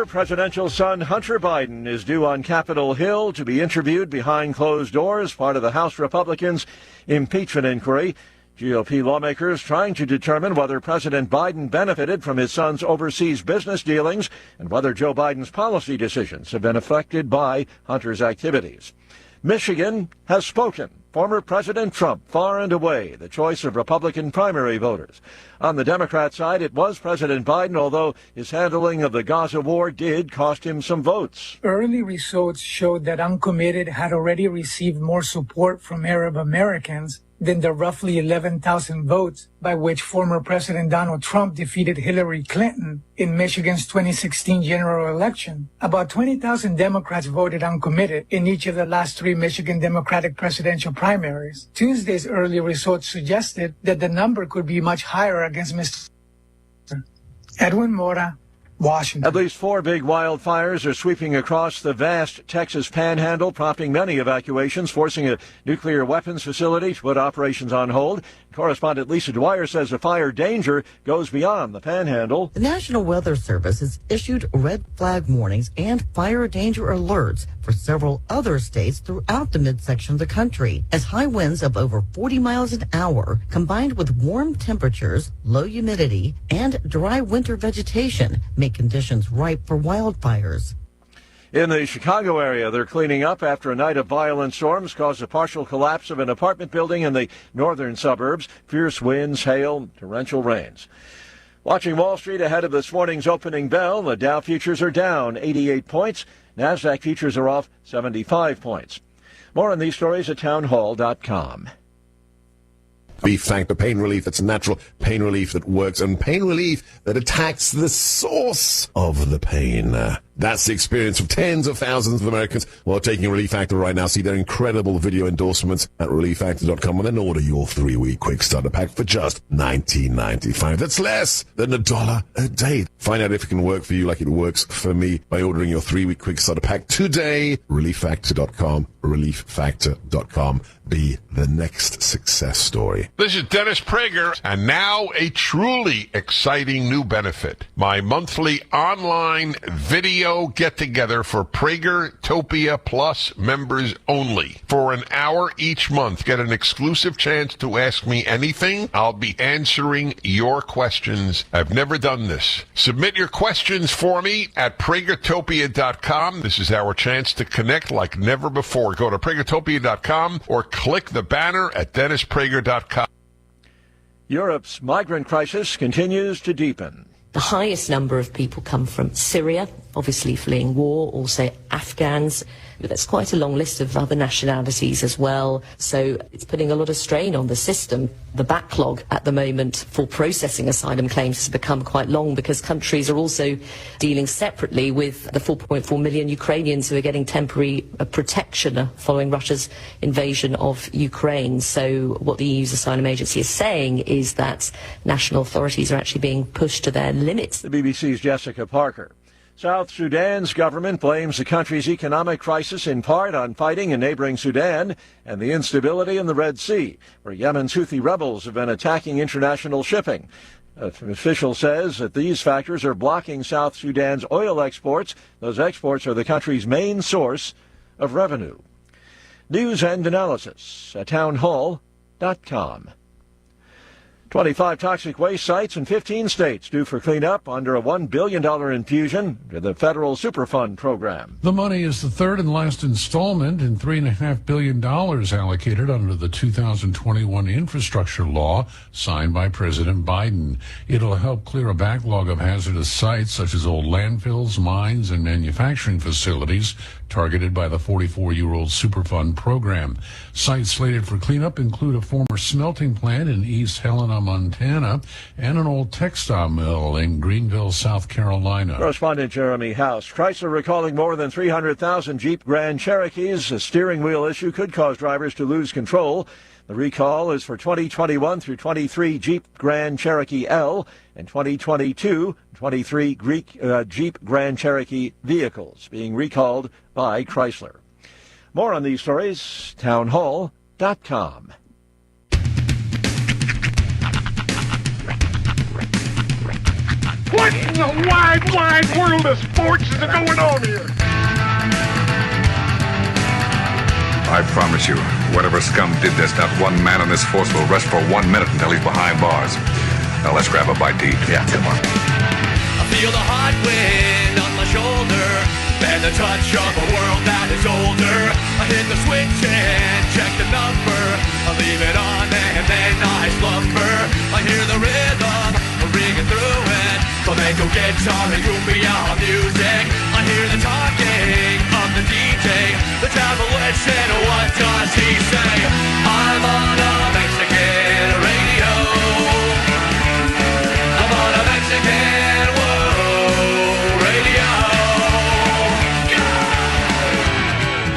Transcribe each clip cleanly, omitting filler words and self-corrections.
Presidential son Hunter Biden is due on Capitol Hill to be interviewed behind closed doors, part of the House Republicans' impeachment inquiry. GOP lawmakers trying to determine whether President Biden benefited from his son's overseas business dealings and whether Joe Biden's policy decisions have been affected by Hunter's activities. Michigan has spoken. Former President Trump, far and away the choice of Republican primary voters. On the Democrat side, it was President Biden, although his handling of the Gaza war did cost him some votes. Early results showed that Uncommitted had already received more support from Arab Americans than the roughly 11,000 votes by which former President Donald Trump defeated Hillary Clinton in Michigan's 2016 general election. About 20,000 Democrats voted Uncommitted in each of the last three Michigan Democratic presidential primaries. Tuesday's early results suggested that the number could be much higher against Mr. Edwin Mora, Washington. At least 4 big wildfires are sweeping across the vast Texas panhandle, prompting many evacuations, forcing a nuclear weapons facility to put operations on hold. Correspondent Lisa Dwyer says the fire danger goes beyond the panhandle. The National Weather Service has issued red flag warnings and fire danger alerts for several other states throughout the midsection of the country, as high winds of over 40 miles an hour, combined with warm temperatures, low humidity, and dry winter vegetation, make conditions ripe for wildfires. In the Chicago area, they're cleaning up after a night of violent storms caused a partial collapse of an apartment building in the northern suburbs. Fierce winds, hail, torrential rains. Watching Wall Street ahead of this morning's opening bell, the Dow futures are down 88 points. NASDAQ futures are off 75 points. More on these stories at townhall.com. Relief Factor, pain relief that's natural, pain relief that works, and pain relief that attacks the source of the pain. That's the experience of tens of thousands of Americans who are taking Relief Factor right now. See their incredible video endorsements at relieffactor.com and then order your 3-week quick starter pack for just $19.95. That's less than $1 a day. Find out if it can work for you like it works for me by ordering your 3-week quick starter pack today. Relieffactor.com, relieffactor.com. Be the next success story. This is Dennis Prager, and now a truly exciting new benefit. My monthly online video get-together for Pragertopia Plus members only. For an hour each month, get an exclusive chance to ask me anything. I'll be answering your questions. I've never done this. Submit your questions for me at Pragertopia.com. This is our chance to connect like never before. Go to Pragertopia.com or click the banner at DennisPrager.com. Europe's migrant crisis continues to deepen. The highest number of people come from Syria, obviously fleeing war, also Afghans. But there's quite a long list of other nationalities as well. So it's putting a lot of strain on the system. The backlog at the moment for processing asylum claims has become quite long because countries are also dealing separately with the 4.4 million Ukrainians who are getting temporary protection following Russia's invasion of Ukraine. So what the EU's asylum agency is saying is that national authorities are actually being pushed to their limits. The BBC's Jessica Parker. South Sudan's government blames the country's economic crisis in part on fighting in neighboring Sudan and the instability in the Red Sea, where Yemen's Houthi rebels have been attacking international shipping. An official says that these factors are blocking South Sudan's oil exports. Those exports are the country's main source of revenue. News and analysis at townhall.com. 25 toxic waste sites in 15 states due for cleanup under a $1 billion infusion to the federal Superfund program. The money is the third and last installment in $3.5 billion allocated under the 2021 infrastructure law signed by President Biden. It'll help clear a backlog of hazardous sites such as old landfills, mines, and manufacturing facilities targeted by the 44-year-old Superfund program. Sites slated for cleanup include a former smelting plant in East Helena, Montana, and an old textile mill in Greenville, South Carolina. Correspondent Jeremy House. Chrysler recalling more than 300,000 Jeep Grand Cherokees. A steering wheel issue could cause drivers to lose control. The recall is for 2021 through 23 Jeep Grand Cherokee L and 2022-23 Jeep Grand Cherokee vehicles being recalled by Chrysler. More on these stories, townhall.com. What in the wide, wide world of sports is going on here? I promise you, whatever scum did this, not one man on this force will rest for 1 minute until he's behind bars. Now let's grab a bite to eat. Yeah, come on. I feel the hot wind on my shoulder and the touch of a world that is older. I hit the switch and check the number. I leave it on and then I slumber. I hear the rhythm ringing through it. Flamenco guitar and cumbia music. I hear the talking of the DJ. The travel listen, what does he say? I'm on a Mexican radio. I'm on a Mexican radio.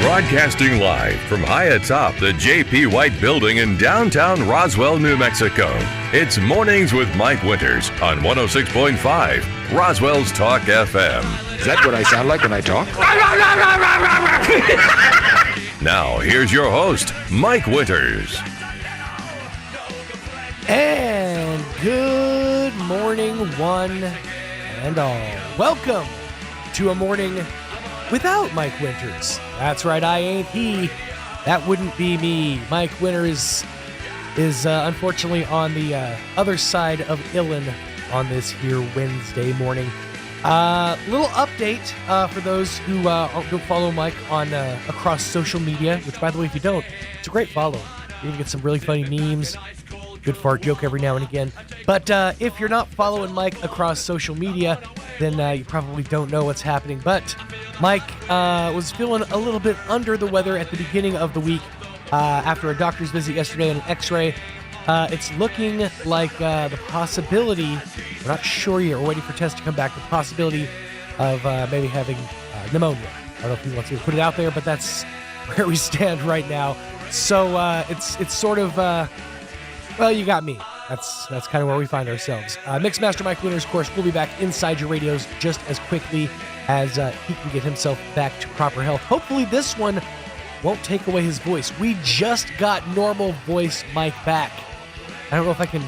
Broadcasting live from high atop the J.P. White Building in downtown Roswell, New Mexico. It's Mornings with Mike Winters on 106.5 Roswell's Talk FM. Is that what I sound like when I talk? Now, here's your host, Mike Winters. And good morning, one and all. Welcome to a morning without Mike Winters. That's right, I ain't he. That wouldn't be me. Mike Winters is unfortunately on the other side of Illin on this here Wednesday morning. Little update for those who don't follow Mike on across social media, which, by the way, if you don't, it's a great follow. You're going to get some really funny memes, good fart joke every now and again. But if you're not following Mike across social media, then you probably don't know what's happening. But Mike was feeling a little bit under the weather at the beginning of the week after a doctor's visit yesterday and an x-ray. It's looking like the possibility, we're not sure yet, we're waiting for tests to come back, the possibility of maybe having pneumonia. I don't know if he wants to put it out there, but that's where we stand right now. So it's sort of, well, you got me. That's kind of where we find ourselves. Mixmaster Mike Winters, of course, will be back inside your radios just as quickly as he can get himself back to proper health. Hopefully this one won't take away his voice. We just got normal voice Mike back. I don't know if I can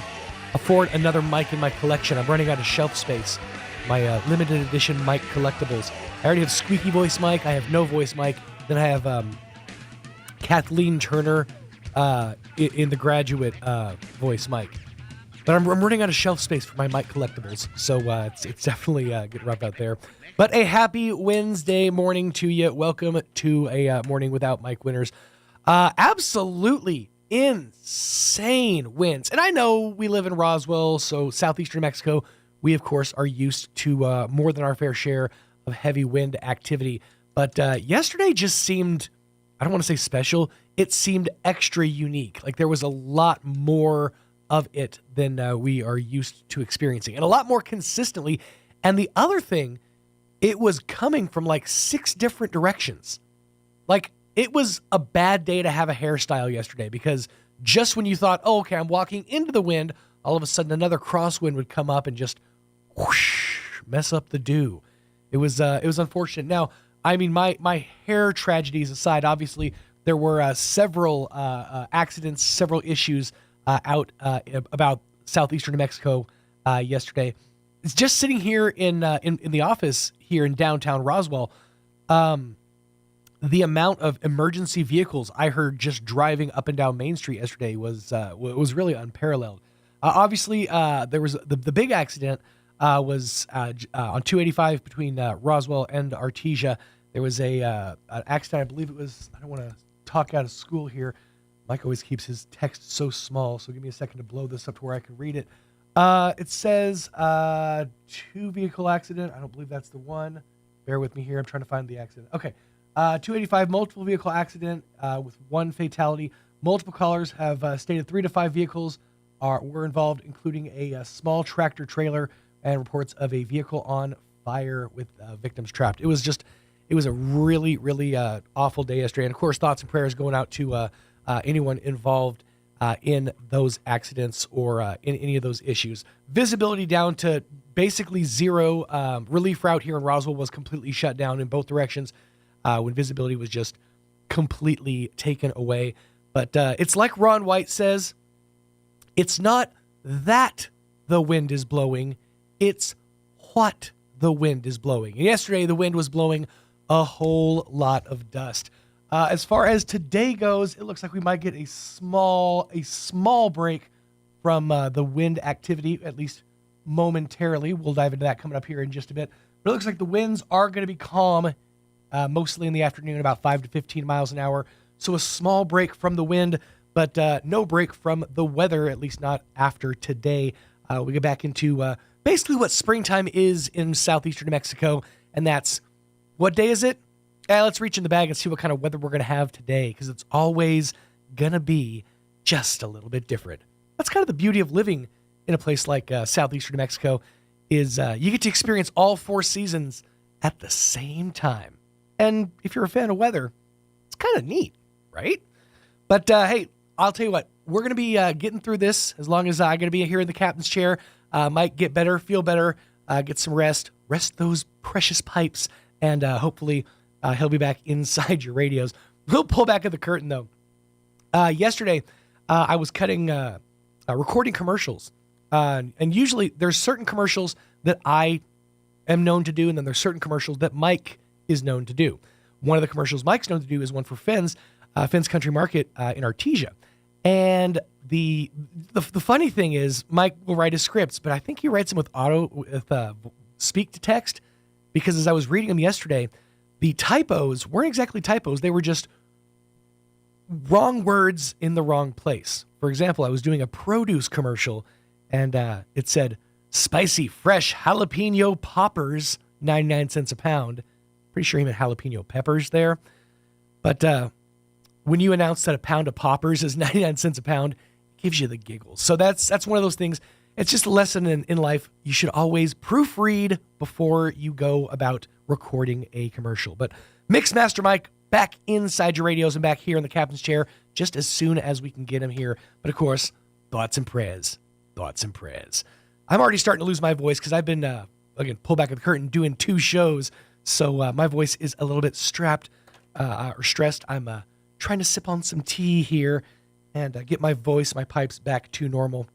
afford another mic in my collection. I'm running out of shelf space. My limited edition mic collectibles. I already have squeaky voice mic. I have no voice mic. Then I have Kathleen Turner in the graduate voice mic. But I'm running out of shelf space for my mic collectibles. So it's definitely getting rough out there. But a happy Wednesday morning to you. Welcome to a morning without Mike Winters. Absolutely insane winds. And I know we live in Roswell, so southeastern Mexico. We, of course, are used to more than our fair share of heavy wind activity. But yesterday just seemed, I don't want to say special, it seemed extra unique. Like there was a lot more of it than we are used to experiencing, and a lot more consistently. And the other thing, it was coming from like 6 different directions. Like, it was a bad day to have a hairstyle yesterday, because just when you thought, oh, okay, I'm walking into the wind, all of a sudden another crosswind would come up and just whoosh, mess up the do. It was unfortunate. Now, I mean, my hair tragedies aside, obviously there were several accidents, several issues out about southeastern New Mexico yesterday. It's just sitting here in the office here in downtown Roswell. The amount of emergency vehicles I heard just driving up and down Main Street yesterday was really unparalleled. Obviously, there was the big accident was on 285 between Roswell and Artesia. There was an accident. I believe it was. I don't want to talk out of school here. Mike always keeps his text so small, so give me a second to blow this up to where I can read it. It says 2 vehicle accident. I don't believe that's the one. Bear with me here. I'm trying to find the accident. Okay. 285 multiple vehicle accident with 1 fatality. Multiple callers have stated 3 to 5 vehicles were involved, including a small tractor trailer, and reports of a vehicle on fire with victims trapped. It was a really, really awful day yesterday. And of course, thoughts and prayers going out to anyone involved in those accidents or in any of those issues. Visibility down to basically 0. Relief route here in Roswell was completely shut down in both directions when visibility was just completely taken away. But it's like Ron White says, it's not that the wind is blowing, it's what the wind is blowing. And yesterday, the wind was blowing a whole lot of dust. As far as today goes, it looks like we might get a small break from the wind activity, at least momentarily. We'll dive into that coming up here in just a bit. But it looks like the winds are going to be calm, mostly in the afternoon, about 5 to 15 miles an hour. So a small break from the wind, but no break from the weather, at least not after today. We get back into basically what springtime is in southeastern New Mexico, and that's, what day is it? Let's reach in the bag and see what kind of weather we're going to have today, because it's always going to be just a little bit different. That's kind of the beauty of living in a place like southeastern New Mexico, is you get to experience all 4 seasons at the same time. And if you're a fan of weather, it's kind of neat, right? But hey, I'll tell you what, we're going to be getting through this as long as I'm going to be here in the captain's chair. Might get better, feel better, get some rest those precious pipes, and hopefully he'll be back inside your radios. We'll pull back at the curtain, though. Yesterday, I was recording commercials. And usually there's certain commercials that I am known to do, and then there's certain commercials that Mike is known to do. One of the commercials Mike's known to do is one for Finn's Country Market in Artesia. And the funny thing is, Mike will write his scripts, but I think he writes them with speak to text, because as I was reading them yesterday, the typos weren't exactly typos. They were just wrong words in the wrong place. For example, I was doing a produce commercial, and it said, spicy, fresh jalapeno poppers, 99 cents a pound. Pretty sure he meant jalapeno peppers there. But when you announce that a pound of poppers is 99 cents a pound, it gives you the giggles. So that's one of those things. It's just a lesson in life. You should always proofread before you go about recording a commercial. But Mixmaster Mike back inside your radios and back here in the captain's chair just as soon as we can get him here. But of course, thoughts and prayers. I'm already starting to lose my voice because I've been, again, pull back at the curtain, doing 2 shows. So my voice is a little bit stressed. I'm trying to sip on some tea here and get my voice, my pipes back to normal.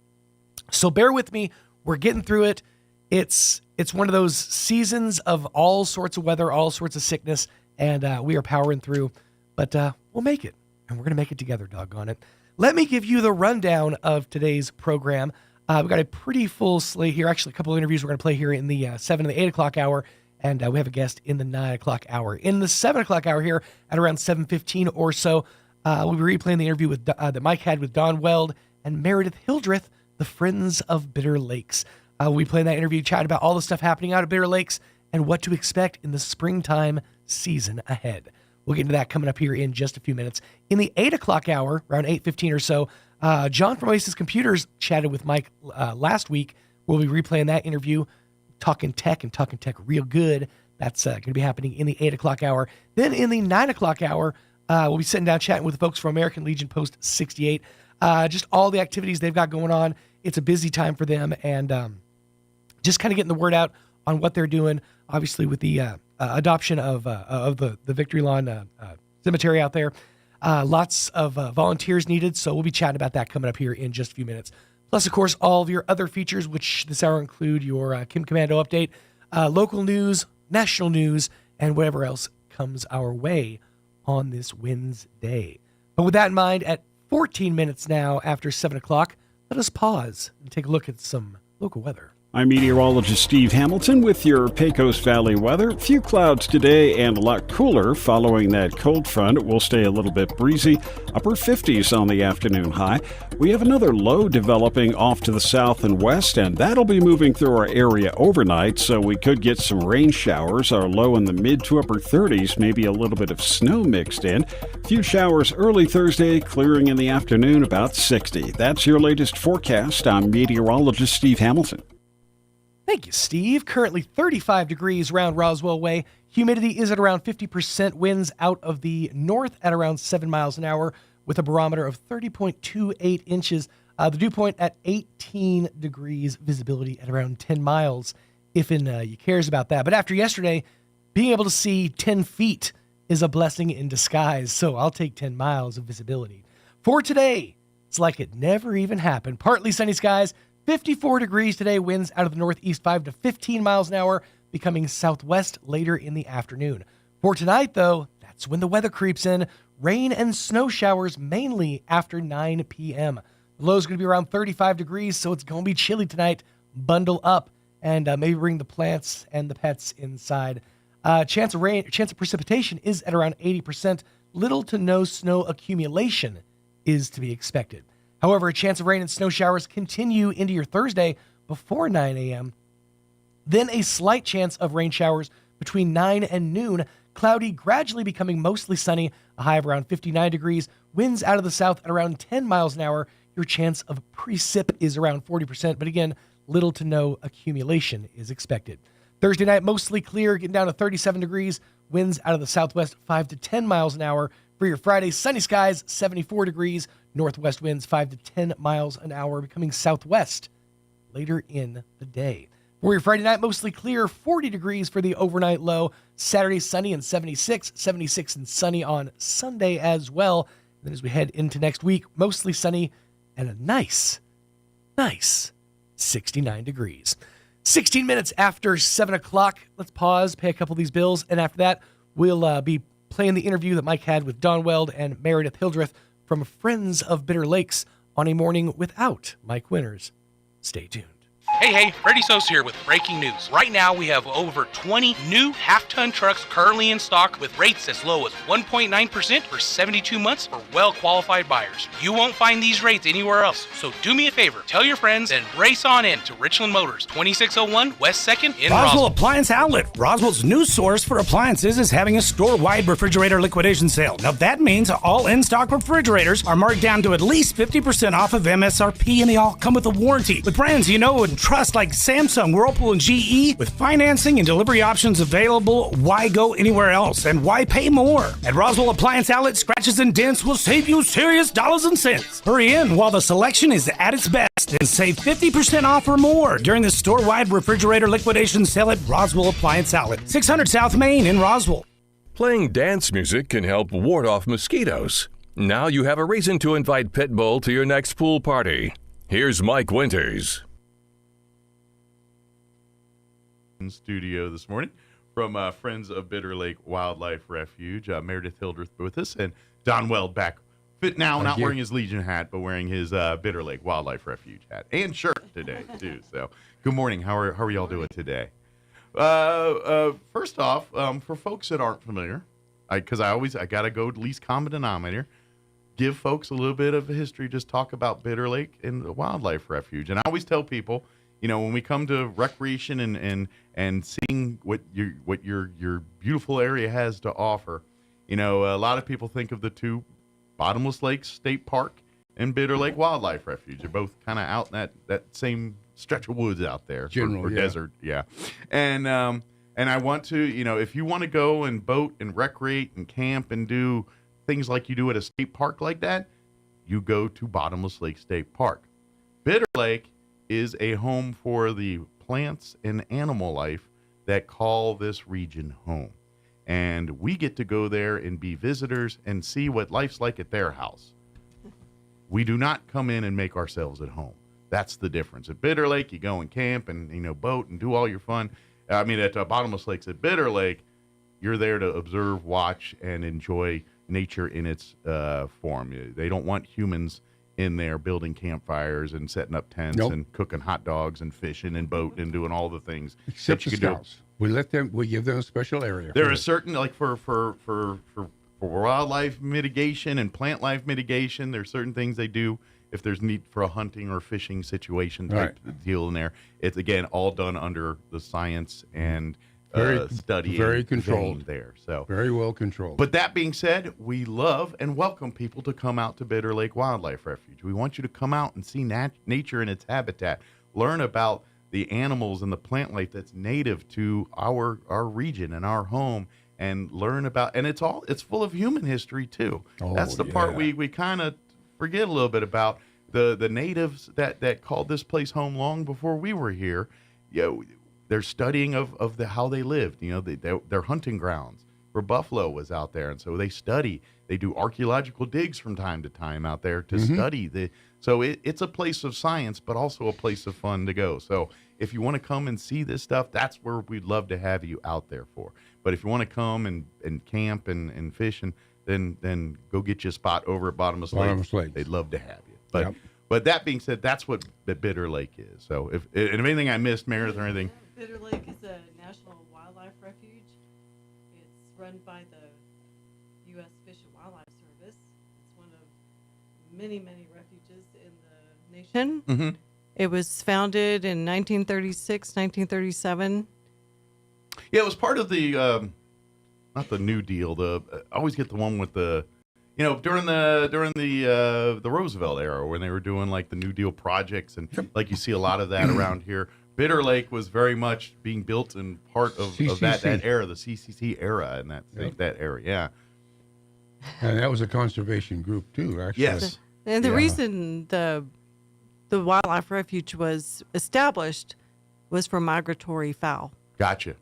So bear with me. We're getting through it. It's one of those seasons of all sorts of weather, all sorts of sickness, and we are powering through. But we'll make it, and we're going to make it together, doggone it. Let me give you the rundown of today's program. We've got a pretty full slate here. Actually, a couple of interviews we're going to play here in the 7 and the 8 o'clock hour, and we have a guest in the 9 o'clock hour. In the 7 o'clock hour here, at around 7:15 or so, we'll be replaying the interview that Mike had with Don Weld and Meredith Hildreth, the Friends of Bitter Lakes. We'll be playing that interview, chat about all the stuff happening out at Bitter Lakes and what to expect in the springtime season ahead. We'll get into that coming up here in just a few minutes. In the 8 o'clock hour, around 8:15 or so, John from Oasis Computers chatted with Mike last week. We'll be replaying that interview, talking tech real good. That's going to be happening in the 8 o'clock hour. Then in the 9 o'clock hour, we'll be sitting down chatting with the folks from American Legion Post 68. Just all the activities they've got going on. It's a busy time for them, and just kind of getting the word out on what they're doing, obviously with the adoption of the Victory Lawn Cemetery out there. Lots of volunteers needed, so we'll be chatting about that coming up here in just a few minutes. Plus, of course, all of your other features, which this hour include your Kim Commando update, local news, national news, and whatever else comes our way on this Wednesday. But with that in mind, at 14 minutes now after 7 o'clock, let us pause and take a look at some local weather. I'm meteorologist Steve Hamilton with your Pecos Valley weather. Few clouds today and a lot cooler following that cold front. It will stay a little bit breezy, upper 50s on the afternoon high. We have another low developing off to the south and west, and that'll be moving through our area overnight, so we could get some rain showers. Our low in the mid to upper 30s, maybe a little bit of snow mixed in. Few showers early Thursday, clearing in the afternoon, about 60. That's your latest forecast. I'm meteorologist Steve Hamilton. Thank you, Steve. Currently 35 degrees around Roswell Way. Humidity is at around 50%. Winds out of the north at around 7 miles an hour with a barometer of 30.28 inches. The dew point at 18 degrees. Visibility at around 10 miles, if you cares about that. But after yesterday, being able to see 10 feet is a blessing in disguise. So I'll take 10 miles of visibility. For today, it's like it never even happened. Partly sunny skies, 54 degrees today, winds out of the northeast 5 to 15 miles an hour, becoming southwest later in the afternoon. For tonight, though, that's when the weather creeps in. Rain and snow showers mainly after 9 p.m. The low is going to be around 35 degrees, so it's going to be chilly tonight. Bundle up and maybe bring the plants and the pets inside. Chance of precipitation is at around 80%. Little to no snow accumulation is to be expected. However, a chance of rain and snow showers continue into your Thursday before 9 a.m. Then a slight chance of rain showers between 9 and noon. Cloudy, gradually becoming mostly sunny, a high of around 59 degrees. Winds out of the south at around 10 miles an hour. Your chance of precip is around 40%, but again, little to no accumulation is expected. Thursday night, mostly clear, getting down to 37 degrees. Winds out of the southwest 5 to 10 miles an hour. For your Friday, sunny skies, 74 degrees. Northwest winds 5 to 10 miles an hour, becoming southwest later in the day. For your Friday night, mostly clear, 40 degrees for the overnight low. Saturday, sunny and 76 and sunny on Sunday as well. And then as we head into next week, mostly sunny and a nice 69 degrees. 16 minutes after 7 o'clock. Let's pause, pay a couple of these bills, and after that, we'll be playing the interview that Mike had with Don Weld and Meredith Hildreth from Friends of Bitter Lakes on a morning without Mike Winters. Stay tuned. Hey, Freddie Sos here with breaking news. Right now, we have over 20 new half-ton trucks currently in stock with rates as low as 1.9% for 72 months for well-qualified buyers. You won't find these rates anywhere else, so do me a favor, tell your friends, and race on in to Richland Motors, 2601 West 2nd in Roswell Appliance Outlet. Roswell's new source for appliances is having a store-wide refrigerator liquidation sale. Now, that means all in-stock refrigerators are marked down to at least 50% off of MSRP, and they all come with a warranty. With brands you know and trust like Samsung, Whirlpool, and GE, with financing and delivery options available, why go anywhere else and why pay more? At Roswell Appliance Outlet, scratches and dents will save you serious dollars and cents. Hurry in while the selection is at its best and save 50% off or more during the store-wide refrigerator liquidation sale at Roswell Appliance Outlet, 600 South Main in Roswell. Playing dance music can help ward off mosquitoes. Now you have a reason to invite Pitbull to your next pool party. Here's Mike Winters. Studio this morning from Friends of Bitter Lake Wildlife Refuge. Meredith Hildreth with us, and Don Weld back fit now, not wearing his Legion hat, but wearing his Bitter Lake Wildlife Refuge hat and shirt today too. So, good morning. How are y'all doing today? First off, for folks that aren't familiar, because I gotta go to least common denominator. Give folks a little bit of a history. Just talk about Bitter Lake and the Wildlife Refuge, and I always tell people, you know, when we come to recreation and seeing what your beautiful area has to offer, you know, a lot of people think of the two, Bottomless Lakes State Park and Bitter Lake Wildlife Refuge. They're both kind of out in that same stretch of woods out there, or desert, yeah. And I want to, you know, if you want to go and boat and recreate and camp and do things like you do at a state park like that, you go to Bottomless Lake State Park. Bitter Lake is a home for the plants and animal life that call this region home. And we get to go there and be visitors and see what life's like at their house. We do not come in and make ourselves at home. That's the difference. At Bitter Lake, you go and camp and, you know, boat and do all your fun. I mean, at Bottomless Lakes, at Bitter Lake, you're there to observe, watch, and enjoy nature in its form. They don't want humans in there building campfires and setting up tents and cooking hot dogs and fishing and boating and doing all the things. Except the scouts. We give them a special area. There is certain, like for wildlife mitigation and plant life mitigation, there's certain things they do if there's need for a hunting or fishing situation type deal in there. It's, again, all done under the science and study, very controlled there. So very well controlled. But that being said, we love and welcome people to come out to Bitter Lake Wildlife Refuge. We want you to come out and see nature in its habitat, learn about the animals and the plant life that's native to our region and our home, and learn about, and it's full of human history too. That's the part we kind of forget a little bit about. The natives that called this place home long before we were here. They're studying of how they lived, you know, their hunting grounds, for buffalo was out there, and so they study. They do archaeological digs from time to time out there to study the. So it's a place of science, but also a place of fun to go. So if you want to come and see this stuff, that's where we'd love to have you out there for. But if you want to come and camp and fish, then go get you a spot over at Bottomless Lake. They'd love to have you. But that being said, that's what the Bitter Lake is. So if anything I missed, Meredith, or anything. Bitter Lake is a national wildlife refuge. It's run by the U.S. Fish and Wildlife Service. It's one of many, many refuges in the nation. Mm-hmm. It was founded in 1936, 1937. Yeah, it was part of the, not the New Deal. I always get the one with the, during the Roosevelt era when they were doing like the New Deal projects, and like you see a lot of that around here. Bitter Lake was very much being built in part of that era, the CCC era, and that area. Yeah, and that was a conservation group too, actually. Yes, and the reason the wildlife refuge was established was for migratory fowl. Gotcha.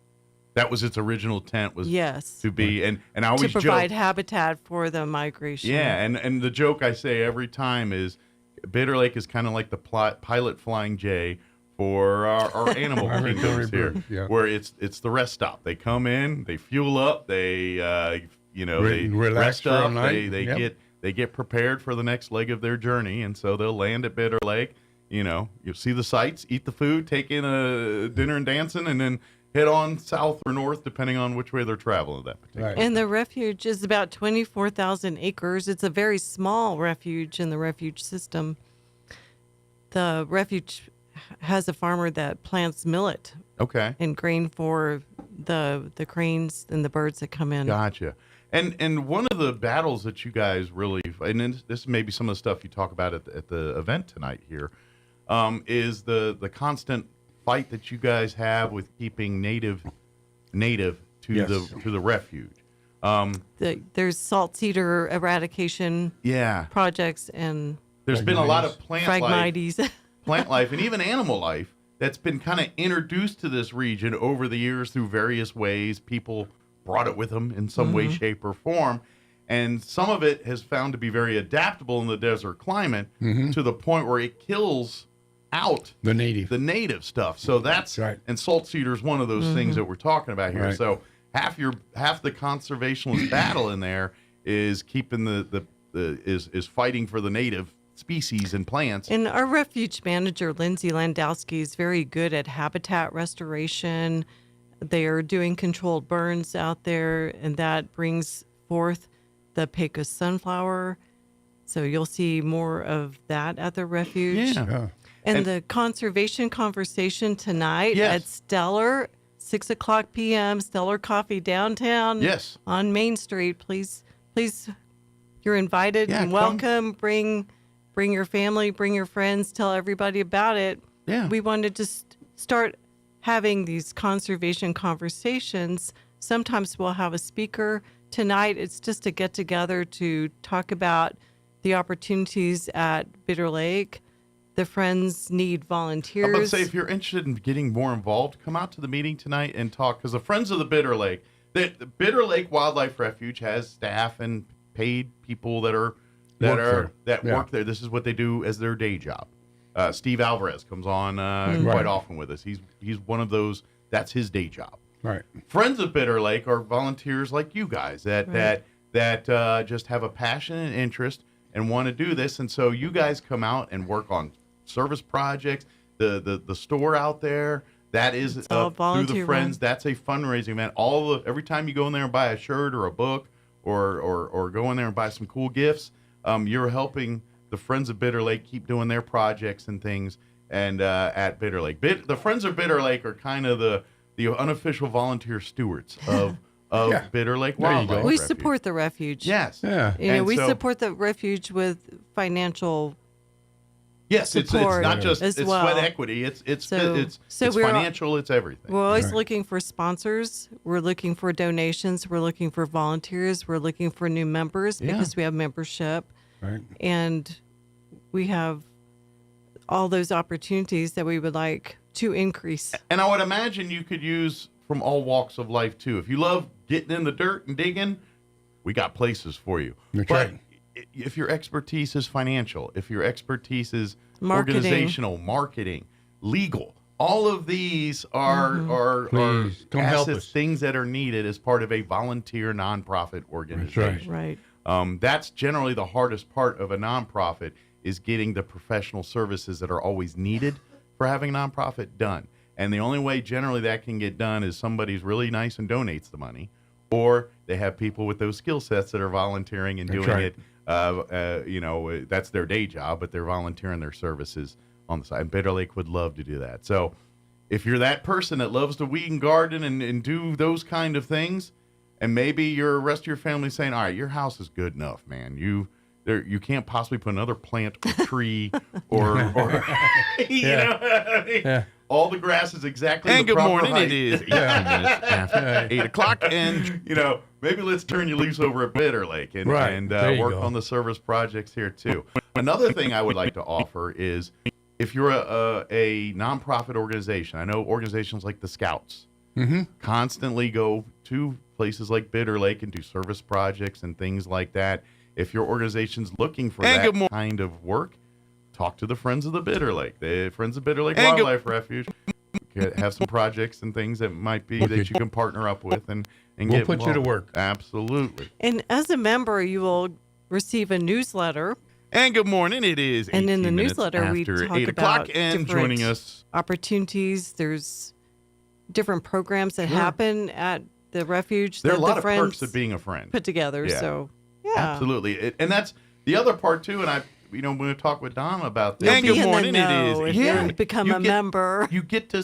That was its original intent, was to be, and I always to provide habitat for the migration. Yeah, and the joke I say every time is Bitter Lake is kind of like the pilot Flying J for our animal kingdoms here, where it's the rest stop. They come in, they fuel up, they they rest up, they get prepared for the next leg of their journey, and so they'll land at Bitter Lake. You'll see the sights, eat the food, take in a dinner and dancing, and then head on south or north, depending on which way they're traveling. That particular. And the refuge is about 24,000 acres. It's a very small refuge in the refuge system. The refuge has a farmer that plants millet. Okay. And grain for the cranes and the birds that come in. Gotcha. And one of the battles that you guys really, and this may be some of the stuff you talk about at the event tonight here, is the constant fight that you guys have with keeping native to the refuge. There's salt cedar eradication projects, and there's been a lot of plant life and even animal life that's been kind of introduced to this region over the years through various ways. People brought it with them in some way, shape, or form. And some of it has found to be very adaptable in the desert climate to the point where it kills out the native stuff. So that's right. And salt cedar is one of those things that we're talking about here. Right. So half the conservationist battle in there is keeping is fighting for the native species and plants. And our refuge manager, Lindsay Landowski, is very good at habitat restoration. They are doing controlled burns out there, and that brings forth the Pecos sunflower. So you'll see more of that at the refuge. Yeah. And the conservation conversation tonight at Stellar, 6:00 p.m., Stellar Coffee downtown on Main Street. Please, you're invited and welcome. Bring your family, bring your friends, tell everybody about it. Yeah. We want to just start having these conservation conversations. Sometimes we'll have a speaker. Tonight, it's just a get-together to talk about the opportunities at Bitter Lake. The Friends need volunteers. I'm about to say, if you're interested in getting more involved, come out to the meeting tonight and talk, because the Friends of the Bitter Lake, the Bitter Lake Wildlife Refuge has staff and paid people that work there. This is what they do as their day job. Steve Alvarez comes on quite often with us. He's one of those. That's his day job. Right. Friends of Bitter Lake are volunteers like you guys that just have a passion and interest and want to do this, and so you guys come out and work on service projects. The store out there, that is through the Friends. That's a fundraising event. Every time you go in there and buy a shirt or a book or go in there and buy some cool gifts, you're helping the Friends of Bitter Lake keep doing their projects and things. And at Bitter Lake, the Friends of Bitter Lake are kind of the unofficial volunteer stewards of Bitter Lake Wildlife We Refuge. support the refuge. Yes. Yeah. We support the refuge with financial it's not just it's sweat equity. It's financial. It's everything. We're always looking for sponsors. We're looking for donations. We're looking for volunteers. We're looking for new members because we have membership. Right. And we have all those opportunities that we would like to increase. And I would imagine you could use from all walks of life too. If you love getting in the dirt and digging, we got places for you. That's but right. if your expertise is financial, if your expertise is Marketing. organizational, marketing, legal, all of these are Please, come help assets, us. things that are needed as part of a volunteer nonprofit organization. Right. That's generally the hardest part of a nonprofit, is getting the professional services that are always needed for having a nonprofit done. And the only way generally that can get done is somebody's really nice and donates the money, or they have people with those skill sets that are volunteering and That's doing right. it. That's their day job, but they're volunteering their services on the side. And Bitter Lake would love to do that. So if you're that person that loves to weed and garden and do those kind of things, and maybe your rest of your family saying, all right, your house is good enough, man. You can't possibly put another plant or tree or you know what I mean? Yeah. All the grass is exactly And the good proper morning. height. It is 18 minutes after 8 o'clock. And, maybe let's turn you loose over at Bitter Lake and, Right. and There you work go. on the service projects here too. Another thing I would like to offer is, if you're a nonprofit organization, I know organizations like the Scouts constantly go to places like Bitter Lake and do service projects and things like that. If your organization's looking for And that kind of work, talk to the Friends of the Bitter Lake. The Friends of Bitter Lake And Wildlife Refuge have some projects and things that might be that you can partner up with and We'll get put you to involved. work. Absolutely. And as a member, you will receive a newsletter. And good morning. It is And in the 18 minutes newsletter, we after talk 8 about o'clock. And different joining us, opportunities. There's different programs that happen at the refuge. There are a that lot the of friends perks of being a friend. put together. Yeah. So yeah, Absolutely. And that's the other part too. And I'm going to talk with Don about this. And You'll good be in morning. the know It if is you become a member. You get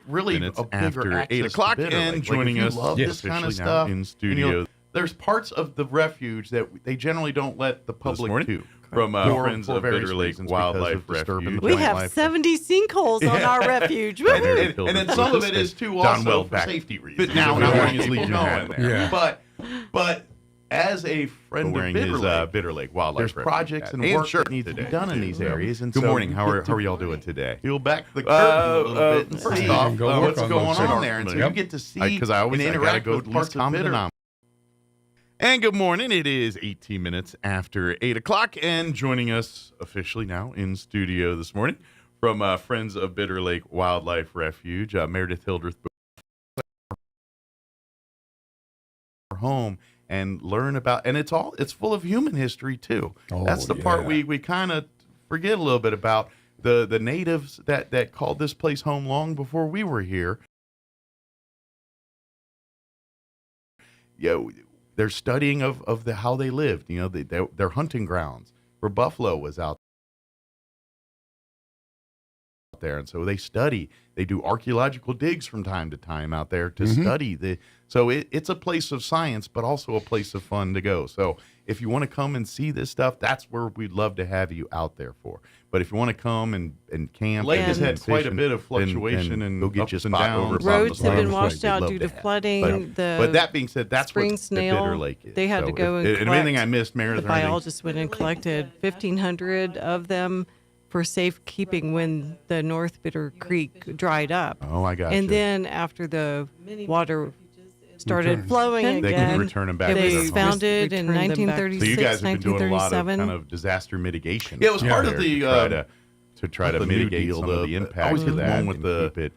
really Minutes a bigger after access 8 to o'clock, Bitter and Lake. joining if you us love this kind of officially now stuff in and studio. there's parts of the refuge that they generally don't let the public morning to. from For Friends of various Bitter Lake reasons, Wildlife because of disturbing Refuge. the We giant have life. 70 sinkholes on our refuge. And, Woo-hoo. and then some of it is too Don also Weld for back. safety reasons. But now not we're wearing his keeping Legion going hat. there. Yeah. But as a friend Wearing of his Bitter Lake, Wildlife there's Refuge projects hat. and And work shirt that needs to be today. done in these areas. And Good so morning. you How get to are y'all doing today? Peel back the curtain a little bit and first see off, go work what's on going those on things. there. And so Yep. you get to see Because I always and I gotta interact go with at parts least of common Bitter. denominator. And good morning. It is 18 minutes after 8 o'clock. And joining us officially now in studio this morning from Friends of Bitter Lake Wildlife Refuge, Meredith Hildreth. Home and learn about, and it's full of human history too. Oh, That's the part yeah. we kind of forget a little bit about. The natives that called this place home long before we were here. They're studying of how they lived. Their hunting grounds where buffalo was out there, and so they study. They do archaeological digs from time to time out there to study So it's a place of science, but also a place of fun to go. So if you want to come and see this stuff, that's where we'd love to have you out there for. But if you want to come and camp, Lake has and had quite a fish bit of fluctuation and and go get ups your and spot downs. over. Roads have been Right. washed out We'd due love to have. flooding. But that being said, that's spring what snail, the Bitter Lake is. they had to go and anything collect. I missed, Meredith, The or anything? biologists went and collected 1,500 of them for safekeeping when the North Bitter Creek dried up. Oh, I got And you. then after the water started flowing They again, can return them back. it to their was home. founded in So 1936, you guys have been doing a lot of 1937. kind of disaster mitigation. Yeah, it was part of there the to try to the New mitigate Deal, some of the impact. always of hit that one with and the keep it.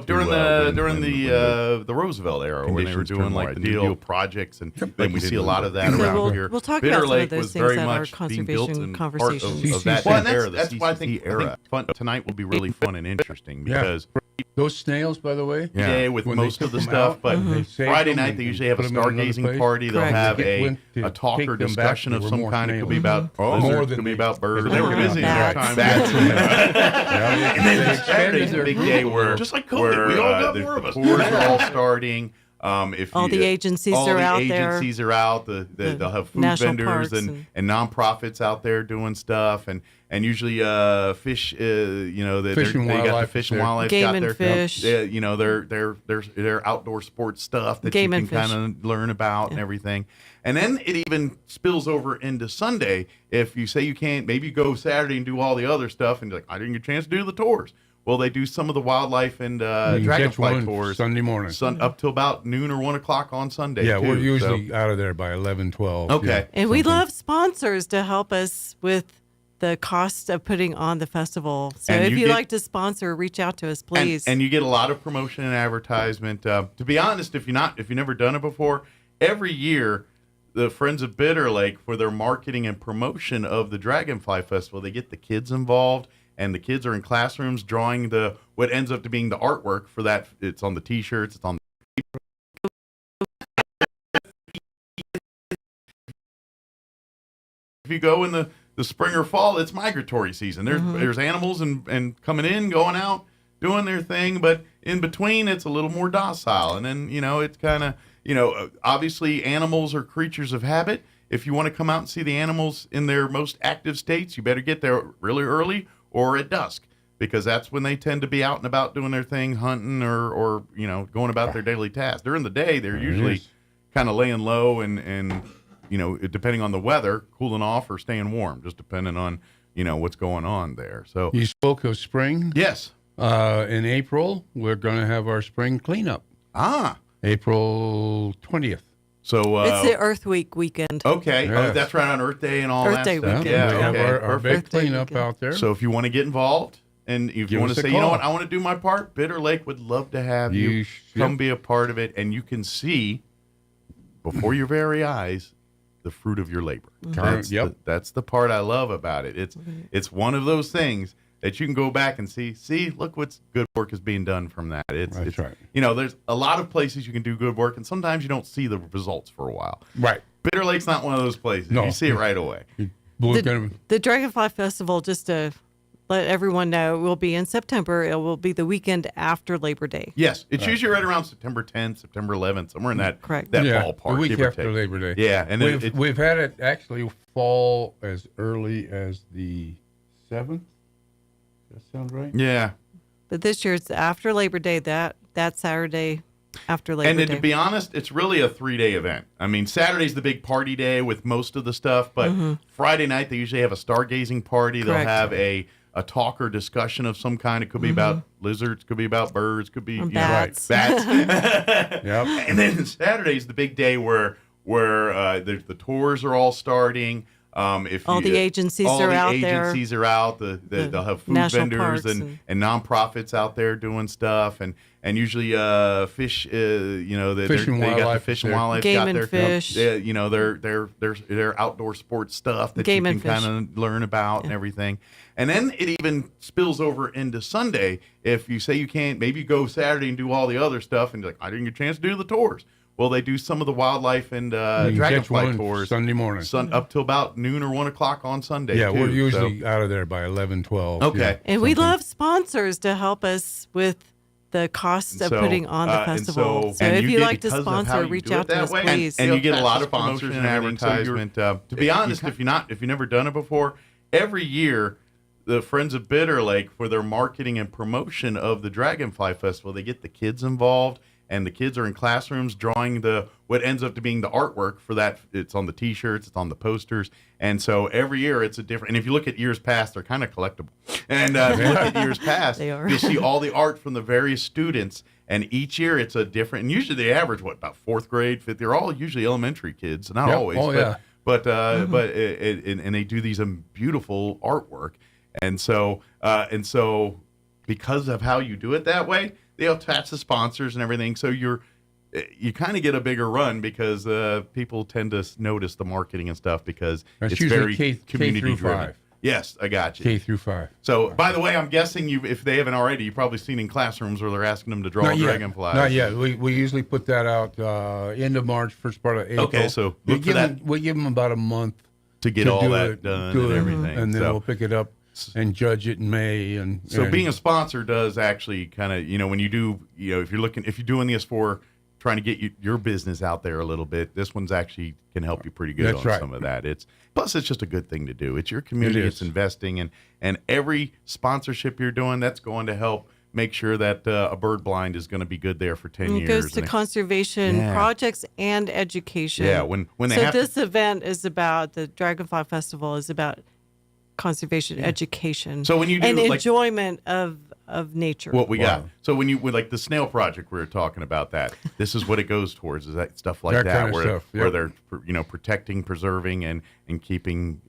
during the Roosevelt era when they were conditions doing turned more like the ideal. New Deal projects, and Then then we we see a didn't lot do of that that. So around we'll- here. we'll talk Bitter about some of Lake those was things very at our much being built conservation and part conversations. of that Well, and era. that's That's why I think era. Tonight will be really fun and interesting Yeah. because Those snails, by the way. yeah, with when they most of the took them stuff. out, But they saved Friday them night and they usually have a put them in another stargazing place. party. They'll Correct. have They went to a talk take or them back, discussion there of were some more kind. It could be snails. about lizards, more it than could be they- about birds. they They were were busy in busy their in time. their Yeah, And then they Saturday's a expanded big their day group. where Just like COVID, where, we all got the more of us. tours are all starting. If All you- the agencies all are the out there. agencies are out. They'll have food national vendors parks and nonprofits out there doing stuff, and usually fish. Fish and they got the wildlife fish is and there. wildlife Game got and their fish. their outdoor sports stuff that Game you and can fish. kind of learn about and everything. And then it even spills over into Sunday. If you say you can't, maybe you go Saturday and do all the other stuff, and you're like, I didn't get a chance to do the tours. Well, they do some of the wildlife and You dragonfly catch one tours Sunday morning. up till about noon or 1 o'clock on Sunday. Yeah, too, we're usually out of there by 11, 12. Okay. Yeah, And we something. love sponsors to help us with the cost of putting on the festival. So And if you you'd get- like to sponsor, reach out to us, please. And you get a lot of promotion and advertisement. To be honest, if you've never done it before, every year the Friends of Bitter Lake, for their marketing and promotion of the Dragonfly Festival, they get the kids involved, and the kids are in classrooms drawing what ends up to being the artwork for that. It's on the T-shirts. It's on. If you go in the spring or fall, it's migratory season. There's animals and coming in, going out, doing their thing, but in between it's a little more docile. And then, it's kind of, obviously animals are creatures of habit. If you want to come out and see the animals in their most active states, you better get there really early or at dusk, because that's when they tend to be out and about doing their thing, hunting or going about their daily tasks. During the day, they're usually kind of laying low and depending on the weather, cooling off or staying warm, just depending on, what's going on there. So You spoke of spring? Yes. In April, we're going to have our spring cleanup. April 20th. So it's the Earth Week weekend. Okay. Yes. Oh, that's right, on Earth Day and all Earth that Day stuff. weekend. Yeah, we have okay. our big Earth Day cleanup weekend. out there. So if you want to get involved and if you Give want us to a say, you know call. what, I want to do my part, Bitter Lake would love to have you come be a part of it, and you can see before your very eyes the fruit of your labor. That's the part I love about it. It's one of those things that you can go back and see, look what's good work is being done from that. It's right. There's a lot of places you can do good work, and sometimes you don't see the results for a while. Right. Bitter Lake's not one of those places. No. You see it right away. The Dragonfly Festival, just to let everyone know, will be in September. It will be the weekend after Labor Day. Yes, it's usually right around September 10th, September 11th, somewhere in that ballpark. The week give or after take. Labor Day. Yeah, and we've had it actually fall as early as the 7th. Does that sound right? Yeah. But this year it's after Labor Day, that Saturday after Labor And Day. to be honest, it's really a 3-day event. I mean, Saturday's the big party day with most of the stuff, but Friday night they usually have a stargazing party. Correct. They'll have a talk or discussion of some kind. It could be about lizards, could be about birds, could be bats. bats. Yep. And then Saturday's the big day where the tours are all starting. All the agencies are out there. All the agencies are out. They'll have food national vendors parks and nonprofits out there doing stuff, and usually fish. Fish and they got the wildlife fish there. and wildlife. Game got and their, fish. their outdoor sports stuff that Game you and can fish. kind of learn about and everything. And then it even spills over into Sunday. If you say you can't, maybe you go Saturday and do all the other stuff, and you're like, I didn't get a chance to do the tours. Well, they do some of the wildlife and You can catch dragonfly one tours Sunday morning. up till about noon or 1 o'clock on Sunday. Yeah, too. we're usually out of there by 11, 12. Okay. Yeah, And we something. love sponsors to help us with the cost of So, putting on the and festival. So and if you you'd get, like to because of how sponsor, you reach do it out to that us, way, please. And you get a lot of promotion sponsors and advertisement. To be honest, if you've never done it before, every year the Friends of Bitter Lake, for their marketing and promotion of the Dragonfly Festival, they get the kids involved, and the kids are in classrooms drawing what ends up to being the artwork for that. It's on the T-shirts, it's on the posters, and so every year it's a different. And if you look at years past, they're kind of collectible. And if you look at years past, you'll see all the art from the various students, and each year it's a different. And usually they average about 4th grade, 5th. They're all usually elementary kids, not always. Oh, yeah. But and they do these beautiful artwork, and so because of how you do it that way, they attach the sponsors and everything. So you kind of get a bigger run because people tend to notice the marketing and stuff because That's it's usually very community K through driven. 5. Yes, I got you. K through 5. So, by the way, I'm guessing if they haven't already, you've probably seen in classrooms where they're asking them to draw dragonflies. Not yet. We usually put that out end of March, first part of April. Okay, so we look for that. We give them about a month to get all that done and everything. And then So- we'll pick it up and judge it in May. So being a sponsor does actually kind of, when you do, if you're doing this for trying to get your business out there a little bit, this one's actually can help you pretty good That's on right. some of that. Plus it's just a good thing to do. It's your community, It it's is. investing, and every sponsorship you're doing, that's going to help make sure that a bird blind is going to be good there for 10 And years. it goes to conservation projects and education. Yeah, when they so have to- this event is about, the Dragonfly Festival is about conservation education. So when you do and enjoyment of nature. What we got. So when you with like the snail project we were talking about this is what it goes towards, is that stuff like that kind of where stuff, where they're protecting, preserving and keeping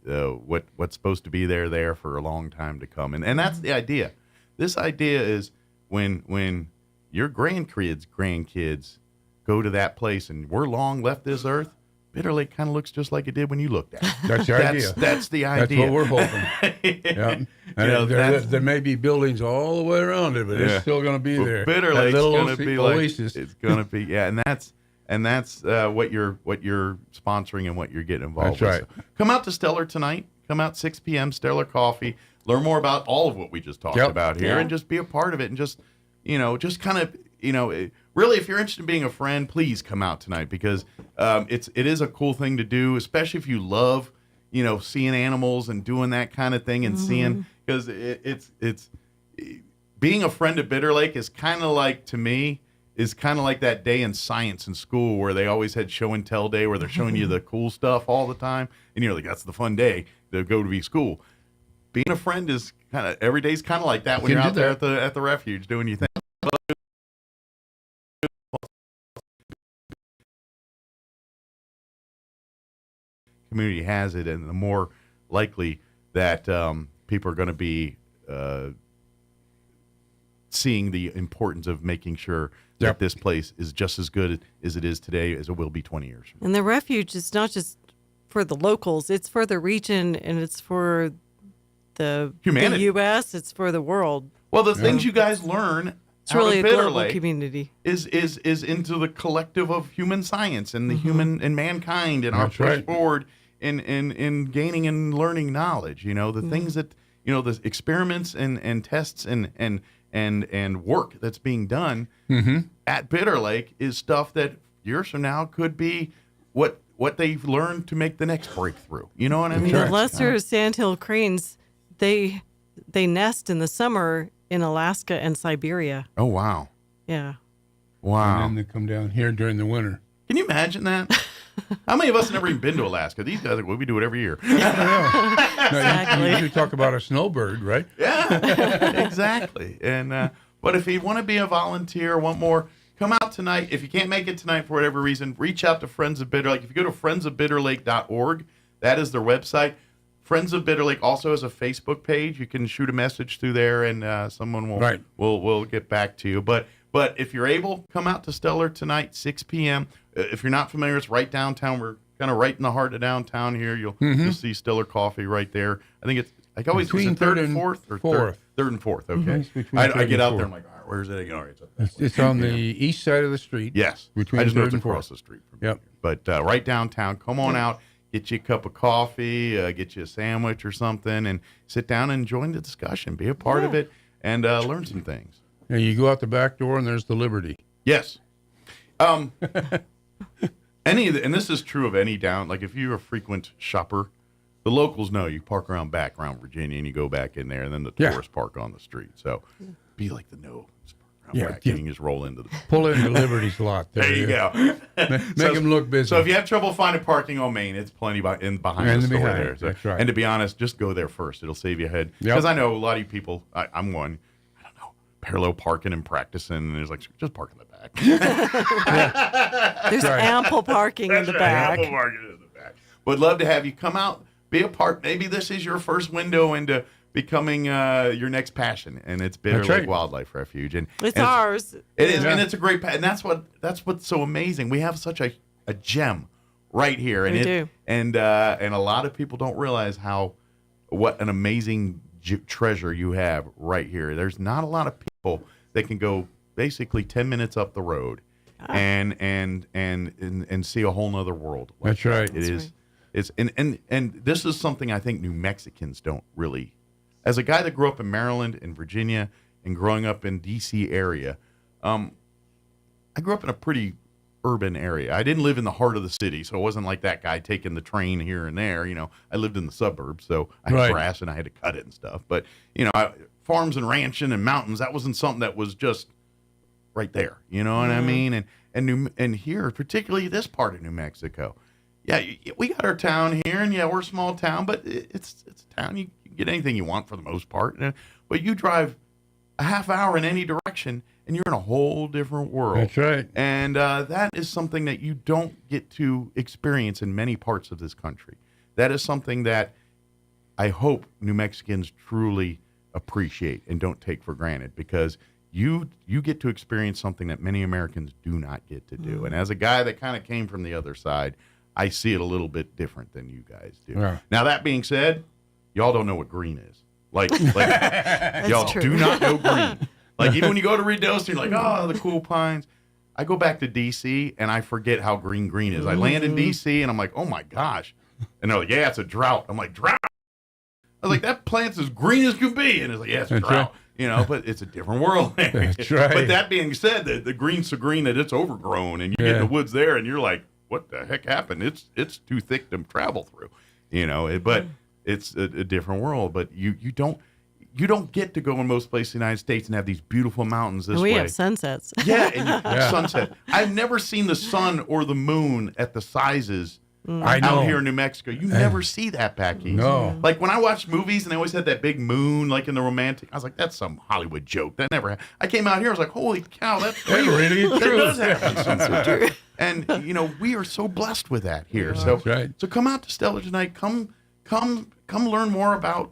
what's supposed to be there for a long time to come. And that's the idea. This idea is when your grandkids go to that place and we're long left this earth, Bitter Lake kind of looks just like it did when you looked at it. That's the idea. That's the idea. That's what we're hoping. Yeah. And there may be buildings all the way around it, but it's still going to be there. Bitter Lake's going to be oasis. Like it's going to be, and that's what you're sponsoring and what you're getting involved with. That's right. So come out to Stellar tonight. Come out 6 p.m. Stellar Coffee. Learn more about all of what we just talked about here, and just be a part of it, and just kind of really, if you're interested in being a friend, please come out tonight, because it is a cool thing to do, especially if you love seeing animals and doing that kind of thing, and seeing, because it's being a friend of Bitter Lake is kind of like, to me, is kind of like that day in science in school where they always had show and tell day where they're showing you the cool stuff all the time, and you're like, that's the fun day to go to be school. Being a friend is kind of, every day's kind of like that when you're out there at the refuge doing your thing. Community has it, and the more likely that people are going to be seeing the importance of making sure that this place is just as good as it is today as it will be 20 years from now. And the refuge is not just for the locals, it's for the region, and it's for the U.S., it's for the world. Well, the things you guys learn it's really a global Lake community. Is into the collective of human science and the human and mankind and our push forward in gaining and learning knowledge. The things that the experiments and tests and work that's being done at Bitter Lake is stuff that years from now could be what they've learned to make the next breakthrough. You know what I mean? The lesser sandhill cranes, they nest in the summer in Alaska and Siberia. Oh, wow. Yeah. Wow. And then they come down here during the winter. Can you imagine that? How many of us have never even been to Alaska? These guys, we do it every year. Exactly. You talk about a snowbird, right? Yeah, exactly. And but if you want to be a volunteer, want more, come out tonight. If you can't make it tonight for whatever reason, reach out to Friends of Bitter Lake. If you go to friendsofbitterlake.org, that is their website. Friends of Bitter Lake also has a Facebook page. You can shoot a message through there, and someone will get back to you. But if you're able, come out to Stellar tonight, 6 p.m. If you're not familiar, it's right downtown. We're kind of right in the heart of downtown here. You'll see Stellar Coffee right there. I think it's always between third and fourth or fourth. Third and fourth. Okay. I get out there. I'm like, all right, where's it? All right, it's on the east side of the street. Yes. Between I just know third it's and across fourth. the street from here. But right downtown. Come on out. Get you a cup of coffee, get you a sandwich or something, and sit down and join the discussion. Be a part of it and learn some things. And you go out the back door, and there's the Liberty. Yes. And this is true of any like if you're a frequent shopper, the locals know you park around Virginia, and you go back in there, and then the tourists park on the street. So be like the no. You can just roll into pull into Liberty's lot. There you go. Make them look busy. So if you have trouble finding parking on Main, it's plenty behind the store there. So, that's right. And to be honest, just go there first. It'll save you a head. Because I know a lot of you people, I'm one, I don't know, parallel parking and practicing, and there's like, just park in the back. There's ample parking in the back. Ample parking in the back. Would love to have you come out, be a part. Maybe this is your first window into becoming your next passion, and it's Bitter Lake Wildlife Refuge, and it's ours. It is, and it's a great and that's what's so amazing. We have such a gem right here, and we do. And a lot of people don't realize what an amazing treasure you have right here. There's not a lot of people that can go basically 10 minutes up the road and see a whole nother world. That's right. It is. It's and this is something I think New Mexicans don't really. As a guy that grew up in Maryland and Virginia and growing up in D.C. area, I grew up in a pretty urban area. I didn't live in the heart of the city, so it wasn't like that guy taking the train here and there. I lived in the suburbs, so I had grass and I had to cut it and stuff. But, farms and ranching and mountains, that wasn't something that was just right there. You know what I mean? And here, particularly this part of New Mexico, we got our town here, and we're a small town, but it's a town you can get anything you want for the most part. But you drive a half hour in any direction, and you're in a whole different world. That's right. And that is something that you don't get to experience in many parts of this country. That is something that I hope New Mexicans truly appreciate and don't take for granted, because you get to experience something that many Americans do not get to do. And as a guy that kind of came from the other side, I see it a little bit different than you guys do. Yeah. Now, that being said, y'all don't know what green is. Like y'all true. do not know green. Like, even when you go to Ruidoso, you're like, oh, the cool pines. I go back to D.C., and I forget how green is. I land in D.C., and I'm like, oh, my gosh. And they're like, yeah, it's a drought. I'm like, drought? I was like, that plant's as green as can be. And it's like, yeah, it's a drought. Right. You know, but it's a different world. That's right. But that being said, the green's so green that it's overgrown, and you get in the woods there, and you're like, what the heck happened? It's too thick to travel through, you know. But it's a different world. But you don't get to go in most places in the United States and have these beautiful mountains this way. We have sunsets. Yeah, and sunset. I've never seen the sun or the moon at the sizes out here in New Mexico. You never see that back east. No. Like, when I watch movies and they always had that big moon, like in the romantic, I was like, that's some Hollywood joke. That never happened. I came out here, I was like, holy cow, that's real. really That true. does happen. And, you know, we are so blessed with that here. So come out to Stellar tonight. Come learn more about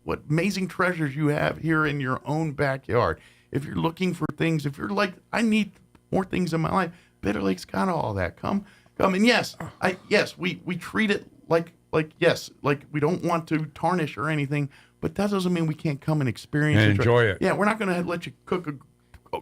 what amazing treasures you have here in your own backyard. If you're looking for things, if you're like, I need more things in my life, Bitter Lake's got all that. Come. And yes, we treat it like we don't want to tarnish or anything, but that doesn't mean we can't come and experience and it. enjoy it. Yeah, we're not going to let you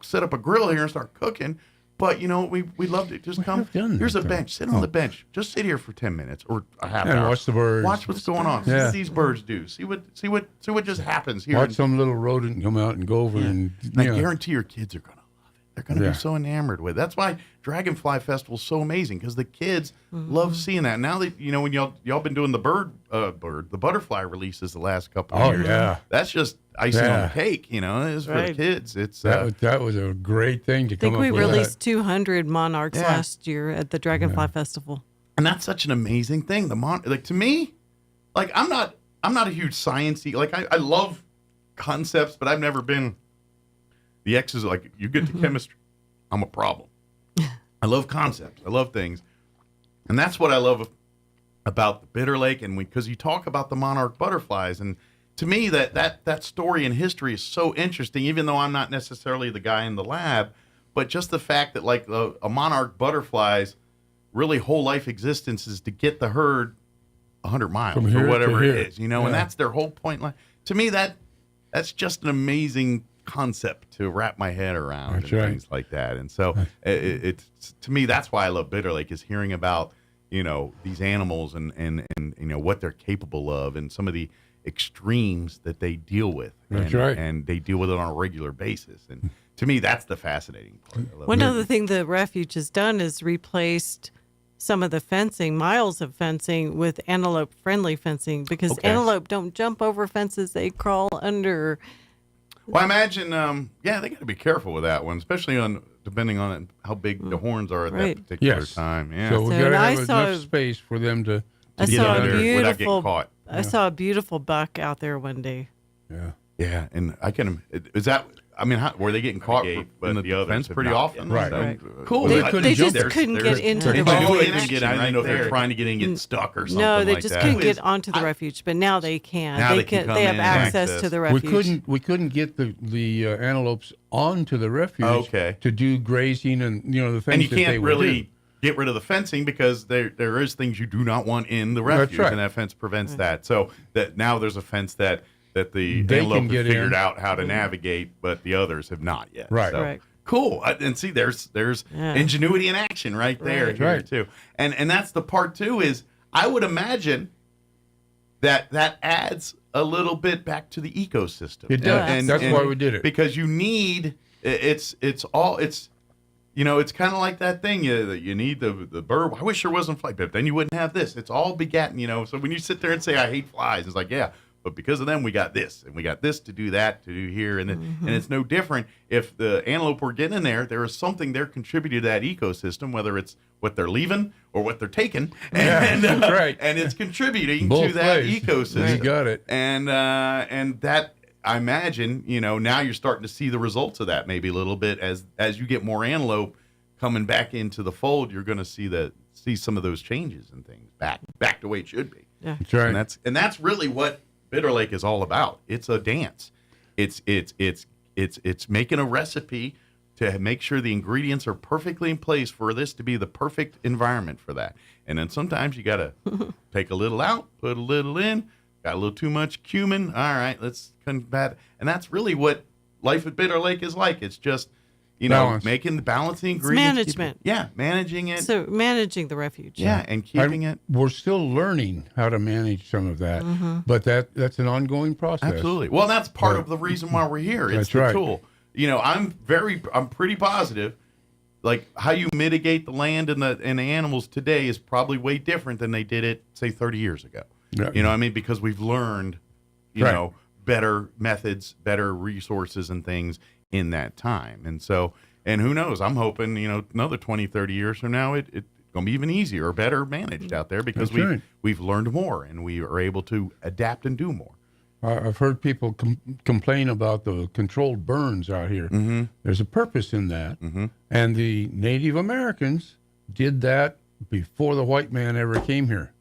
set up a grill here and start cooking. But, you know, we love to just come. Here's a bench. Sit on the bench. Just sit here for 10 minutes or a half hour. And watch the birds. Watch what's going on. See what these birds do. See what just happens here. Watch some little rodent come out and go over and I guarantee your kids are going to love it. They're going to be so enamored with it. That's why Dragonfly Festival is so amazing, because the kids love seeing that. Now that, you know, when y'all been doing the butterfly releases the last couple of years. Yeah. That's just icing on the cake, you know. It's for the kids. It's that was a great thing to come up with. I think we released 200 monarchs last year at the Dragonfly Festival. And that's such an amazing thing. Like, to me, like, I'm not a huge sciencey. Like, I love concepts, but I've never been the X's. Like, you get to chemistry, I'm a problem. I love concepts. I love things. And that's what I love about the Bitter Lake. And because you talk about the monarch butterflies, and to me, that story and history is so interesting, even though I'm not necessarily the guy in the lab, but just the fact that, like, a monarch butterfly's really whole life existence is to get the herd 100 miles or whatever it is, you know, and that's their whole point. Like, to me, that's just an amazing concept to wrap my head around things like that. And so it's to me, that's why I love Bitter Lake, is hearing about, you know, these animals and you know what they're capable of, and some of the extremes that they deal with. And they deal with it on a regular basis. And to me, that's the fascinating part. One other thing the refuge has done is replaced some of the fencing, miles of fencing, with antelope-friendly fencing, because antelope don't jump over fences; they crawl under. Well, I imagine, they got to be careful with that one, especially depending on how big the horns are at that particular time. Yeah. So we got to have enough space for them to get under without getting caught. I saw a beautiful buck out there one day. Yeah. Yeah, and I can. Is that? I mean, were they getting caught in the fence pretty often? Right. Cool. They just couldn't get into the refuge. I didn't know if they were trying to get in and get stuck or something. No, they like just that. couldn't get onto the refuge, but now they can. Now They have access to the refuge. We couldn't get the antelopes onto the refuge to do grazing and, you know, the things. And you that they can't would really do. get rid of the fencing, because there is things you do not want in the refuge, and that fence prevents that. So that now there's a fence that the antelope have figured out how to navigate, but the others have not yet. Right. So, cool. And see, there's ingenuity in action right there here too. And that's the part too, is I would imagine that adds a little bit back to the ecosystem. It does. And that's why we did it. Because you need it's you know, it's kind of like that thing. You need the bird. I wish there wasn't fly, but then you wouldn't have this. It's all begotten, you know. So when you sit there and say, I hate flies, it's like, yeah, but because of them, we got this, and we got this to do that, to do here, and and it's no different. If the antelope were getting in there is something they're contributing to that ecosystem, whether it's what they're leaving or what they're taking, and right. and it's contributing Both to that ways. ecosystem. You got it. And that, I imagine, now you're starting to see the results of that maybe a little bit as you get more antelope coming back into the fold. You're going to see some of those changes and things back the way it should be. Yeah. That's right. And that's really what Bitter Lake is all about. It's a dance. It's making a recipe to make sure the ingredients are perfectly in place for this to be the perfect environment for that. And then sometimes you got to take a little out, put a little in. Got a little too much cumin. All right, let's combat. And that's really what life at Bitter Lake is like. It's just, Balance. making the balancing ingredients. Management. Managing it. So managing the refuge. Yeah, and keeping it. We're still learning how to manage some of that, but that's an ongoing process. Absolutely. Well, that's part of the reason why we're here. It's That's the right. tool. I'm pretty positive. Like how you mitigate the land and the animals today is probably way different than they did it, say, 30 years ago. Yeah. You know what I mean? Because we've learned, better methods, better resources and things in that time. And so, and who knows, I'm hoping, another 20, 30 years from now, it's going to be even easier or better managed out there because we've learned more and we are able to adapt and do more. I've heard people complain about the controlled burns out here. Mm-hmm. There's a purpose in that. Mm-hmm. And the Native Americans did that before the white man ever came here.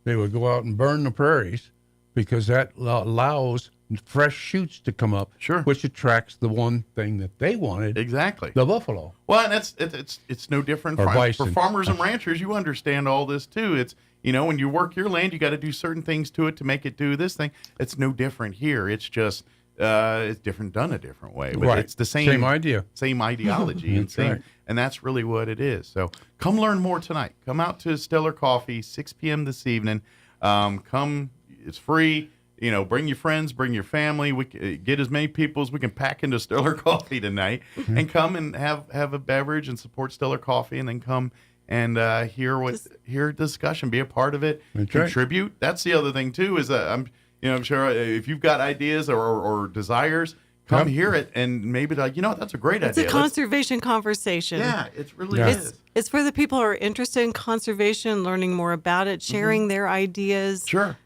They would go out and burn the prairies because that allows fresh shoots to come up, which attracts the one thing that they wanted. Exactly. The buffalo. Well, and it's no different for farmers and ranchers. You understand all this too. It's, when you work your land, you got to do certain things to it to make it do this thing. It's no different here. It's just it's different done a different way. But it's the same idea. Same ideology. And that's really what it is. So come learn more tonight. Come out to Stellar Coffee, 6 p.m. this evening. Come, it's free. Bring your friends, bring your family. We get as many people as we can pack into Stellar Coffee tonight, and come and have a beverage and support Stellar Coffee, and then come and hear discussion, be a part of it, contribute. Right. That's the other thing too. Is I'm sure if you've got ideas or desires, come hear it, and maybe that's a great idea. It's a conservation conversation. Yeah, it really is. It's for the people who are interested in conservation, learning more about it, sharing their ideas. Sure.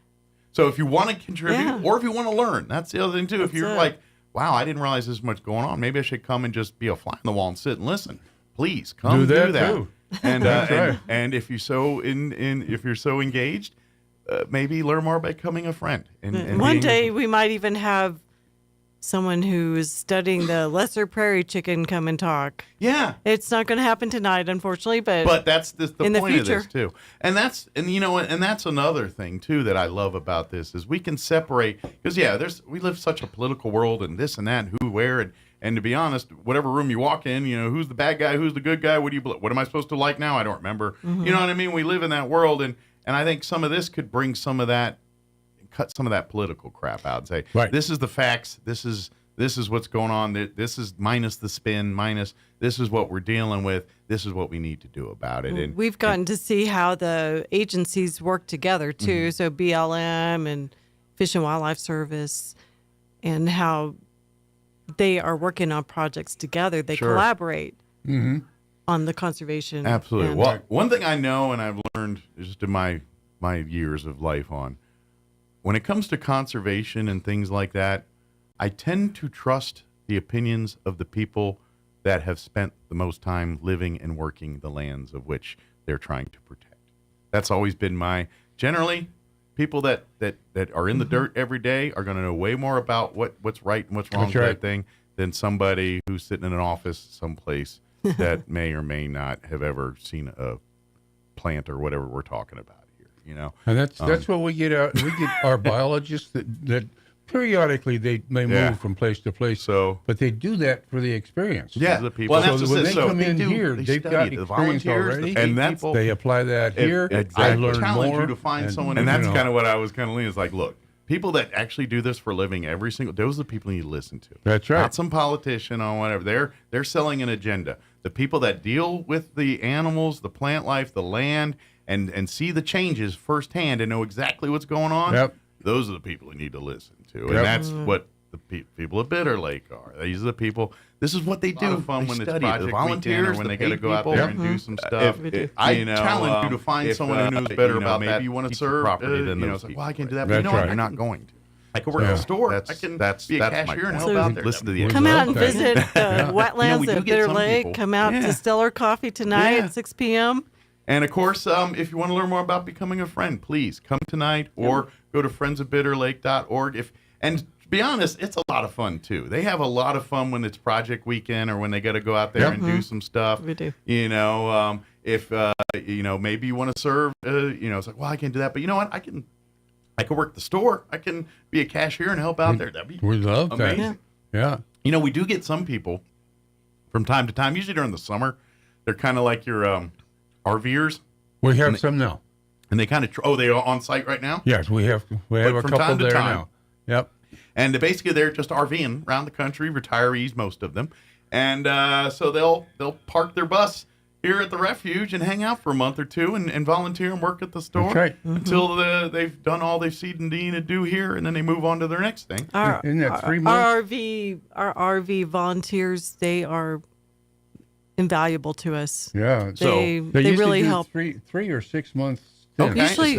So if you want to contribute or if you want to learn, that's the other thing too. If you're like, wow, I didn't realize there's much going on. Maybe I should come and just be a fly on the wall and sit and listen. Please come do that. Too. And and if you're so if you're so engaged, maybe learn more by becoming a friend. And one day we might even have someone who is studying the lesser prairie chicken come and talk. Yeah. It's not going to happen tonight, unfortunately, but that's the in point the future. Of this too. And that's another thing too that I love about this is we can separate, because we live such a political world and this and that and who, where, and to be honest, whatever room you walk in, who's the bad guy, who's the good guy, what am I supposed to like now? I don't remember. Mm-hmm. You know what I mean? We live in that world, and I think some of this could bring some of that, cut some of that political crap out and say, this is the facts, this is what's going on, this is minus the spin, minus this is what we're dealing with, this is what we need to do about it. And we've gotten to see how the agencies work together too. Mm-hmm. So BLM and Fish and Wildlife Service, and how they are working on projects together. They collaborate on the conservation. Absolutely. Well, one thing I know and I've learned just in my years of life on, when it comes to conservation and things like that, I tend to trust the opinions of the people that have spent the most time living and working the lands of which they're trying to protect. That's always been generally, people that are in the dirt every day are going to know way more about what's right and what's wrong with that thing than somebody who's sitting in an office someplace that may or may not have ever seen a plant or whatever we're talking about here, And that's what we get out. We get our biologists that periodically they may move from place to place. But they do that for the experience. Yeah. The people. Well, when they come in here, they've got experience already, and they apply that here. Exactly. I learn challenge more. You to find someone, and that's kind of what I was kind of leaning. Is like, look, people that actually do this for a living, those are the people you listen to. That's right. Not some politician or whatever. They're selling an agenda. The people that deal with the animals, the plant life, the land, and see the changes firsthand and know exactly what's going on. Yep. those are the people you need to listen to, and that's what the people at Bitter Lake are. These are the people. This is what they do. Fun when it's project volunteers, or when they got to go out there and do some stuff. I challenge you to find someone who knows better about that. Maybe you want to serve property than it's like, well, I can't do that. But you know what? You're not going to. I could work at a store. I can be a cashier and help out there. Listen to the come out and visit the wetlands at Bitter Lake. Come out to Stellar Coffee tonight at 6 p.m. And of course, if you want to learn more about becoming a friend, please come tonight or go to friendsofbitterlake.org. And to be honest, it's a lot of fun too. They have a lot of fun when it's project weekend or when they got to go out there and do some stuff. We do. If maybe you want to serve. It's like, well, I can't do that, but you know what? I can work the store. I can be a cashier and help out there. That'd be we love amazing. That. Yeah. We do get some people from time to time, usually during the summer. They're kind of like your RVers. We have some now. And they kind of, they are on site right now? Yes, we have a couple there now. Yep. And basically they're just RVing around the country, retirees, most of them. And so they'll park their bus here at the refuge and hang out for a month or two and volunteer and work at the store until they've done all they've seen and to do here, and then they move on to their next thing. Isn't that 3 months? Our RV volunteers, they are invaluable to us. Yeah. They really help. 3 or 6 months. Usually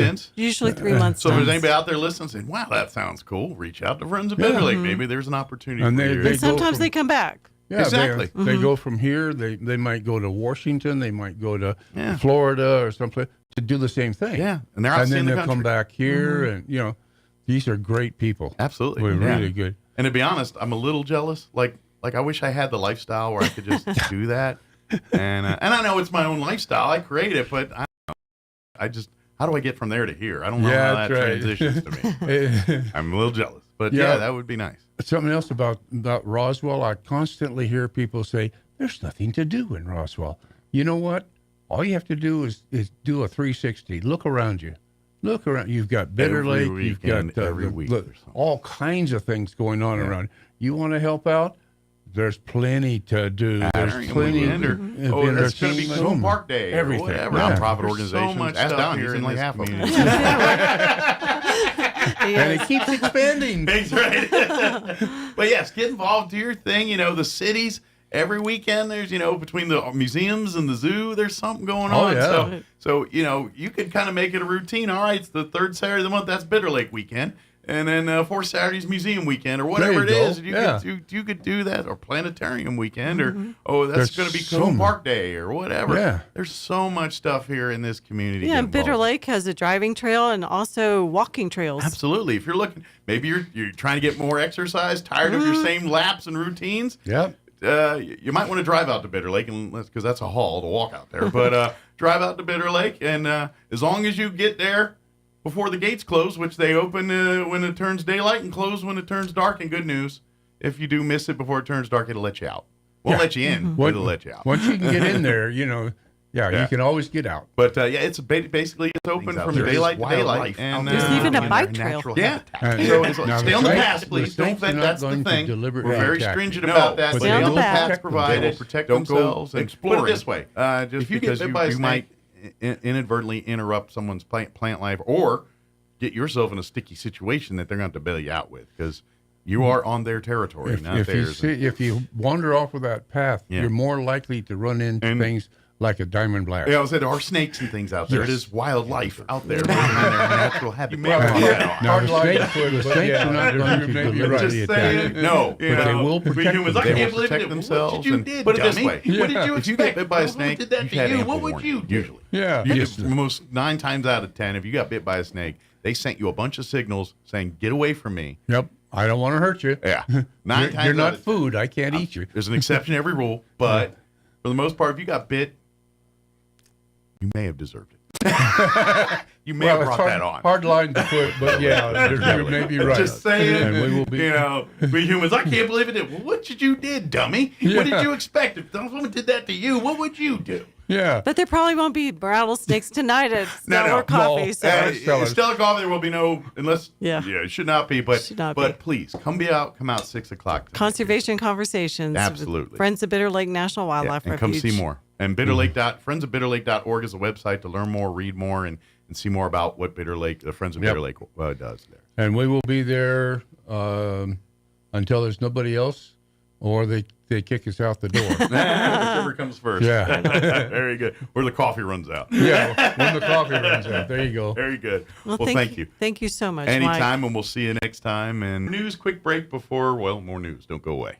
3 months. So if there's anybody out there listening saying, wow, that sounds cool, reach out to Friends of Bitter Lake. Maybe there's an opportunity and for you. And sometimes they come back. Yeah, exactly. They go from here. They might go to Washington. They might go to Florida or someplace to do the same thing. Yeah, and they're out and then the they'll come back here, and these are great people. Absolutely, we're really good. And to be honest, I'm a little jealous. Like I wish I had the lifestyle where I could just do that. And I know it's my own lifestyle. I create it, but I don't know. How do I get from there to here? I don't know how that transitions to me. I'm a little jealous, but that would be nice. Something else about Roswell, I constantly hear people say, there's nothing to do in Roswell. You know what? All you have to do is do a 360. Look around you. Look around. You've got Bitter Lake. You've got every week all kinds of things going on around. You want to help out? There's plenty to do. There's plenty of it's going to be Home Park Day. Everything. Whatever. Nonprofit organizations. So much stuff here in like half of them. And it keeps expanding. That's right. But yes, get involved, do your thing. The cities, every weekend there's, between the museums and the zoo, there's something going on. Yeah. So you could kind of make it a routine. All right, it's the third Saturday of the month. That's Bitter Lake weekend. And then 4 Saturdays museum weekend or whatever it is. You could do that, or planetarium weekend, or that's going to be Home Park Day or whatever. Yeah. There's so much stuff here in this community. Yeah, and Bitter Lake has a driving trail and also walking trails. Absolutely. If you're looking, maybe you're trying to get more exercise, tired of your same laps and routines. Yep. You might want to drive out to Bitter Lake, because that's a haul to walk out there. But drive out to Bitter Lake, and as long as you get there before the gates close, which they open when it turns daylight and close when it turns dark. And good news, if you do miss it before it turns dark, it'll let you out. Won't let you in, but it'll let you out. Once you can get in there, you can always get out. But it's basically it's open from daylight to daylight. And there's even a bike trail. Yeah. So stay on the path, please. Don't think that's the thing. We're very stringent about that. Stay on the path. Provided. Protect themselves. And put it this way: just because you might inadvertently interrupt someone's plant life or get yourself in a sticky situation that they're going to have to bail you out with, because you are on their territory, not theirs. If you wander off of that path, you're more likely to run into things like a diamond blast. Yeah, I said there are snakes and things out there. Yes. It is wildlife out there living in their natural habitat. Now, the snakes are not going to deliberately attack you. No, but they will protect themselves. I can't believe it. What did you do? Put it this way. What did you expect? If you get bit by a snake, you've had ample warning. What would you do? Usually. Yeah. Most 9 times out of 10, if you got bit by a snake, they sent you a bunch of signals saying, get away from me. Yep. I don't want to hurt you. Yeah. 9 times you're not food. I can't eat you. There's an exception to every rule, but for the most part, if you got bit, you may have deserved it. You may have brought that on. Hard line to put, but you may be right. Just saying, and we will be. We humans, I can't believe it. Well, what did you did, dummy? Yeah. What did you expect? If someone did that to you, what would you do? Yeah. But there probably won't be rattlesnakes tonight at Stellar Coffee. Stellar Coffee, there will be no, unless, it should not be. But please, come out 6 o'clock tonight. Conservation Conversations. Absolutely. Friends of Bitter Lake National Wildlife and Refuge. Come see more. And friendsofbitterlake.org is the website to learn more, read more, and and see more about what Bitter Lake, the Friends of Bitter Lake, does there. And we will be there until there's nobody else, or they kick us out the door. Whichever comes first. Yeah. Very good. Or the coffee runs out. Yeah, when the coffee runs out. There you go. Very good. Well, thank you. Thank you so much, Anytime, Mike. and we'll see you next time. And news, quick break before, more news. Don't go away.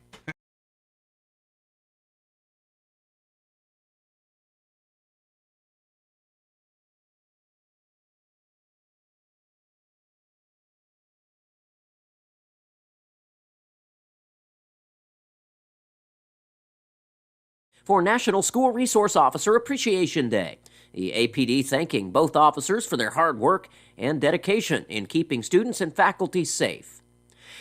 For National School Resource Officer Appreciation Day. The APD thanking both officers for their hard work and dedication in keeping students and faculty safe.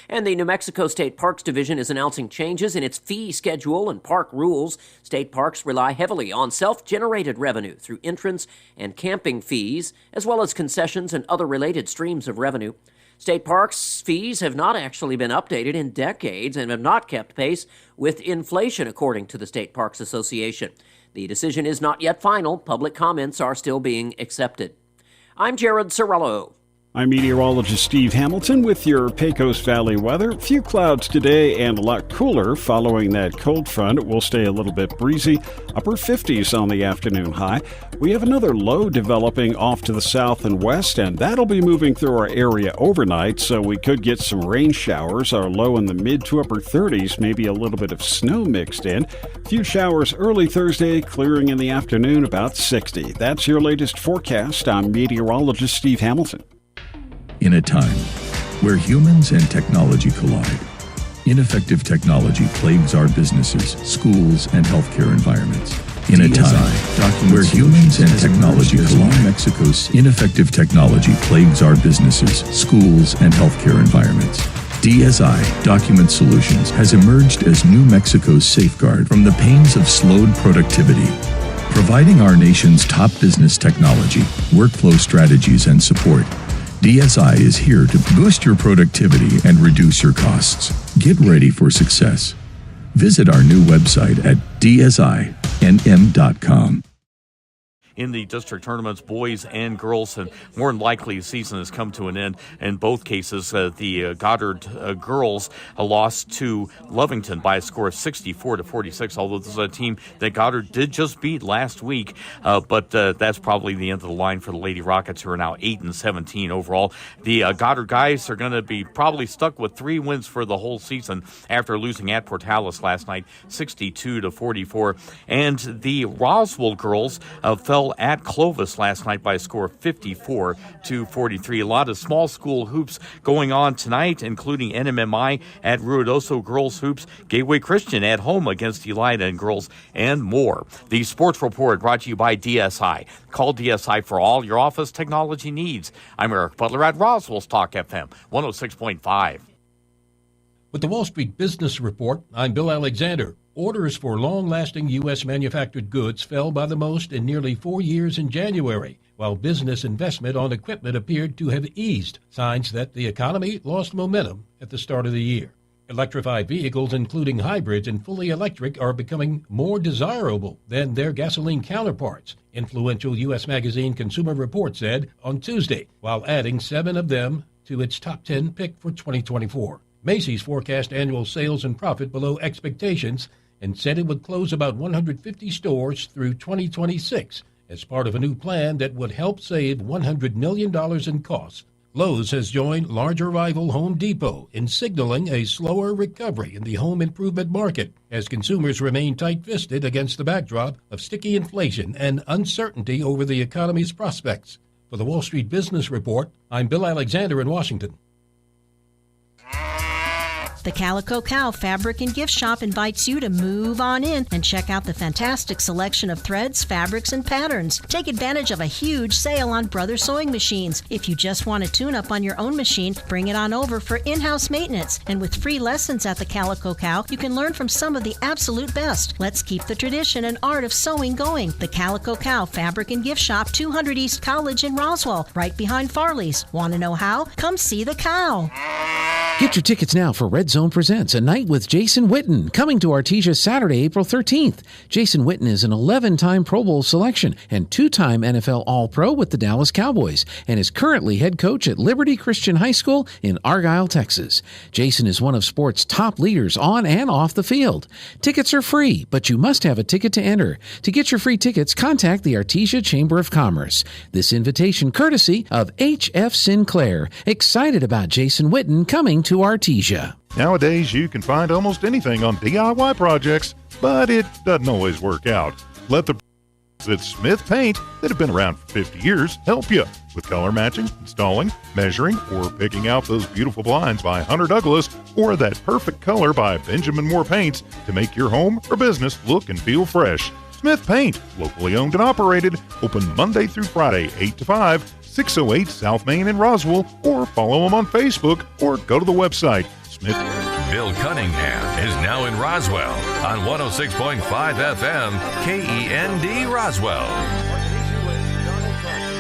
And the New Mexico State Parks Division is announcing changes in its fee schedule and park rules. State parks rely heavily on self-generated revenue through entrance and camping fees, as well as concessions and other related streams of revenue. State parks fees have not actually been updated in decades and have not kept pace with inflation, according to the State Parks Association. The decision is not yet final. Public comments are still being accepted. I'm Jared Sorello. I'm meteorologist Steve Hamilton with your Pecos Valley weather. Few clouds today and a lot cooler following that cold front. It will stay a little bit breezy. Upper 50s on the afternoon high. We have another low developing off to the south and west, and that'll be moving through our area overnight, so we could get some rain showers. Our low in the mid to upper 30s, maybe a little bit of snow mixed in. Few showers early Thursday, clearing in the afternoon, about 60. That's your latest forecast. I'm meteorologist Steve Hamilton. In a time where humans and technology collide, ineffective technology plagues our businesses, schools, and healthcare environments. In a time where humans and technology collide, Mexico's ineffective technology plagues our businesses, schools, and healthcare environments. DSI Document Solutions has emerged as New Mexico's safeguard from the pains of slowed productivity, providing our nation's top business technology, workflow strategies, and support. DSI is here to boost your productivity and reduce your costs. Get ready for success. Visit our new website at dsinm.com. In the district tournaments, boys and girls, and more than likely the season has come to an end. In both cases, the Goddard girls lost to Lovington by a score of 64-46, although this is a team that Goddard did just beat last week, but that's probably the end of the line for the Lady Rockets, who are now 8-17 overall. The Goddard guys are going to be probably stuck with 3 wins for the whole season after losing at Portales last night, 62-44, and the Roswell girls fell at Clovis last night by a score of 54-43. A lot of small school hoops going on tonight, including NMMI at Ruidoso girls hoops, Gateway Christian at home against Elida and girls, and more. The Sports Report brought to you by DSI. Call DSI for all your office technology needs. I'm Eric Butler at Roswell's Talk FM 106.5. With the Wall Street Business Report, I'm Bill Alexander. Orders for long-lasting U.S. manufactured goods fell by the most in nearly 4 years in January, while business investment on equipment appeared to have eased, signs that the economy lost momentum at the start of the year. Electrified vehicles, including hybrids and fully electric, are becoming more desirable than their gasoline counterparts, influential U.S. magazine Consumer Report said on Tuesday, while adding 7 of them to its top 10 pick for 2024. Macy's forecast annual sales and profit below expectations and said it would close about 150 stores through 2026 as part of a new plan that would help save $100 million in costs. Lowe's has joined larger rival Home Depot in signaling a slower recovery in the home improvement market as consumers remain tight-fisted against the backdrop of sticky inflation and uncertainty over the economy's prospects. For the Wall Street Business Report, I'm Bill Alexander in Washington. The Calico Cow Fabric and Gift Shop invites you to move on in and check out the fantastic selection of threads, fabrics, and patterns. Take advantage of a huge sale on Brother sewing machines. If you just want a tune-up on your own machine, bring it on over for in-house maintenance. And with free lessons at the Calico Cow, you can learn from some of the absolute best. Let's keep the tradition and art of sewing going. The Calico Cow Fabric and Gift Shop, 200 East College in Roswell, right behind Farley's. Want to know how? Come see the cow. Get your tickets now for Red Zone Presents A Night with Jason Witten, coming to Artesia Saturday, April 13th. Jason Witten is an 11-time Pro Bowl selection and 2-time NFL All-Pro with the Dallas Cowboys and is currently head coach at Liberty Christian High School in Argyle, Texas. Jason is one of sports' top leaders on and off the field. Tickets are free, but you must have a ticket to enter. To get your free tickets, contact the Artesia Chamber of Commerce. This invitation courtesy of H.F. Sinclair. Excited about Jason Witten coming to Artesia. Nowadays, you can find almost anything on DIY projects, but it doesn't always work out. Let the at Smith Paint that have been around for 50 years help you with color matching, installing, measuring, or picking out those beautiful blinds by Hunter Douglas or that perfect color by Benjamin Moore Paints to make your home or business look and feel fresh. Smith Paint, locally owned and operated, open Monday through Friday, 8 to 5, 608 South Main in Roswell, or follow them on Facebook or go to the website, Smith. Bill Cunningham is now in Roswell on 106.5 FM, KEND Roswell.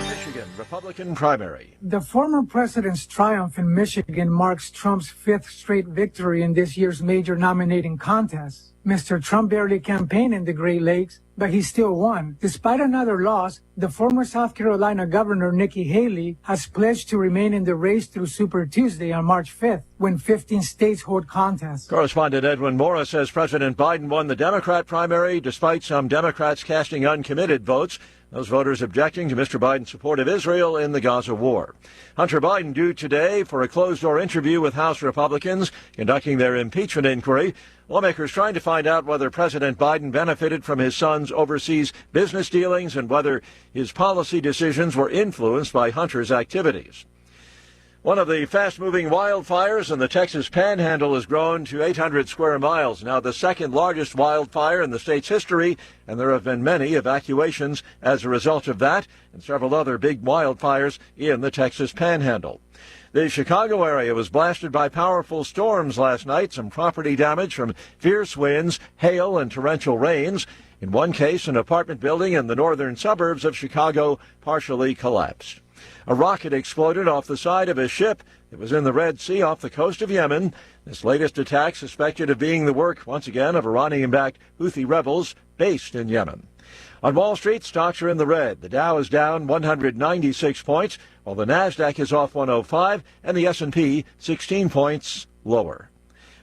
Michigan Republican primary. The former president's triumph in Michigan marks Trump's 5th straight victory in this year's major nominating contest. Mr. Trump barely campaigned in the Great Lakes, but he still won. Despite another loss, the former South Carolina Governor Nikki Haley has pledged to remain in the race through Super Tuesday on March 5th, when 15 states hold contests. Correspondent Edwin Morris says President Biden won the Democrat primary despite some Democrats casting uncommitted votes. Those voters objecting to Mr. Biden's support of Israel in the Gaza war. Hunter Biden due today for a closed-door interview with House Republicans conducting their impeachment inquiry. Lawmakers trying to find out whether President Biden benefited from his son's overseas business dealings and whether his policy decisions were influenced by Hunter's activities. One of the fast-moving wildfires in the Texas Panhandle has grown to 800 square miles, now the second largest wildfire in the state's history, and there have been many evacuations as a result of that and several other big wildfires in the Texas Panhandle. The Chicago area was blasted by powerful storms last night, some property damage from fierce winds, hail, and torrential rains. In one case, an apartment building in the northern suburbs of Chicago partially collapsed. A rocket exploded off the side of a ship that was in the Red Sea off the coast of Yemen. This latest attack suspected of being the work, once again, of Iranian-backed Houthi rebels based in Yemen. On Wall Street, stocks are in the red. The Dow is down 196 points, while the Nasdaq is off 105, and the S&P 16 points lower.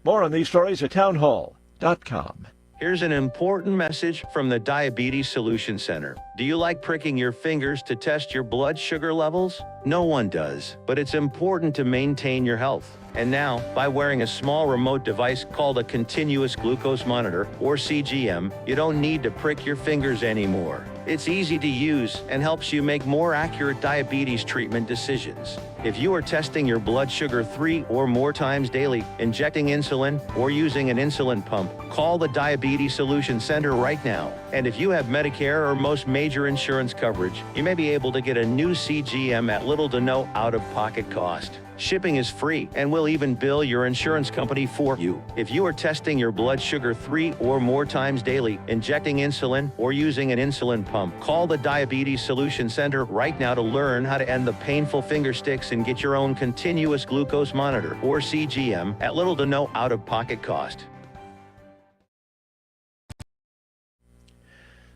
More on these stories at townhall.com. Here's an important message from the Diabetes Solution Center. Do you like pricking your fingers to test your blood sugar levels? No one does, but it's important to maintain your health. And now, by wearing a small remote device called a continuous glucose monitor, or CGM, you don't need to prick your fingers anymore. It's easy to use and helps you make more accurate diabetes treatment decisions. If you are testing your blood sugar 3 or more times daily, injecting insulin, or using an insulin pump, call the Diabetes Solution Center right now. And if you have Medicare or most major insurance coverage, you may be able to get a new CGM at little to no out-of-pocket cost. Shipping is free and will even bill your insurance company for you. If you are testing your blood sugar 3 or more times daily, injecting insulin, or using an insulin pump, call the Diabetes Solution Center right now to learn how to end the painful finger sticks and get your own continuous glucose monitor, or CGM, at little to no out-of-pocket cost.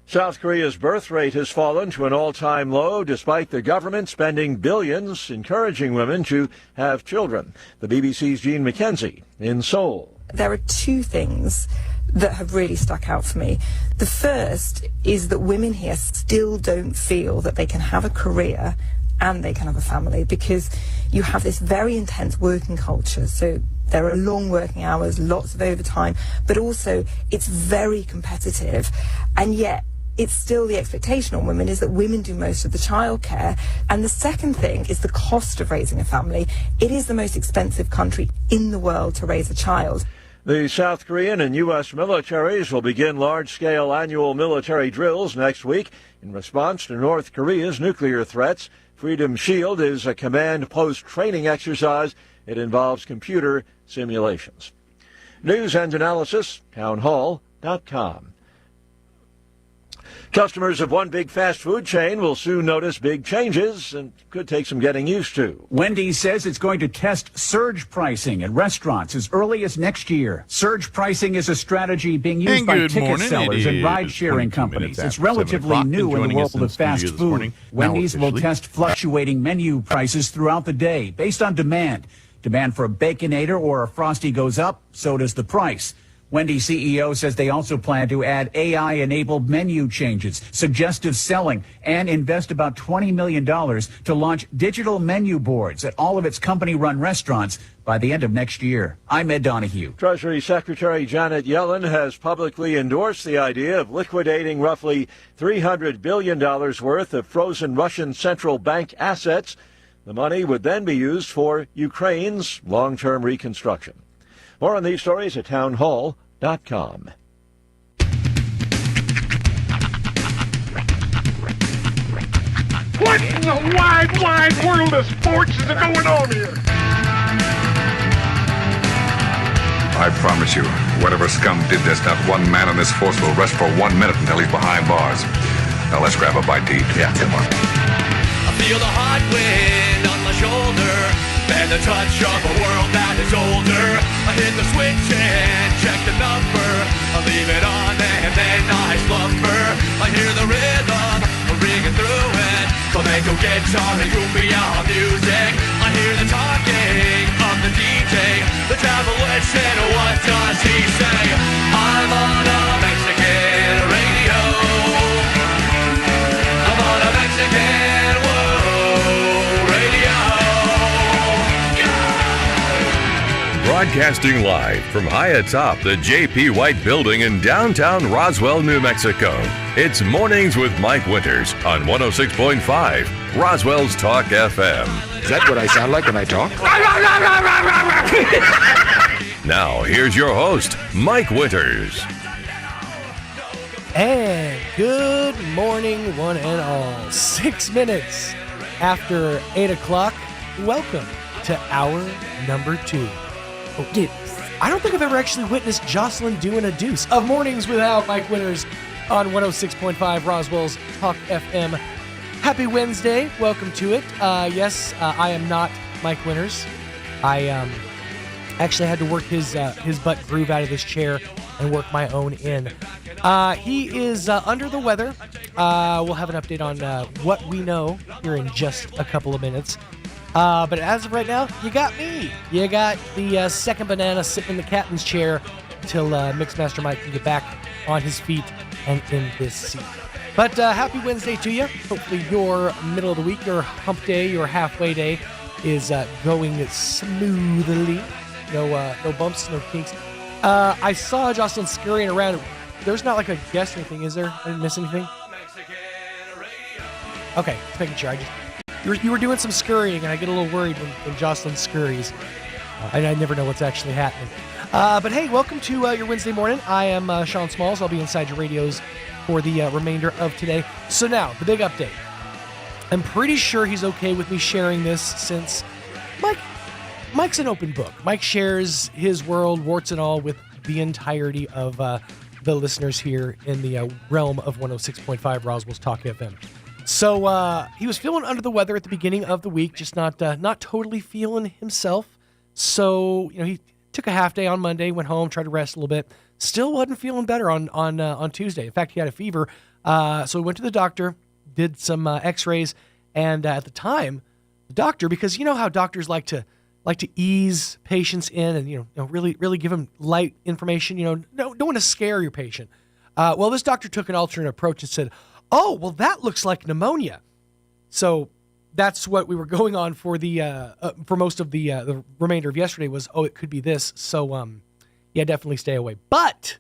South Korea's birth rate has fallen to an all-time low despite the government spending billions encouraging women to have children. The BBC's Jean McKenzie in Seoul. There are two things that have really stuck out for me. The first is that women here still don't feel that they can have a career and they can have a family, because you have this very intense working culture. So there are long working hours, lots of overtime, but also it's very competitive. And yet it's still the expectation on women is that women do most of the childcare. And the second thing is the cost of raising a family. It is the most expensive country in the world to raise a child. The South Korean and U.S. militaries will begin large-scale annual military drills next week in response to North Korea's nuclear threats. Freedom Shield is a command post training exercise. It involves computer simulations. News and analysis, townhall.com. Customers of one big fast food chain will soon notice big changes and could take some getting used to. Wendy's says it's going to test surge pricing in restaurants as early as next year. Surge pricing is a strategy being used by ticket sellers and ride-sharing companies. It's relatively new in the world of fast food. Wendy's will test fluctuating menu prices throughout the day based on demand. Demand for a Baconator or a Frosty goes up, so does the price. Wendy's CEO says they also plan to add AI-enabled menu changes, suggestive selling, and invest about $20 million to launch digital menu boards at all of its company-run restaurants by the end of next year. I'm Ed Donahue. Treasury Secretary Janet Yellen has publicly endorsed the idea of liquidating roughly $300 billion worth of frozen Russian central bank assets. The money would then be used for Ukraine's long-term reconstruction. More on these stories at townhall.com. What in the wide, wide world of sports is going on here? I promise you, whatever scum did this, not one man in this force will rest for 1 minute until he's behind bars. Now let's grab a bite to eat. Yeah, come on. I feel the hot wind on my shoulder and the touch of a world that is older. I hit the switch and check the number. I leave it on and then I slumber. I hear the rhythm ringing through it. Flamenco guitar and cumbia music. I hear the talking of the DJ. The travel and what does he say? I'm on a Mexican radio. I'm on a Mexican world radio. Broadcasting live from high atop the J.P. White Building in downtown Roswell, New Mexico. It's Mornings with Mike Winters on 106.5 Roswell's Talk FM. Is that what I sound like when I talk? Now, here's your host, Mike Winters. And good morning, one and all. 6 minutes after 8 o'clock. Welcome to hour number 2. Oh, dude, I don't think I've ever actually witnessed Jocelyn doing a deuce of Mornings without Mike Winters on 106.5 Roswell's Talk FM. Happy Wednesday. Welcome to it. Yes, I am not Mike Winters. I actually had to work his butt groove out of this chair and work my own in. He is under the weather. We'll have an update on what we know here in just a couple of minutes. But as of right now, you got me. You got the second banana sitting in the captain's chair till Mixmaster Mike can get back on his feet and in this seat. But happy Wednesday to you. Hopefully your middle of the week, your hump day, your halfway day is going smoothly. No bumps, no kinks. I saw Jocelyn scurrying around. There's not like a guest or anything, is there? I didn't miss anything? Okay, just making sure. You were doing some scurrying, and I get a little worried when Jocelyn scurries. I never know what's actually happening. But hey, welcome to your Wednesday morning. I am Sean Smalls. I'll be inside your radios for the remainder of today. So now, the big update. I'm pretty sure he's okay with me sharing this since Mike's an open book. Mike shares his world, warts and all, with the entirety of the listeners here in the realm of 106.5 Roswell's Talk FM. So he was feeling under the weather at the beginning of the week, just not totally feeling himself. So he took a half day on Monday, went home, tried to rest a little bit. Still wasn't feeling better on Tuesday. In fact, he had a fever. So he went to the doctor, did some X-rays, and at the time, the doctor, because you know how doctors like to ease patients in and really give them light information. Don't want to scare your patient. Well, this doctor took an alternate approach and said, "Oh, well, that looks like pneumonia." So that's what we were going on for for most of the remainder of yesterday was, it could be this. So yeah, definitely stay away. But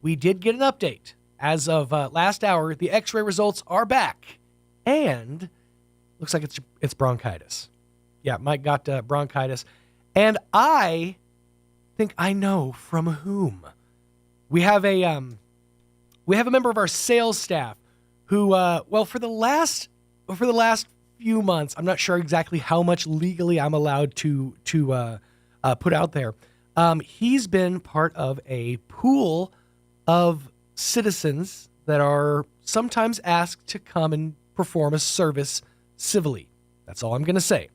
we did get an update as of last hour. The X-ray results are back, and looks like it's bronchitis. Yeah, Mike got bronchitis, and I think I know from whom. We have a member of our sales staff who, for the last few months, I'm not sure exactly how much legally I'm allowed to put out there. He's been part of a pool of citizens that are sometimes asked to come and perform a service civilly. That's all I'm going to say.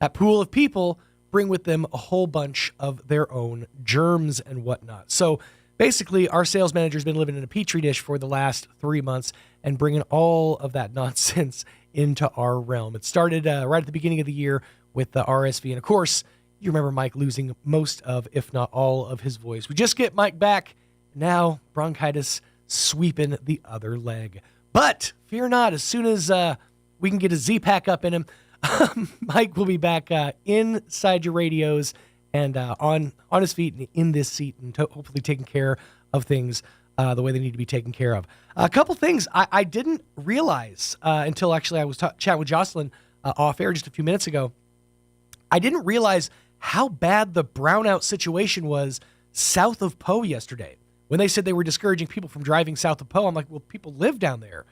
That pool of people bring with them a whole bunch of their own germs and whatnot. So basically, our sales manager's been living in a petri dish for the last 3 months and bringing all of that nonsense into our realm. It started right at the beginning of the year with the RSV. And of course, you remember Mike losing most of, if not all of his voice. We just get Mike back. Now bronchitis sweeping the other leg. But fear not, as soon as we can get a Z-Pack up in him, Mike will be back inside your radios and on his feet and in this seat and hopefully taking care of things the way they need to be taken care of. A couple things I didn't realize until actually I was chatting with Jocelyn off air just a few minutes ago. I didn't realize how bad the brownout situation was south of Poe yesterday. When they said they were discouraging people from driving south of Poe, I'm like, well, people live down there.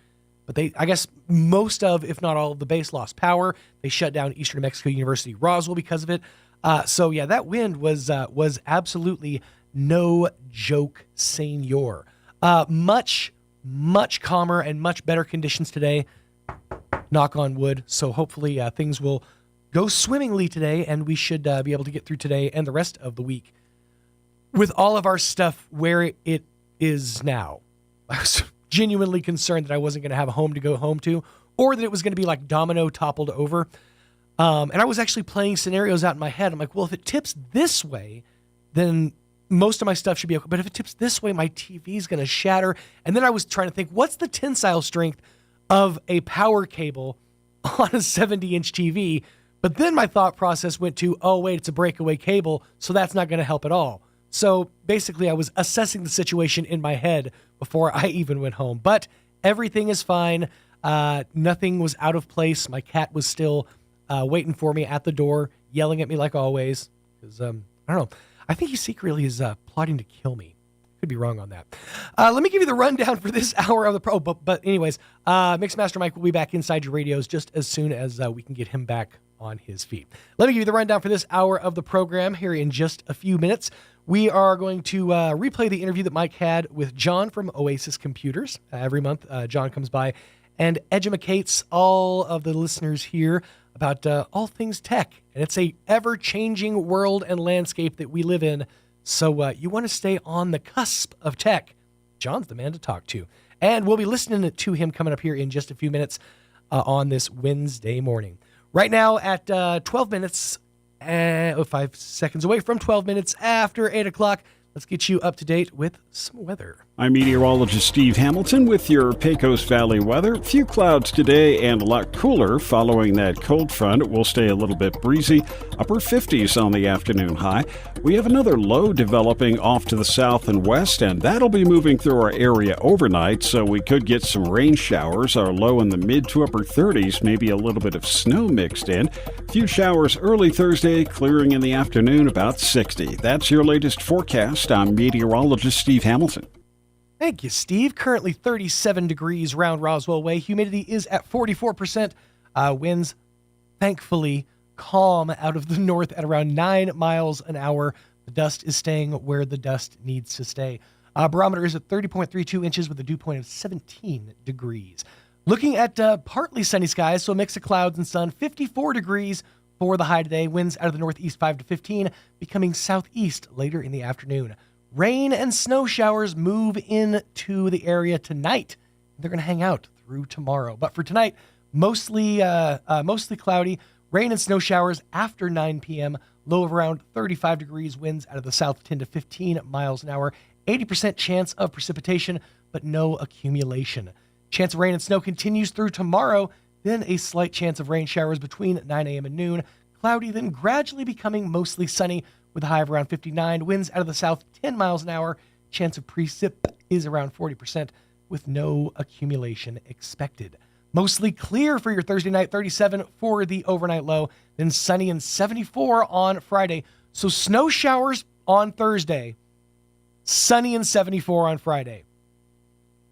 But I guess most of, if not all of the base lost power. They shut down Eastern New Mexico University Roswell because of it. So yeah, that wind was absolutely no joke, senor. Much calmer and much better conditions today. Knock on wood. So hopefully things will go swimmingly today, and we should be able to get through today and the rest of the week with all of our stuff where it is now. I was genuinely concerned that I wasn't going to have a home to go home to, or that it was going to be like domino toppled over. And I was actually playing scenarios out in my head. I'm like, well, if it tips this way, then most of my stuff should be okay. But if it tips this way, my TV is going to shatter. And then I was trying to think, what's the tensile strength of a power cable on a 70-inch TV? But then my thought process went to, oh, wait, it's a breakaway cable, so that's not going to help at all. So basically, I was assessing the situation in my head before I even went home. But everything is fine. Nothing was out of place. My cat was still waiting for me at the door, yelling at me like always. Because, I don't know. I think he secretly is plotting to kill me. Could be wrong on that. Let me give you the rundown for this hour of the pro. But anyways, Mixmaster Mike will be back inside your radios just as soon as we can get him back on his feet. Let me give you the rundown for this hour of the program here in just a few minutes. We are going to replay the interview that Mike had with John from Oasis Computers. Every month, John comes by and educates all of the listeners here about all things tech. And it's a ever-changing world and landscape that we live in. So you want to stay on the cusp of tech. John's the man to talk to. And we'll be listening to him coming up here in just a few minutes on this Wednesday morning. Right now at 12 minutes, 5 seconds away from 12 minutes after 8 o'clock, let's get you up to date with some weather. I'm meteorologist Steve Hamilton with your Pecos Valley weather. Few clouds today and a lot cooler following that cold front. It will stay a little bit breezy. Upper 50s on the afternoon high. We have another low developing off to the south and west, and that'll be moving through our area overnight, so we could get some rain showers. Our low in the mid to upper 30s, maybe a little bit of snow mixed in. Few showers early Thursday, clearing in the afternoon, about 60. That's your latest forecast. I'm meteorologist Steve Hamilton. Thank you, Steve. Currently 37 degrees round Roswell way. Humidity is at 44%. Winds, thankfully, calm out of the north at around 9 miles an hour. The dust is staying where the dust needs to stay. Barometer is at 30.32 inches with a dew point of 17 degrees. Looking at partly sunny skies, so a mix of clouds and sun. 54 degrees for the high today. Winds out of the northeast 5 to 15, becoming southeast later in the afternoon. Rain and snow showers move into the area tonight. They're going to hang out through tomorrow. But for tonight, mostly cloudy. Rain and snow showers after 9 p.m. Low of around 35 degrees. Winds out of the south 10 to 15 miles an hour. 80% chance of precipitation, but no accumulation. Chance of rain and snow continues through tomorrow. Then a slight chance of rain showers between 9 a.m. and noon. Cloudy, then gradually becoming mostly sunny with a high of around 59. Winds out of the south 10 miles an hour. Chance of precip is around 40% with no accumulation expected. Mostly clear for your Thursday night, 37 for the overnight low. Then sunny and 74 on Friday. So snow showers on Thursday. Sunny and 74 on Friday.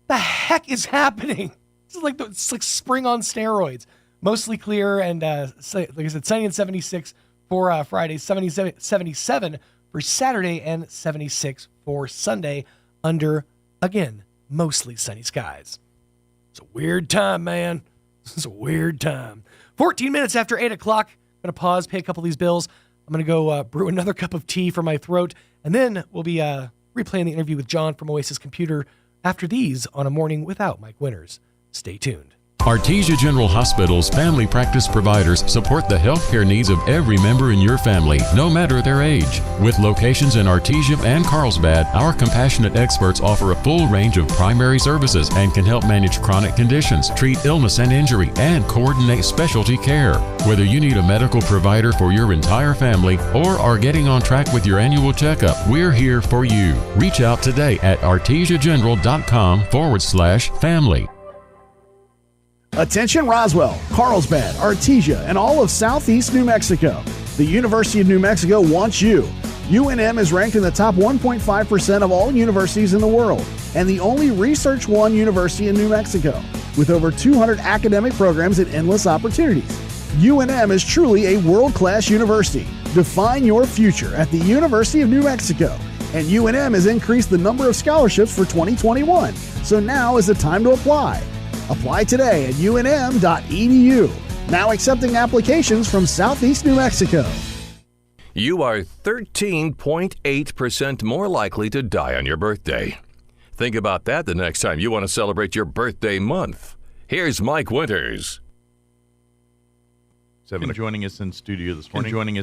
The heck is happening? It's like spring on steroids. Mostly clear and, like I said, sunny and 76 for Friday, 77 for Saturday, and 76 for Sunday under, again, mostly sunny skies. It's a weird time, man. It's a weird time. 14 minutes after 8 o'clock. I'm going to pause, pay a couple of these bills. I'm going to go brew another cup of tea for my throat, and then we'll be replaying the interview with John from Oasis Computer after these on A Morning Without Mike Winters. Stay tuned. Artesia General Hospital's family practice providers support the healthcare needs of every member in your family, no matter their age. With locations in Artesia and Carlsbad, our compassionate experts offer a full range of primary services and can help manage chronic conditions, treat illness and injury, and coordinate specialty care. Whether you need a medical provider for your entire family or are getting on track with your annual checkup, we're here for you. Reach out today at artesiageneral.com/family. Attention Roswell, Carlsbad, Artesia, and all of southeast New Mexico. The University of New Mexico wants you. UNM is ranked in the top 1.5% of all universities in the world, and the only Research One university in New Mexico, with over 200 academic programs and endless opportunities. UNM is truly a world-class university. Define your future at the University of New Mexico, and UNM has increased the number of scholarships for 2021, so now is the time to apply. Apply today at unm.edu. Now accepting applications from Southeast New Mexico. You are 13.8% more likely to die on your birthday. Think about that the next time you want to celebrate your birthday month. Here's Mike Winters. Joining us in studio this morning. John's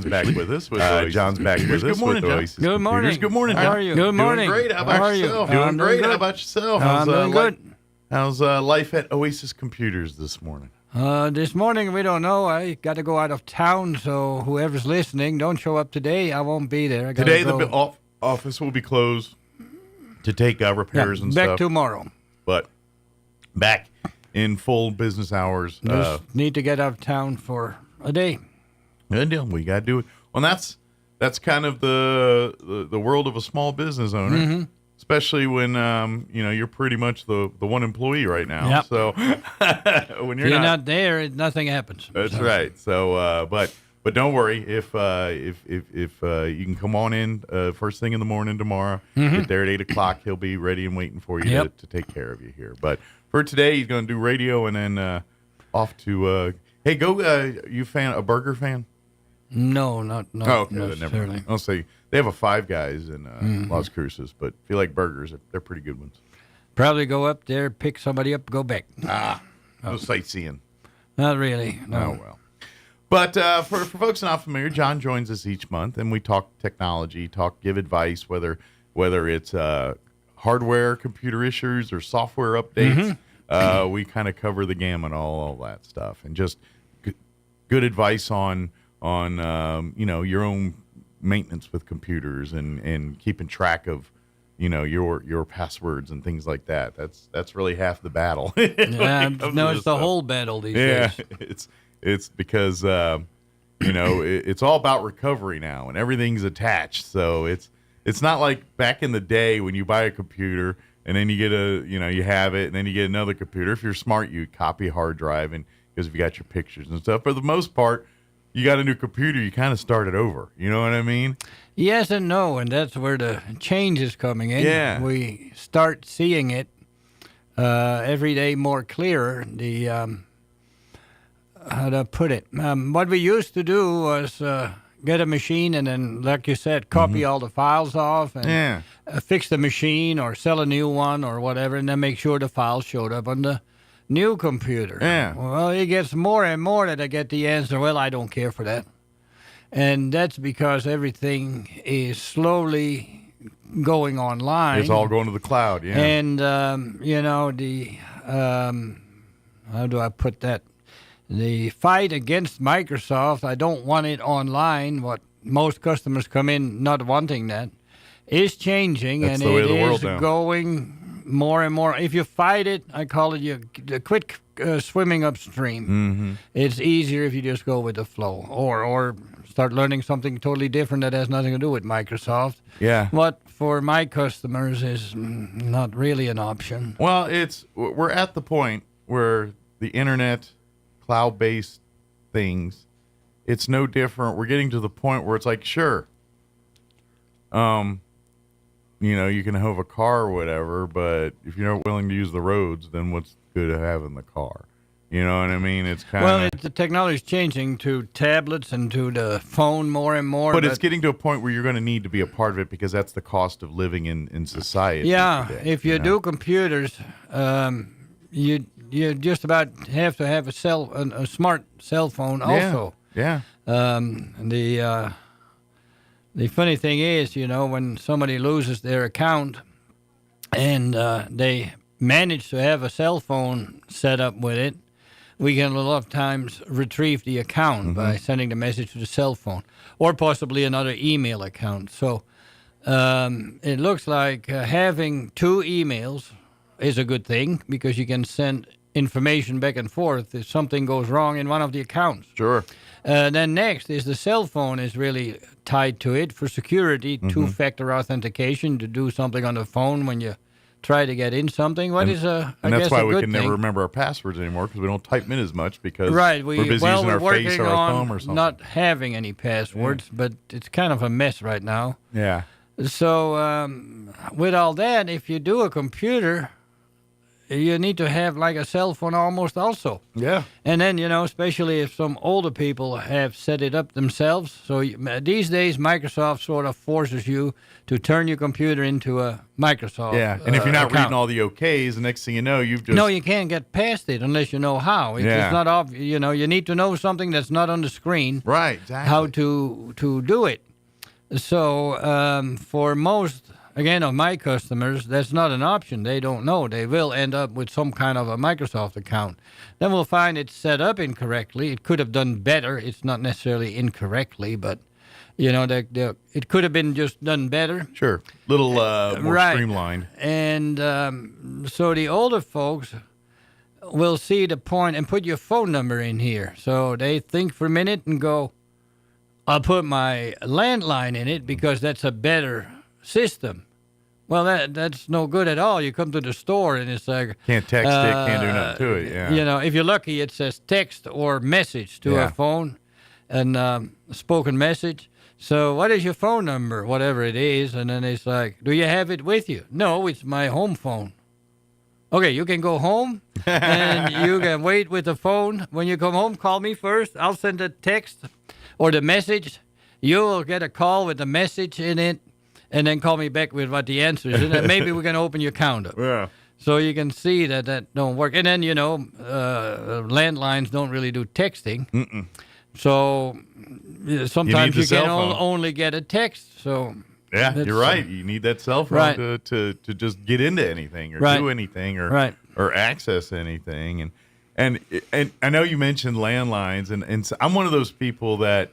back with us. Good morning, John. Good morning. Good morning, John. How are you? Good morning. Doing great. How about yourself? Doing great. How about yourself? I'm doing good. How's life at Oasis Computers this morning? This morning, we don't know. I got to go out of town, so whoever's listening, don't show up today. I won't be there. Today, the office will be closed to take repairs and stuff. Back tomorrow. But back in full business hours. Just need to get out of town for a day. Good deal. We got to do it. Well, that's kind of the world of a small business owner, especially when you're pretty much the one employee right now. Yep. So when you're not there, nothing happens. That's right. So, but don't worry if you can come on in first thing in the morning tomorrow. Get there at 8 o'clock. He'll be ready and waiting for you to take care of you here. But for today, he's going to do radio and then off to hey, go. You a burger fan? No, not okay, necessarily. I'll say they have a Five Guys in Las Cruces, but if you like burgers, they're pretty good ones. Probably go up there, pick somebody up, go back. No sightseeing. Not really. No. Oh well. But for folks not familiar, John joins us each month, and we talk technology, give advice, whether it's hardware, computer issues, or software updates. We kind of cover the gamut, all that stuff, and just good advice on your own maintenance with computers and keeping track of your passwords and things like that. That's really half the battle. It's the whole battle these days. It's because it's all about recovery now, and everything's attached. So it's not like back in the day when you buy a computer and then you get you have it, and then you get another computer. If you're smart, you copy a hard drive, and because you got your pictures and stuff. For the most part, you got a new computer, you kind of start it over. You know what I mean? Yes and no, and that's where the change is coming in. Yeah. We start seeing it every day more clearer. How to put it? What we used to do was get a machine and then, like you said, copy all the files off and fix the machine or sell a new one or whatever, and then make sure the files showed up on the new computer. Yeah. Well, it gets more and more that I get the answer, well, I don't care for that. And that's because everything is slowly going online. It's all going to the cloud, yeah. And, how do I put that? The fight against Microsoft, I don't want it online, what most customers come in not wanting that, is changing. That's and the way it of the world is now. Going more and more. If you fight it, I call it you quit swimming upstream. It's easier if you just go with the flow or start learning something totally different that has nothing to do with Microsoft. Yeah. What for my customers is not really an option. Well, we're at the point where the internet, cloud-based things, it's no different. We're getting to the point where it's like, sure, you can have a car or whatever, but if you're not willing to use the roads, then what's good of having the car? You know what I mean? It's kind of... Well, the technology's changing to tablets and to the phone more and more. But it's getting to a point where you're going to need to be a part of it because that's the cost of living in society. Yeah, today, if you do computers, you just about have to have a smart cell phone also. Yeah. The funny thing is, when somebody loses their account and they manage to have a cell phone set up with it, we can a lot of times retrieve the account by sending the message to the cell phone or possibly another email account. So it looks like having 2 emails is a good thing because you can send information back and forth if something goes wrong in one of the accounts. Sure. Then next is the cell phone is really tied to it for security, 2-factor authentication to do something on the phone when you try to get in something. And that's why we can never remember our passwords anymore because we don't type them in as much because we're busy using our face or our thumb or something. Not having any passwords, but it's kind of a mess right now. Yeah. So with all that, if you do a computer, you need to have like a cell phone almost also. Yeah. And then, especially if some older people have set it up themselves. So these days, Microsoft sort of forces you to turn your computer into a Microsoft and if you're not account. reading all the OKs, the next thing you know, you've just... No, you can't get past it unless you know how. It's not obvious. You need to know something that's not on the screen. Right, exactly. How to do it. So for most... Again, of my customers, that's not an option. They don't know. They will end up with some kind of a Microsoft account. Then we'll find it's set up incorrectly. It could have done better. It's not necessarily incorrectly, but, it could have been just done better. Sure. Little more streamlined. And so the older folks will see the point and put your phone number in here. So they think for a minute and go, I'll put my landline in it because that's a better system. Well, that's no good at all. You come to the store and it's like... Can't text it, can't do nothing to it, yeah. If you're lucky, it says text or message to a phone and spoken message. So what is your phone number? Whatever it is. And then it's like, do you have it with you? No, it's my home phone. Okay, you can go home and you can wait with the phone. When you come home, call me first. I'll send the text or the message. You will get a call with the message in it. And then call me back with what the answer is. And then maybe we can open your account up. Yeah. So you can see that don't work. And then, landlines don't really do texting. Mm-mm. So sometimes you can only get a text. So yeah, you're right. You need that cell phone to just get into anything or do anything or access anything. And I know you mentioned landlines. And so I'm one of those people that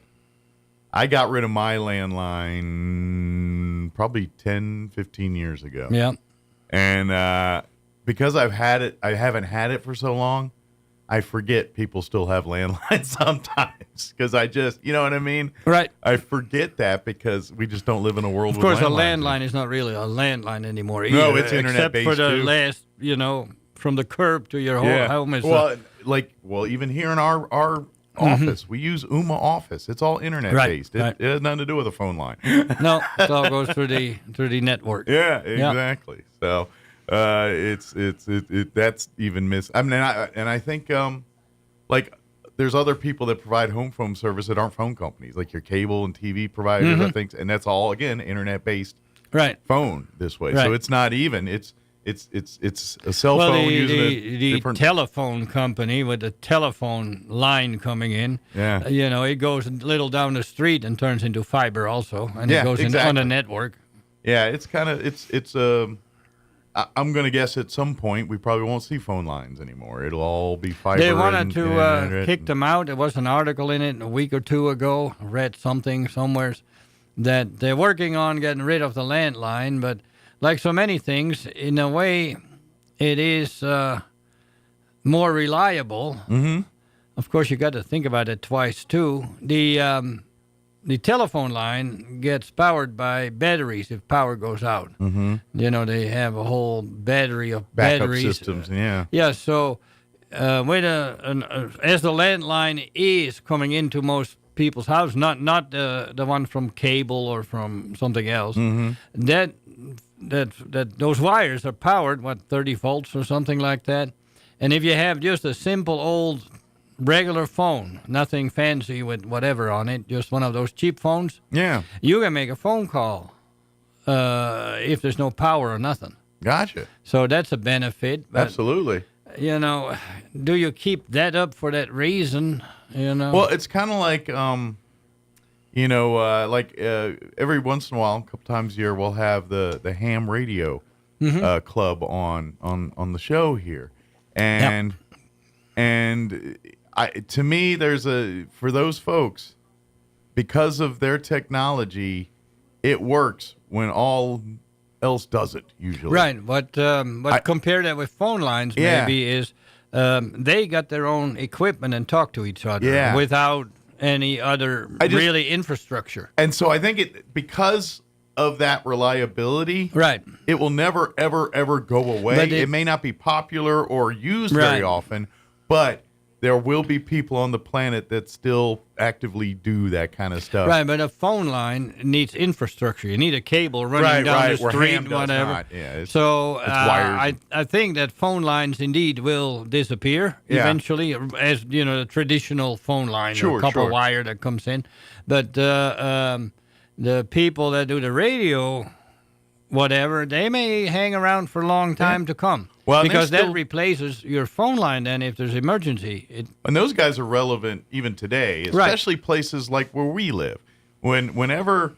I got rid of my landline probably 10, 15 years ago. Yeah. And because I haven't had it for so long, I forget people still have landlines sometimes because I just, you know what I mean? Right. I forget that because we just don't live in a world with landlines. Of course, a landline is not really a landline anymore either. No, it's internet-based except for the too. last, from the curb to your home. Is even here in our office, we use Ooma Office. It's all internet-based. It has nothing to do with a phone line. No, it all goes through the network. Yeah, exactly. Yeah. So that's even I mean, I think there's other people that provide home phone service that aren't phone companies, like your cable and TV providers, I think, and that's all again internet-based phone this way. So it's not even it's a cell phone using the different telephone company with the telephone line coming in. Yeah, it goes a little down the street and turns into fiber also, and it goes on the network. Yeah, it's kind of I'm going to guess at some point we probably won't see phone lines anymore. It'll all be fiber. They wanted to kick them out. There was an article in it a week or two ago. I read something somewhere that they're working on getting rid of the landline, but like so many things, in a way, it is more reliable. Mm-hmm. Of course, you got to think about it twice too. The telephone line gets powered by batteries if power goes out. Mm-hmm. They have a whole battery of backup batteries. systems. Yeah. Yeah. So, as the landline is coming into most people's house, not the one from cable or from something else, mm-hmm. that those wires are powered, 30 volts or something like that. And if you have just a simple old regular phone, nothing fancy with whatever on it, just one of those cheap phones, you can make a phone call if there's no power or nothing. Gotcha. So that's a benefit. But, absolutely. Do you keep that up for that reason? Well, it's kind of like, every once in a while, a couple times a year, we'll have the ham radio club on the show here. And to me, for those folks, because of their technology, it works when all else doesn't usually. Right, but compare that with phone lines maybe is they got their own equipment and talk to each other without any other infrastructure. And so I think because of that reliability, it will never, ever, ever go away. It may not be popular or used very often, but there will be people on the planet that still actively do that kind of stuff. Right, but a phone line needs infrastructure. You need a cable running down the street, whatever. So I think that phone lines indeed will disappear eventually, as the traditional phone line, a couple wire that comes in. But the people that do the radio, whatever, they may hang around for a long time to come. Well, because that replaces your phone line then if there's emergency. And those guys are relevant even today, especially places like where we live. Whenever,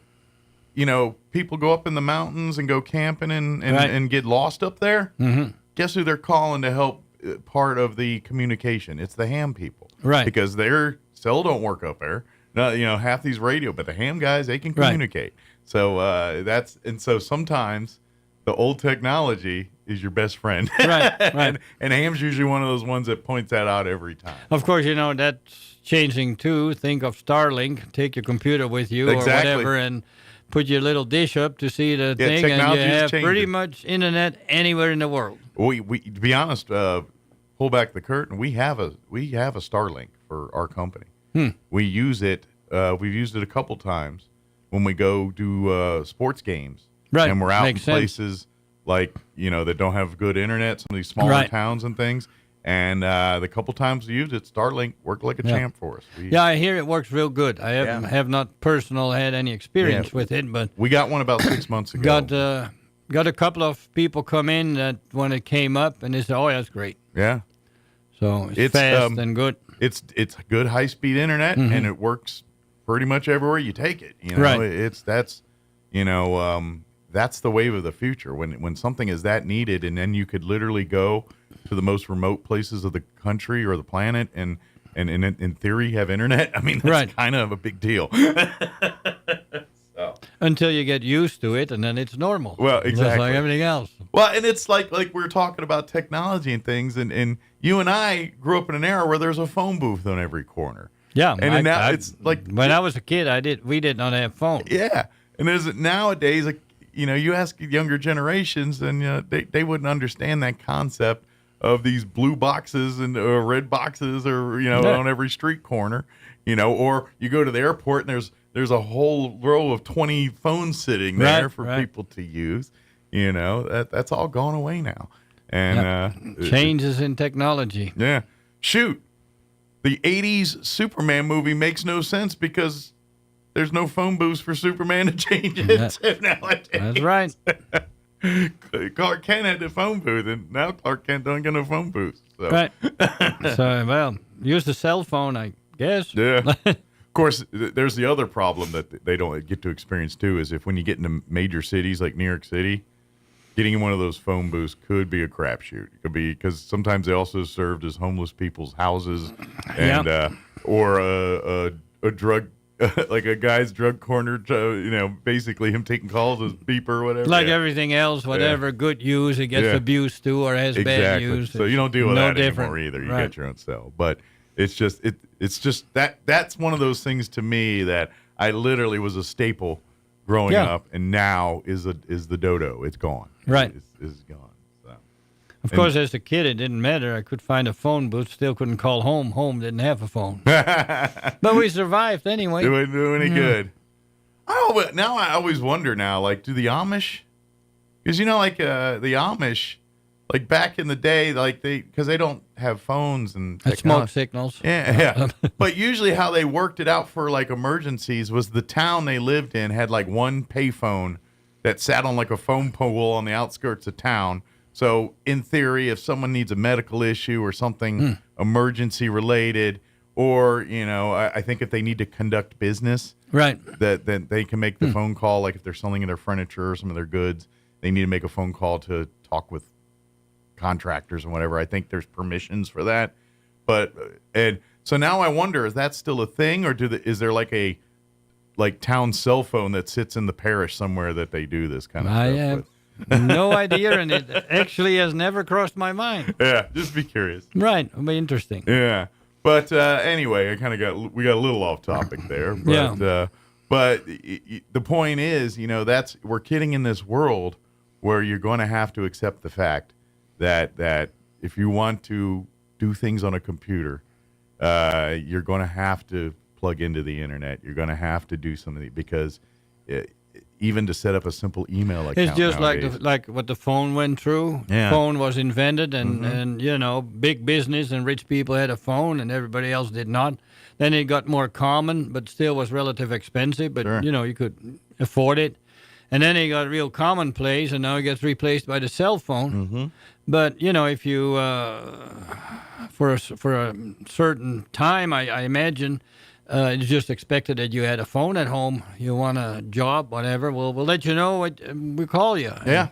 people go up in the mountains and go camping and get lost up there, guess who they're calling to help part of the communication? It's the ham people. Right. Because their cell don't work up there. No, half these radio, but the ham guys, they can communicate. So so sometimes the old technology is your best friend. Right. and ham's usually one of those ones that points that out every time. Of course, that's changing too. Think of Starlink. Take your computer with you or whatever and put your little dish up to see the thing, and you have pretty much internet anywhere in the world. We to be honest, pull back the curtain. We have a Starlink for our company. We use it. We've used it a couple times when we go do sports games. Right. And we're out in places like, that don't have good internet, some of these smaller towns and things. And the couple times we used it, Starlink worked like a champ for us. I hear it works real good. I have not personally had any experience with it, but we got one about 6 months ago. Got a couple of people come in that when it came up, and they said, "Oh, that's great." Yeah. So it's fast and good. It's good high speed internet, and it works pretty much everywhere you take it. That's the wave of the future. When something is that needed, and then you could literally go to the most remote places of the country or the planet, and in theory have internet. I mean, that's kind of a big deal. Until you get used to it, and then it's normal. Well, exactly. Just like everything else. Well, and it's like we were talking about technology and things, and you and I grew up in an era where there's a phone booth on every corner. Yeah, and now it's like when I was a kid, we did not have phones. Yeah, and nowadays, you ask younger generations, and they wouldn't understand that concept of these blue boxes and red boxes, or on every street corner, or you go to the airport and there's a whole row of 20 phones sitting there for people to use. That's all gone away now. And changes in technology. Yeah. Shoot. The 80s Superman movie makes no sense because there's no phone booths for Superman to change it to nowadays. That's right. Clark Kent had the phone booth, and now Clark Kent don't get no phone booth. So. Right. So, use the cell phone, I guess. Yeah. Of course, there's the other problem that they don't get to experience, too, is when you get into major cities like New York City, getting in one of those phone booths could be a crapshoot. It could be because sometimes they also served as homeless people's houses, and or a drug, like a guy's drug corner. Basically him taking calls as beeper or whatever. Like everything else, whatever good use it gets abused to or has bad use. So you don't deal with that anymore either. You got your own cell, but it's just that's one of those things to me that I literally was a staple growing up, and now is the dodo. It's gone. Right. It's gone. So. Of course, as a kid, it didn't matter. I could find a phone booth, still couldn't call home. Home didn't have a phone. But we survived anyway. Do any good. Now I always wonder now, like, do the Amish Because, like the Amish, like back in the day, like because they don't have phones and smoke signals. Yeah. But usually how they worked it out for like emergencies was the town they lived in had like one payphone that sat on like a phone pole on the outskirts of town. So in theory, if someone needs a medical issue or something emergency related, or, I think if they need to conduct business, right, that they can make the phone call. Like if they're selling their furniture or some of their goods, they need to make a phone call to talk with contractors and whatever. I think there's permissions for that. But and so now I wonder, is that still a thing, or is there like a town cell phone that sits in the parish somewhere that they do this kind of stuff? I have no idea, and it actually has never crossed my mind. Yeah, just be curious. Right, it'll be interesting. Yeah, but anyway, we got a little off topic there. But, but the point is, we're kidding in this world where you're going to have to accept the fact that if you want to do things on a computer, you're going to have to plug into the internet. You're going to have to do something because even to set up a simple email account, it's just nowadays, like what the phone went through. Yeah. Phone was invented, and big business and rich people had a phone, and everybody else did not. Then it got more common, but still was relatively expensive. But sure, you could afford it. And then it got real commonplace, and now it gets replaced by the cell phone. But if you for a certain time, I imagine. It's just expected that you had a phone at home. You want a job, whatever. We'll let you know. We call you. Yeah.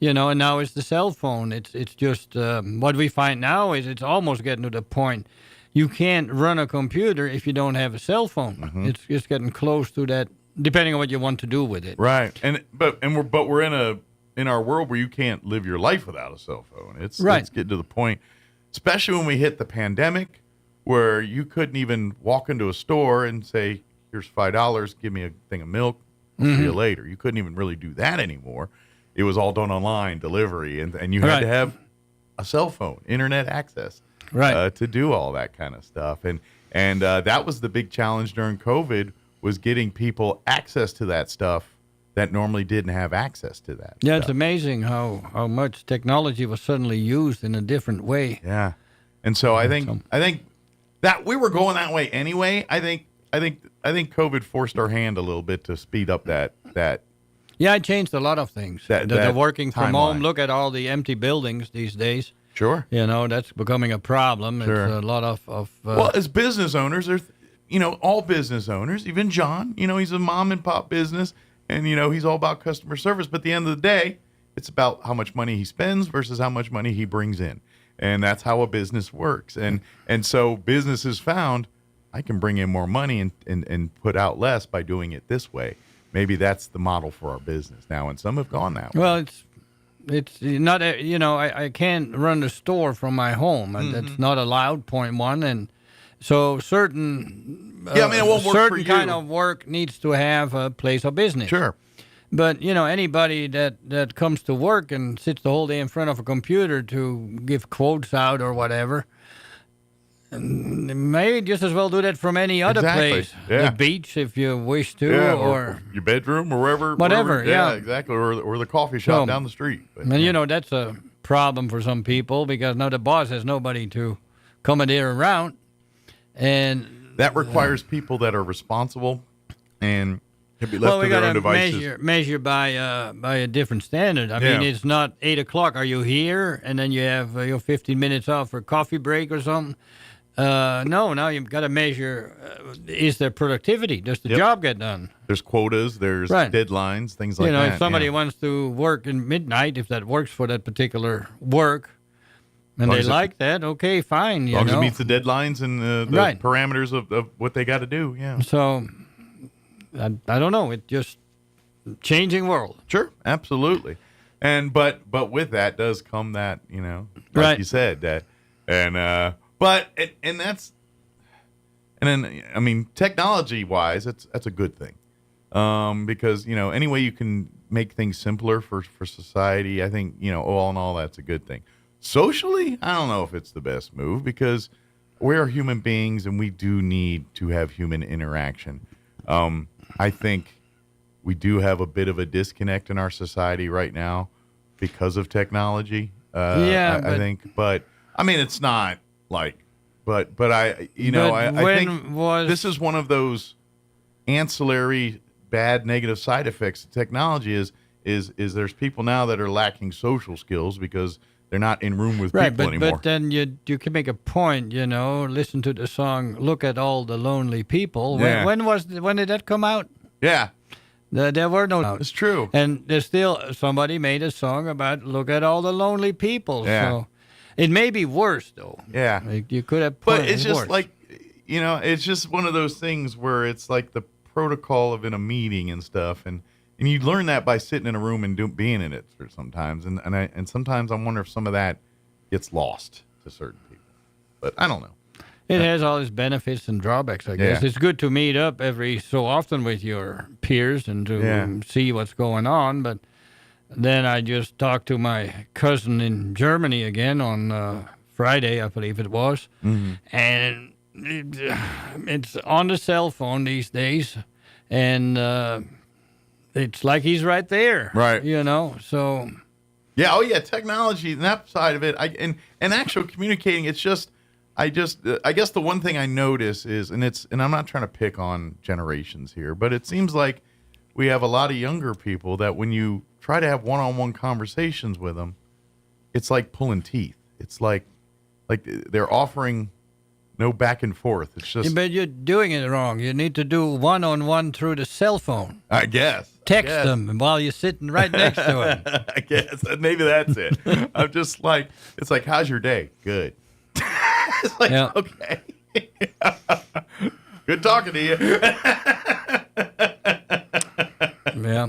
And now it's the cell phone. It's just what we find now is it's almost getting to the point you can't run a computer if you don't have a cell phone. It's just getting close to that, depending on what you want to do with it. Right. We're in our world where you can't live your life without a cell phone. It's getting to the point, especially when we hit the pandemic, where you couldn't even walk into a store and say, here's $5, give me a thing of milk, I'll see you later. You couldn't even really do that anymore. It was all done online, delivery, and you had to have a cell phone, internet access, to do all that kind of stuff. And that was the big challenge during COVID, was getting people access to that stuff that normally didn't have access to that. Yeah, stuff. It's amazing how much technology was suddenly used in a different way. Yeah. And so I think that we were going that way anyway. I think COVID forced our hand a little bit to speed up that. Yeah, it changed a lot of things. The working from home. Look at all the empty buildings these days. Sure. That's becoming a problem. Sure. It's a lot of well, as business owners, there's all business owners, even John, he's a mom and pop business, and he's all about customer service. But at the end of the day, it's about how much money he spends versus how much money he brings in. And that's how a business works. And so businesses found, I can bring in more money and put out less by doing it this way. Maybe that's the model for our business now, and some have gone that way. Well, it's not, I can't run the store from my home, and that's not allowed, point one. And so certain it won't work for you. Kind of work needs to have a place of business. Sure. But, anybody that comes to work and sits the whole day in front of a computer to give quotes out or whatever, may just as well do that from any other place. Yeah. The beach, if you wish to, or your bedroom, or wherever. Whatever, yeah. Exactly, or the coffee shop down the street. But, and, that's a problem for some people because now the boss has nobody to commandeer around. And that requires people that are responsible and can be left to their own devices. Measure by a different standard. I mean, it's not 8 o'clock. Are you here? And then you have your 15 minutes off for coffee break or something. No, now you've got to measure, is there productivity? Does the job get done? There's quotas, there's deadlines, things like that. If somebody wants to work in midnight, if that works for that particular work, and they like that, okay, fine. As long as it meets the deadlines and the parameters of what they got to do, So, I don't know. It's just changing world. Sure, absolutely. But with that does come that, like you said, that, and that's, and then, I mean, technology-wise, that's a good thing. Because, any way you can make things simpler for society, I think, all in all, that's a good thing. Socially, I don't know if it's the best move because we are human beings and we do need to have human interaction. I think we do have a bit of a disconnect in our society right now because of technology. I think, but I mean, it's not like, but I think this is one of those ancillary bad negative side effects of technology. Is there's people now that are lacking social skills because they're not in room with people anymore. But then you can make a point, listen to the song "Look at All the Lonely People." Yeah. When did that come out? Yeah. There were no. It's true. And there's still somebody made a song about "Look at All the Lonely People." Yeah. So it may be worse though. Yeah. Like, you could have put But it's just worse. like, it's just one of those things where it's like the protocol of in a meeting and stuff, and you learn that by sitting in a room and being in it for sometimes, and sometimes I wonder if some of that gets lost to certain people, but I don't know. It has all its benefits and drawbacks, I guess. Yeah. It's good to meet up every so often with your peers and to see what's going on. But then I just talked to my cousin in Germany again on Friday, I believe it was. Mm-hmm. And it's on the cell phone these days. And it's like he's right there. Right. So... Yeah, technology and that side of it, and actual communicating, it's just... I guess the one thing I notice is, and I'm not trying to pick on generations here, but it seems like we have a lot of younger people that when you try to have one-on-one conversations with them, it's like pulling teeth. It's like they're offering no back and forth. It's just. But you're doing it wrong. You need to do one-on-one through the cell phone. I guess. Text them while you're sitting right next to him. I guess maybe that's it. I'm just like, it's like, how's your day? Good. It's like, okay. Good talking to you. Yeah.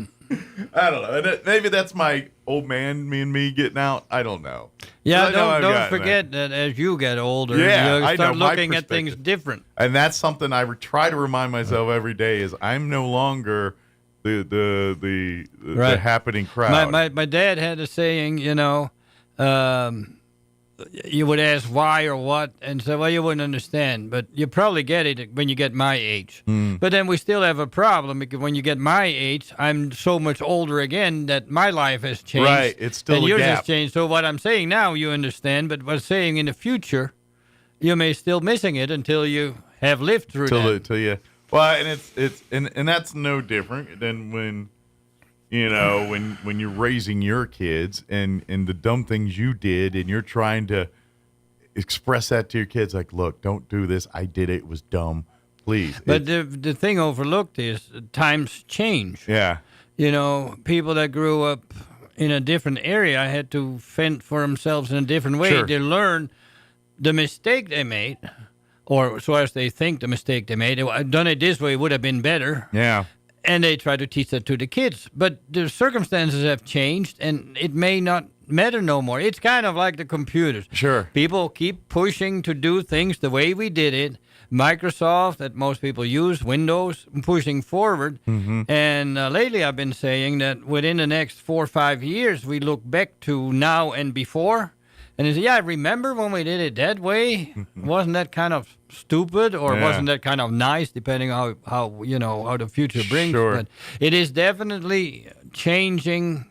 I don't know. And maybe that's my old man, me getting out. I don't know. Yeah, don't forget that as you get older, you start looking at things different. And that's something I try to remind myself every day is I'm no longer the happening crowd. My dad had a saying, you would ask why or what, and say, well, you wouldn't understand, but you probably get it when you get my age. But then we still have a problem, because when you get my age, I'm so much older again that my life has changed. Right, it's still and a yours gap. has changed. So what I'm saying now, you understand, but what I'm saying in the future, you may still missing it until you have lived through that. Till you. Well, and it's that's no different than when. When you're raising your kids and the dumb things you did, and you're trying to express that to your kids, like, look, don't do this. I did it. It was dumb. Please. But the thing overlooked is times change. Yeah. People that grew up in a different area had to fend for themselves in a different way. Sure. They learn the mistake they made, or so as they think the mistake they made. Done it this way, it would have been better. Yeah. And they try to teach that to the kids. But the circumstances have changed, and it may not matter no more. It's kind of like the computers. Sure. People keep pushing to do things the way we did it. Microsoft, that most people use, Windows, pushing forward. Mm-hmm. And lately I've been saying that within the next 4 or 5 years, we look back to now and before. And they say, I remember when we did it that way. Wasn't that kind of stupid, or wasn't that kind of nice, depending on how the future brings. Sure. But it is definitely changing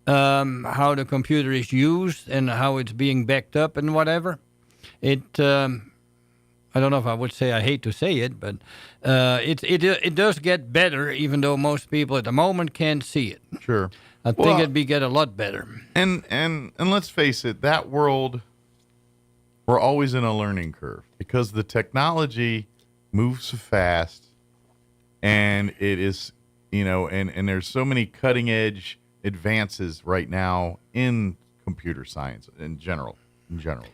how the computer is used and how it's being backed up and whatever. I don't know if I would say I hate to say it, but it does get better, even though most people at the moment can't see it. Sure. I think it'd get a lot better. And let's face it, that world, we're always in a learning curve because the technology moves so fast, and it is, and there's so many cutting edge advances right now in computer science in general.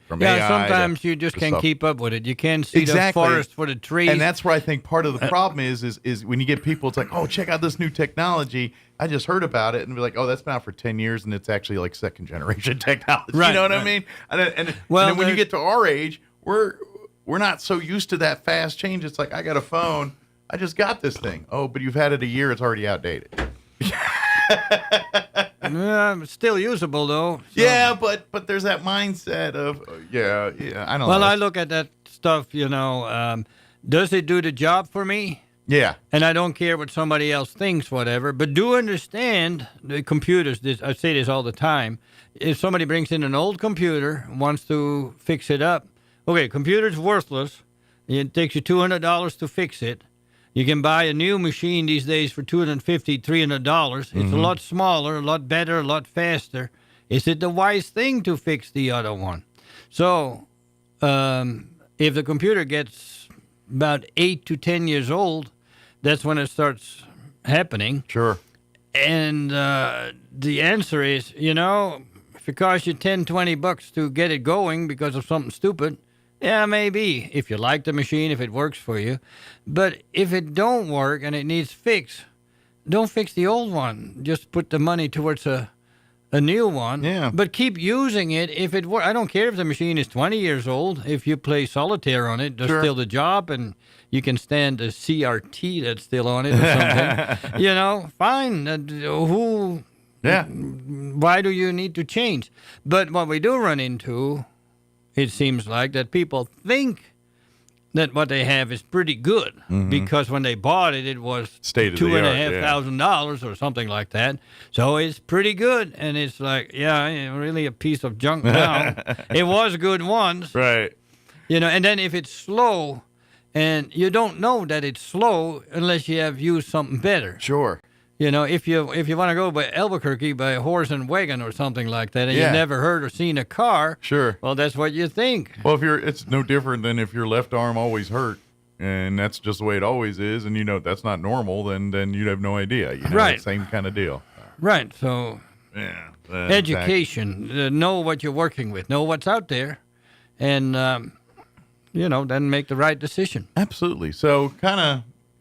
From AI sometimes you just can't keep up with it. You can't see the forest for the trees. And that's where I think part of the problem is when you get people, it's like, oh, check out this new technology. I just heard about it, and be like, oh, that's been out for 10 years, and it's actually like second generation technology. Right, you know what I mean? And then when you get to our age, we're not so used to that fast change. It's like, I got a phone. I just got this thing. Oh, but you've had it a year. It's already outdated. Still usable though. So. Yeah, but there's that mindset of I don't know. Well, I look at that stuff. Does it do the job for me? Yeah. And I don't care what somebody else thinks, whatever. But do understand the computers. I say this all the time. If somebody brings in an old computer, wants to fix it up, okay, computer's worthless. It takes you $200 to fix it. You can buy a new machine these days for $250, $300. It's a lot smaller, a lot better, a lot faster. Is it the wise thing to fix the other one? So, if the computer gets about 8 to 10 years old, that's when it starts happening. Sure. And the answer is, if it costs you $10, $20 to get it going because of something stupid, yeah, maybe, if you like the machine, if it works for you. But if it don't work and it needs fix, don't fix the old one. Just put the money towards a new one. Yeah. But keep using it if it works. I don't care if the machine is 20 years old. If you play solitaire on it, there's still the job, and you can stand the CRT that's still on it or something. Fine. Why do you need to change? But what we do run into, it seems like, that people think that what they have is pretty good because when they bought it, it was $2,500 or something like that. So it's pretty good, and it's like, really a piece of junk now. It was good once, right? And then if it's slow, and you don't know that it's slow unless you have used something better. Sure. If you want to go by Albuquerque by a horse and wagon or something like that, and you never heard or seen a car, sure. Well, that's what you think. Well, it's no different than if your left arm always hurt, and that's just the way it always is, and that's not normal, then you'd have no idea. Right. Same kind of deal. Right. So, education, know what you're working with, know what's out there, and then make the right decision. Absolutely. So,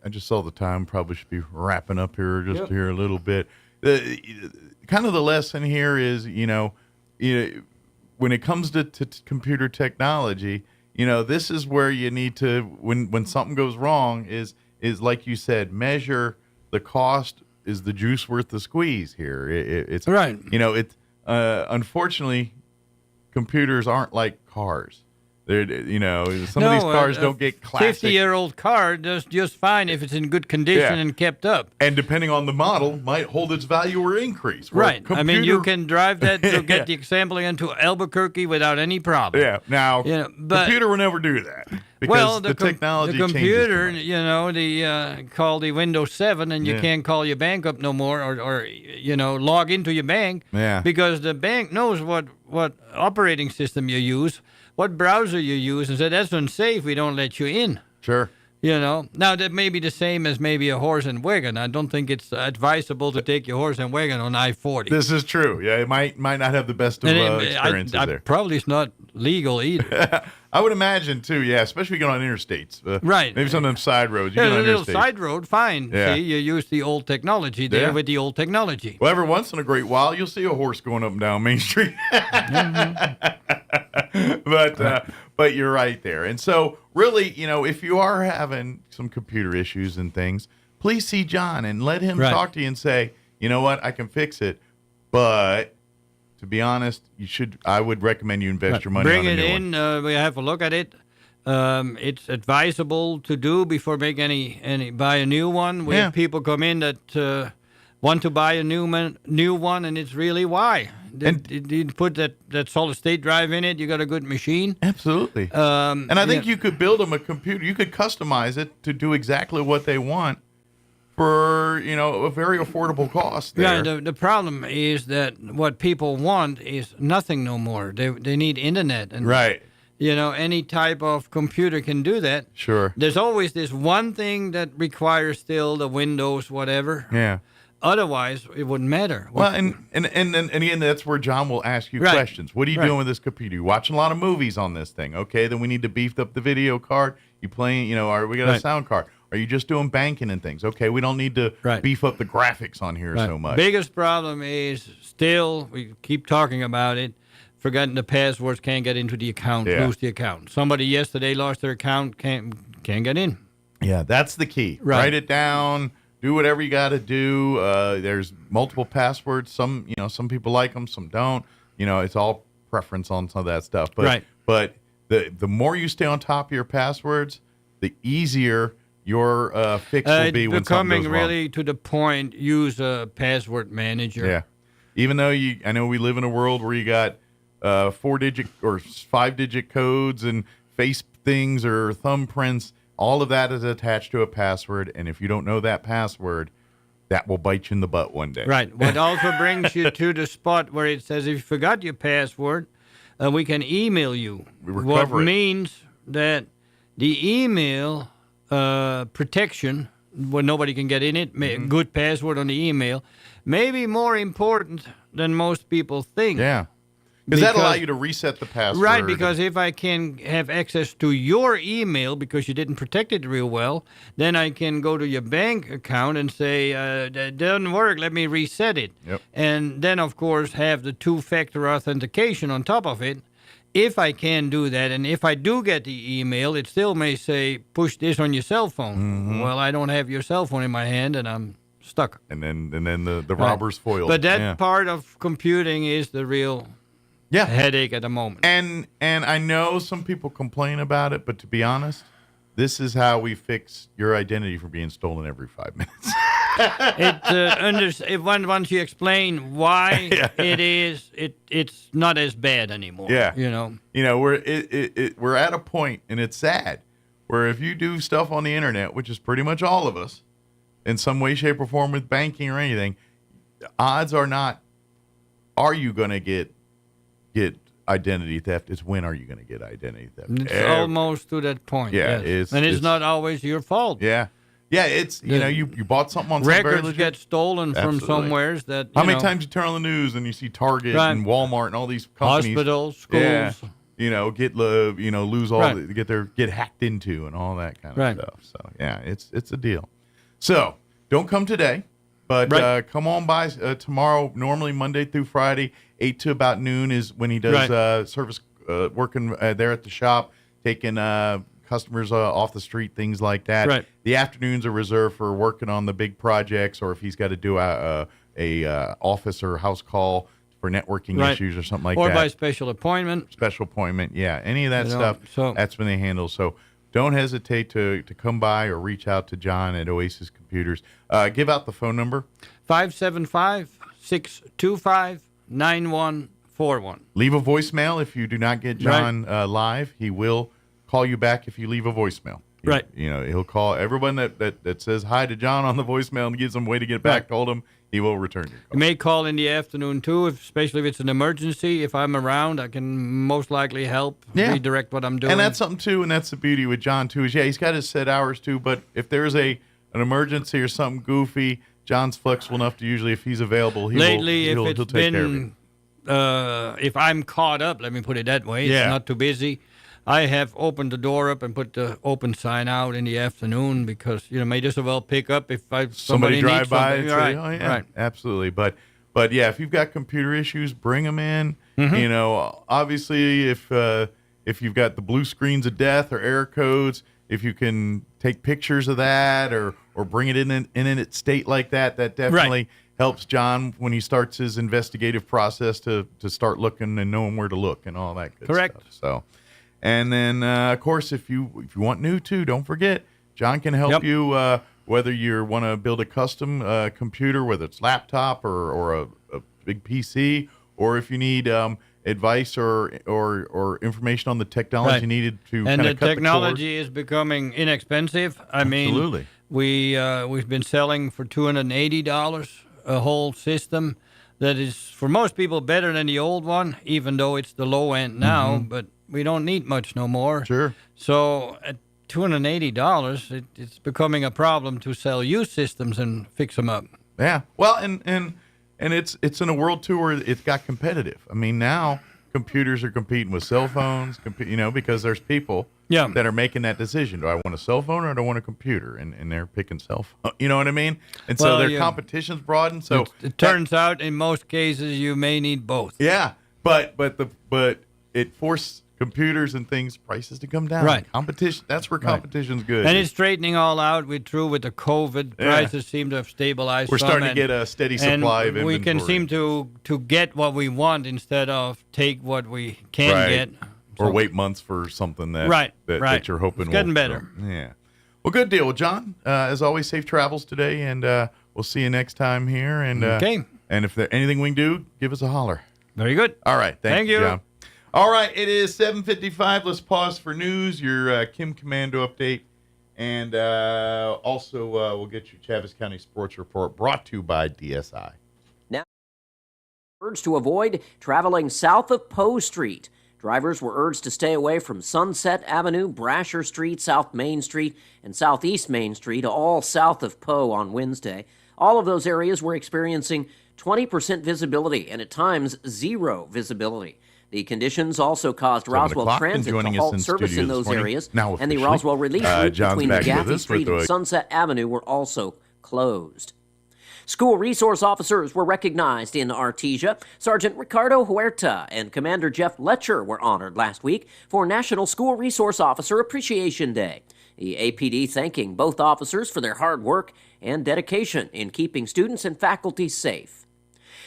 I just saw the time. Probably should be wrapping up here here a little bit. Kind of the lesson here is, when it comes to computer technology, this is where you need to, when something goes wrong, is like you said, measure the cost. Is the juice worth the squeeze here? It's right. Unfortunately, computers aren't like cars. Some of these cars don't get classic. 50-year-old car does just fine if it's in good condition and kept up. And depending on the model, might hold its value or increase. Right. You can drive that to get the assembly into Albuquerque without any problem. Yeah. Now, computer will never do that. Because the technology the computer, changes call the Windows 7, and you can't call your bank up no more, or log into your bank. Yeah. Because the bank knows what operating system you use, what browser you use, and said, that's unsafe, we don't let you in. Sure. Now that may be the same as maybe a horse and wagon. I don't think it's advisable to take your horse and wagon on I-40. This is true. Yeah, it might not have the best of experiences there. Probably it's not legal either. I would imagine too. Yeah, especially if you get on interstates. Right. Maybe some of them side roads. You a get on little interstates. side road, fine. Yeah. See, you use the old technology there with the old technology. Well, every once in a great while, you'll see a horse going up and down Main Street. But you're right there. And so really, if you are having some computer issues and things, please see John and let him talk to you and say, you know what, I can fix it. But to be honest, I would recommend you invest your money Bring on a it new in. We have a look at it. It's advisable to do before make buy a new one. We have people come in that want to buy a new one, and it's really why. You put that solid state drive in it, you got a good machine. Absolutely. And I think you could build them a computer. You could customize it to do exactly what they want for a very affordable cost there. Yeah, the problem is that what people want is nothing no more. They need internet. And, right. Any type of computer can do that. Sure. There's always this one thing that requires still the Windows, whatever. Yeah. Otherwise, it wouldn't matter. Well, and again, that's where John will ask you questions. What are you doing with this computer? You're watching a lot of movies on this thing. Okay, then we need to beef up the video card. You playing, we got a sound card. Are you just doing banking and things? Okay, we don't need to beef up the graphics on here so much. Biggest problem is still, we keep talking about it, forgotten the passwords, can't get into the account, lose the account. Somebody yesterday lost their account, can't get in. Yeah, that's the key. Right. Write it down. Do whatever you got to do. There's multiple passwords. Some people like them, some don't. It's all preference on some of that stuff. But the more you stay on top of your passwords, the easier your fix will be when something becoming goes wrong. really to the point. Use a password manager. Yeah. Even though I know we live in a world where you got 4-digit or 5-digit codes and face things or thumbprints. All of that is attached to a password, and if you don't know that password, that will bite you in the butt one day. Right. What also brings you to the spot where it says if you forgot your password, we can email you. What means that the email protection, where nobody can get in it, good password on the email, may be more important than most people think. Yeah. Because that allows you to reset the password. Right, because if I can have access to your email because you didn't protect it real well, then I can go to your bank account and say, that doesn't work, let me reset it. Yep. And then, of course, have the two-factor authentication on top of it. If I can do that, and if I do get the email, it still may say, push this on your cell phone. Mm-hmm. Well, I don't have your cell phone in my hand, and I'm stuck. And then the robber's foiled. But that part of computing is the real... headache at the moment. And I know some people complain about it, but to be honest, this is how we fix your identity from being stolen every 5 minutes. Once you explain why it's not as bad anymore. Yeah, we're at a point, and it's sad, where if you do stuff on the internet, which is pretty much all of us, in some way, shape, or form with banking or anything, odds are not, are you going to get identity theft? It's when are you going to get identity theft? It's almost to that point. Yeah, yes. It's not always your fault. Yeah, it's you bought something on some records get stolen from somewheres that. How many times you turn on the news and you see Target and Walmart and all these companies, hospitals, schools, lose all get hacked into and all that kind of stuff. So it's a deal. So don't come today. But come on by tomorrow. Normally Monday through Friday, 8 to about noon is when he does service working there at the shop, taking customers off the street, things like that. Right. The afternoons are reserved for working on the big projects, or if he's got to do a office or house call for networking issues or something like that. Or by special appointment. Special appointment, yeah. Any of that stuff, that's when they handle. So don't hesitate to come by or reach out to John at Oasis Computers. Give out the phone number. 575-625-9141. Leave a voicemail if you do not get John live. He will call you back if you leave a voicemail. He'll call everyone that says hi to John on the voicemail and gives them a way to get back. Told him he will return your call. You may call in the afternoon, too, especially if it's an emergency. If I'm around, I can most likely help redirect what I'm doing. And that's something, too, and that's the beauty with John, too, is, he's got his set hours, too, but if there's an emergency or something goofy, John's flexible enough to usually, if he's available, he'll take care of it. If I'm caught up, let me put it that way, it's not too busy, I have opened the door up and put the open sign out in the afternoon because, may just as well pick up if somebody drive needs by something. and say, absolutely. But if you've got computer issues, bring them in. Mm-hmm. Obviously, if you've got the blue screens of death or error codes, if you can take pictures of that or bring it in its state like that, that definitely helps John when he starts his investigative process to start looking and knowing where to look and all that good stuff. So. And then, of course, if you want new, too, don't forget, John can help you whether you want to build a custom computer, whether it's laptop or a big PC, or if you need advice or information on the technology needed to kind of cut the cord. And the technology is becoming inexpensive. Absolutely. We've been selling for $280 a whole system that is, for most people, better than the old one, even though it's the low end now, but we don't need much no more. Sure. So at $280, it's becoming a problem to sell used systems and fix them up. Yeah. Well, and it's in a world too where it's got competitive. I mean, now computers are competing with cell phones, because there's people that are making that decision. Do I want a cell phone or do I want a computer? And they're picking cell phone. You know what I mean? And so their competition's broadened. So it turns out in most cases you may need both. Yeah. But it forced computers and things prices to come down. Right. Competition. That's where competition's good. And it's straightening all out. With the COVID, prices seem to have stabilized. We're starting to get a steady supply of inventory. We can seem to get what we want instead of take what we can get. Or wait months for something that you're hoping it's getting better. Yeah. Well, good deal, John. As always, safe travels today, and we'll see you next time here. And okay. And if there's anything we can do, give us a holler. Very good. All right. Thank you. John. All right. It is 7:55. Let's pause for news, your Kim Commando update, and also we'll get you Chaves County Sports Report brought to you by DSI. Now, urged to avoid traveling south of Poe Street. Drivers were urged to stay away from Sunset Avenue, Brasher Street, South Main Street, and Southeast Main Street, all south of Poe on Wednesday. All of those areas were experiencing 20% visibility and at times zero visibility. The conditions also caused Roswell Transit to halt service in those areas, and the Roswell Relief Route between McGaffey Street and Sunset Avenue were also closed. School resource officers were recognized in Artesia. Sergeant Ricardo Huerta and Commander Jeff Letcher were honored last week for National School Resource Officer Appreciation Day. The APD thanking both officers for their hard work and dedication in keeping students and faculty safe.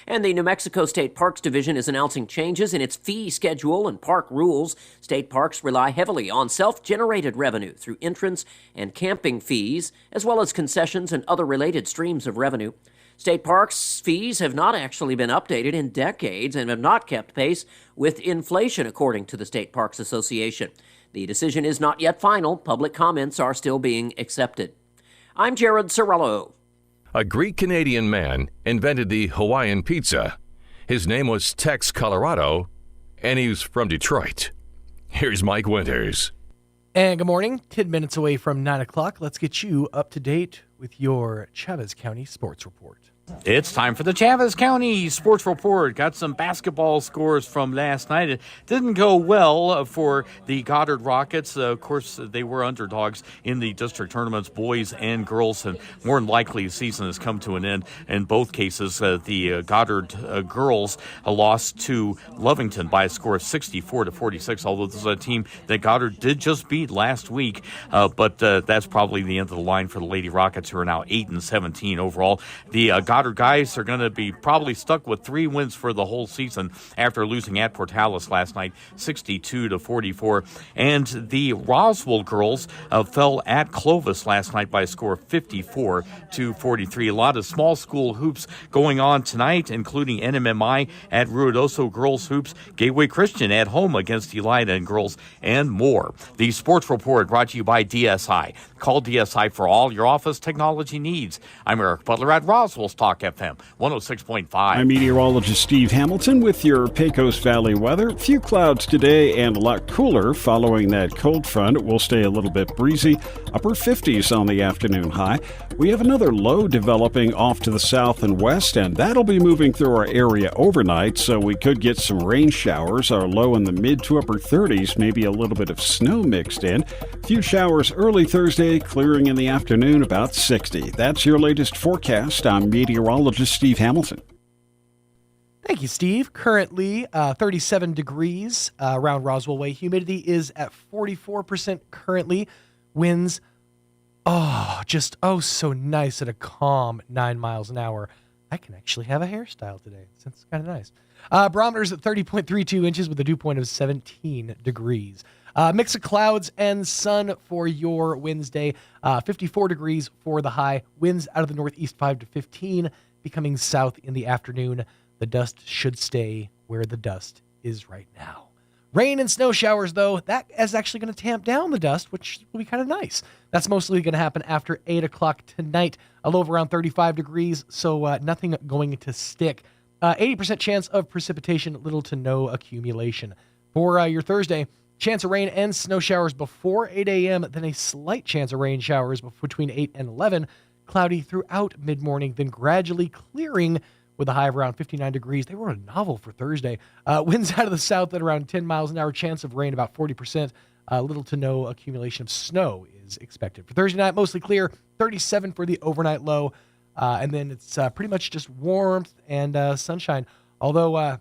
And the New Mexico State Parks Division is announcing changes in its fee schedule and park rules. State parks rely heavily on self-generated revenue through entrance and camping fees, as well as concessions and other related streams of revenue. State parks fees have not actually been updated in decades and have not kept pace with inflation, according to the State Parks Association. The decision is not yet final. Public comments are still being accepted. I'm Jared Sorello. A Greek-Canadian man invented the Hawaiian pizza. His name was Tex Colorado, and he's from Detroit. Here's Mike Winters. And good morning. 10 minutes away from 9 o'clock. Let's get you up to date with your Chaves County Sports Report. It's time for the Chaves County Sports Report. Got some basketball scores from last night. It didn't go well for the Goddard Rockets. Of course, they were underdogs in the district tournaments, boys and girls, and more than likely the season has come to an end. In both cases, the Goddard girls lost to Lovington by a score of 64-46, although this is a team that Goddard did just beat last week. But that's probably the end of the line for the Lady Rockets, who are now 8-17 overall. The Goddard guys are going to be probably stuck with 3 wins for the whole season after losing at Portales last night, 62-44. And the Roswell girls fell at Clovis last night by a score of 54-43. A lot of small school hoops going on tonight, including NMMI at Ruidoso girls hoops, Gateway Christian at home against Elida and girls, and more. The Sports Report brought to you by DSI. Call DSI for all your office technology needs. I'm Eric Butler at Roswell Talk FM 106.5. I'm meteorologist Steve Hamilton with your Pecos Valley weather. Few clouds today and a lot cooler following that cold front. It will stay a little bit breezy. Upper 50s on the afternoon high. We have another low developing off to the south and west, and that'll be moving through our area overnight, so we could get some rain showers. Our low in the mid to upper 30s, maybe a little bit of snow mixed in. Few showers early Thursday, clearing in the afternoon, about 60. That's your latest forecast. I'm meteorologist Steve Hamilton. Thank you, Steve. Currently 37 degrees around Roswell Way. Humidity is at 44% currently. Winds, so nice at a calm 9 miles an hour. I can actually have a hairstyle today. It's kind of nice. Barometer's at 30.32 inches with a dew point of 17 degrees. Mix of clouds and sun for your Wednesday. 54 degrees for the high. Winds out of the northeast 5 to 15, becoming south in the afternoon. The dust should stay where the dust is right now. Rain and snow showers, though, that is actually going to tamp down the dust, which will be kind of nice. That's mostly going to happen after 8 o'clock tonight. A low of around 35 degrees, so nothing going to stick. 80% chance of precipitation, little to no accumulation. For your Thursday, chance of rain and snow showers before 8 a.m., then a slight chance of rain showers between 8 and 11. Cloudy throughout mid-morning, then gradually clearing with a high of around 59 degrees. They wrote a novel for Thursday. Winds out of the south at around 10 miles an hour. Chance of rain about 40%. Little to no accumulation of snow is expected. For Thursday night, mostly clear. 37 for the overnight low. And then it's pretty much just warmth and sunshine. Although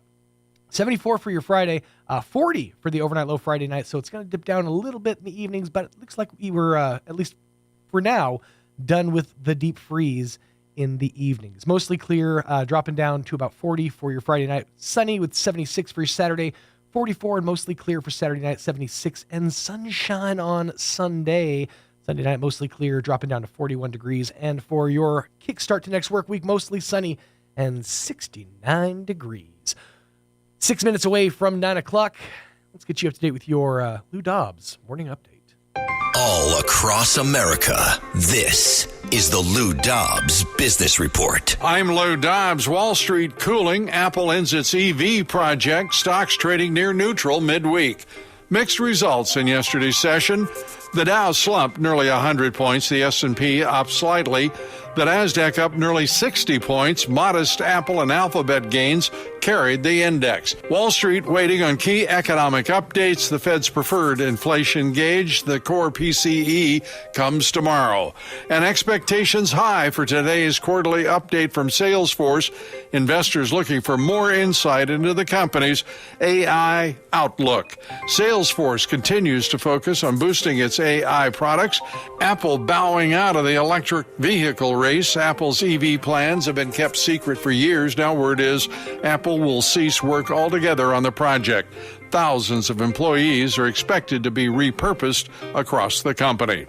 74 for your Friday, 40 for the overnight low Friday night. So it's going to dip down a little bit in the evenings, but it looks like we were, at least for now, done with the deep freeze in the evenings. Mostly clear, dropping down to about 40 for your Friday night. Sunny with 76 for your Saturday. 44 and mostly clear for Saturday night, 76. And sunshine on Sunday. Sunday night, mostly clear, dropping down to 41 degrees. And for your kickstart to next work week, mostly sunny and 69 degrees. 6 minutes away from 9 o'clock. Let's get you up to date with your Lou Dobbs Morning Update. All across America, this is the Lou Dobbs Business Report. I'm Lou Dobbs. Wall Street cooling. Apple ends its EV project. Stocks trading near neutral midweek. Mixed results in yesterday's session. The Dow slumped nearly 100 points. The S&P up slightly. The Nasdaq up nearly 60 points. Modest Apple and Alphabet gains carried the index. Wall Street waiting on key economic updates. The Fed's preferred inflation gauge, the core PCE, comes tomorrow. And expectations high for today's quarterly update from Salesforce. Investors looking for more insight into the company's AI outlook. Salesforce continues to focus on boosting its AI products. Apple bowing out of the electric vehicle race. Apple's EV plans have been kept secret for years. Now word is Apple will cease work altogether on the project. Thousands of employees are expected to be repurposed across the company.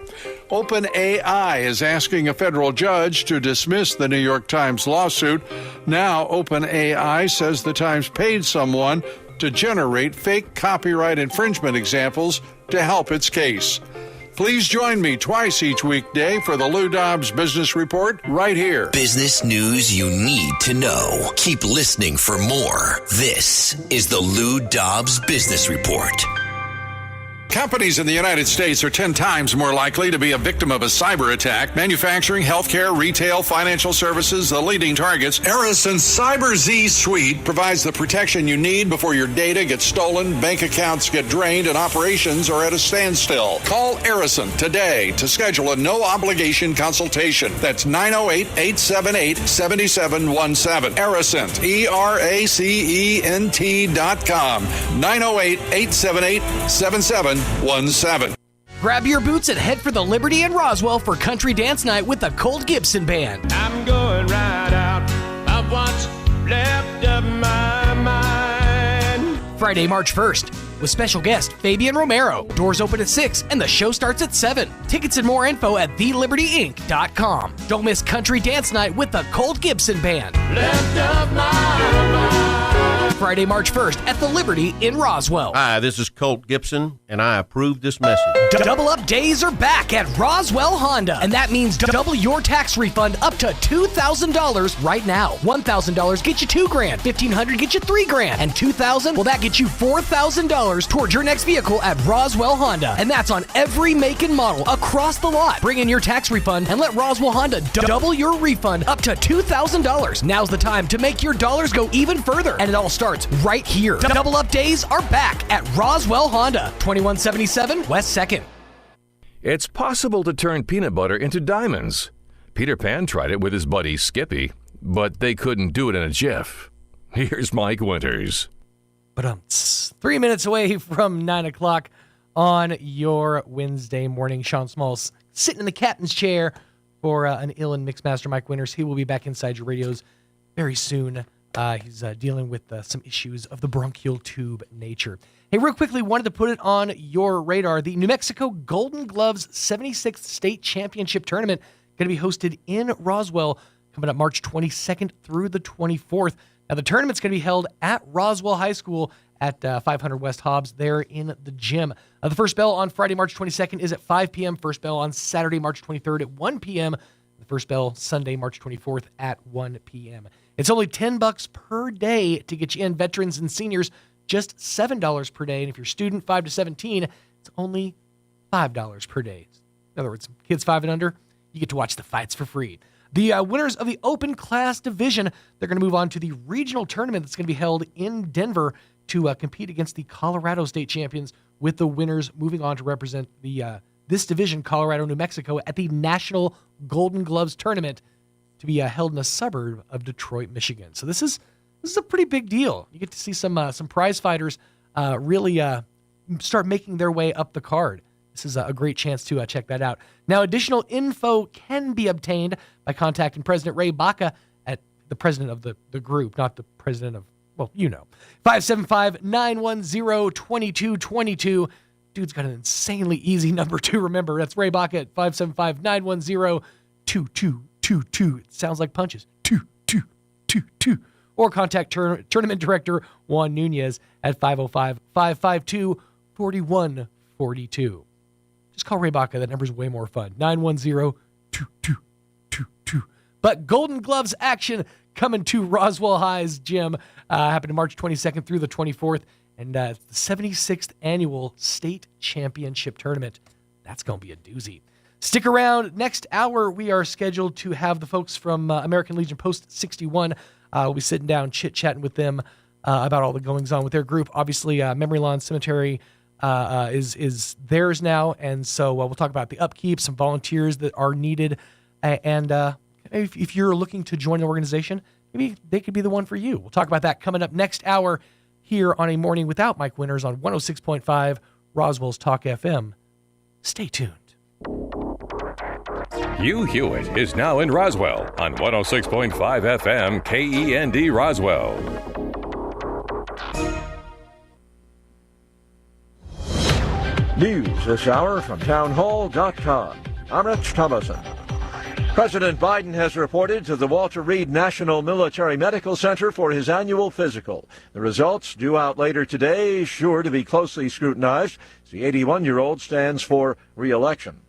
OpenAI is asking a federal judge to dismiss the New York Times lawsuit. Now OpenAI says the Times paid someone to generate fake copyright infringement examples to help its case. Please join me twice each weekday for the Lou Dobbs Business Report right here. Business news you need to know. Keep listening for more. This is the Lou Dobbs Business Report. Companies in the United States are 10 times more likely to be a victim of a cyber attack. Manufacturing, healthcare, retail, financial services, the leading targets. Ericsson's Cyber Z Suite provides the protection you need before your data gets stolen, bank accounts get drained, and operations are at a standstill. Call Ericsson today to schedule a no-obligation consultation. That's 908-878-7717. Ericsson, ERACENT.com. 908-878-7717. Grab your boots and head for the Liberty in Roswell for Country Dance Night with the Colt Gibson Band. I'm going right out of what's left of my mind. Friday, March 1st, with special guest Fabian Romero. Doors open at 6 and the show starts at 7. Tickets and more info at thelibertyinc.com. Don't miss Country Dance Night with the Colt Gibson Band. Left of my mind. Friday, March 1st at the Liberty in Roswell. Hi, this is Colt Gibson, and I approve this message. Double Up Days are back at Roswell Honda, and that means double your tax refund up to $2,000 right now. $1,000 get you $2,000, $1,500 get you $3,000, and $2,000, well, that gets you $4,000 towards your next vehicle at Roswell Honda, and that's on every make and model across the lot. Bring in your tax refund and let Roswell Honda double your refund up to $2,000. Now's the time to make your dollars go even further, and it all starts right here. Double Up Days are back at Roswell Honda, 2177 West 2nd. It's possible to turn peanut butter into diamonds. Peter Pan tried it with his buddy Skippy, but they couldn't do it in a jiff. Here's Mike Winters. But 3 minutes away from 9 o'clock on your Wednesday morning. Sean Smalls sitting in the captain's chair for an ill and Mixmaster Mike Winters. He will be back inside your radios very soon. He's dealing with some issues of the bronchial tube nature. Hey, real quickly, wanted to put it on your radar. The New Mexico Golden Gloves 76th State Championship Tournament going to be hosted in Roswell coming up March 22nd through the 24th. Now, the tournament's going to be held at Roswell High School at 500 West Hobbs there in the gym. The first bell on Friday, March 22nd is at 5 p.m. First bell on Saturday, March 23rd at 1 p.m. The first bell Sunday, March 24th at 1 p.m. It's only $10 per day to get you in. Veterans and seniors, just $7 per day. And if you're a student 5 to 17, it's only $5 per day. In other words, kids 5 and under, you get to watch the fights for free. The winners of the open class division, they're going to move on to the regional tournament that's going to be held in Denver to compete against the Colorado State champions, with the winners moving on to represent the this division, Colorado, New Mexico, at the National Golden Gloves Tournament to be held in a suburb of Detroit, Michigan. So this is a pretty big deal. You get to see some prize fighters really start making their way up the card. This is a great chance to check that out. Now, additional info can be obtained by contacting President Ray Baca, at the president of the group, not the president of, well, 575-910-2222. dude's got an insanely easy number to remember. That's Ray Baca at 575-910-2222. It sounds like punches. 2222. Or contact Tournament Director Juan Nunez at 505-552-4142. Just call Ray Baca. That number's way more fun. 910-2222. But Golden Gloves action coming to Roswell High's gym. Happening March 22nd through the 24th. And it's the 76th annual state championship tournament. That's going to be a doozy. Stick around. Next hour, we are scheduled to have the folks from American Legion Post 61. We'll be sitting down, chit-chatting with them about all the goings-on with their group. Obviously, Memory Lawn Cemetery is theirs now, and so we'll talk about the upkeep, some volunteers that are needed, and if you're looking to join an organization, maybe they could be the one for you. We'll talk about that coming up next hour here on A Morning Without Mike Winters on 106.5 Roswell's Talk FM. Stay tuned. Hugh Hewitt is now in Roswell on 106.5 FM KEND Roswell. News this hour from townhall.com. I'm Rich Thomason. President Biden has reported to the Walter Reed National Military Medical Center for his annual physical. The results due out later today, sure to be closely scrutinized. The 81-year-old stands for re-election.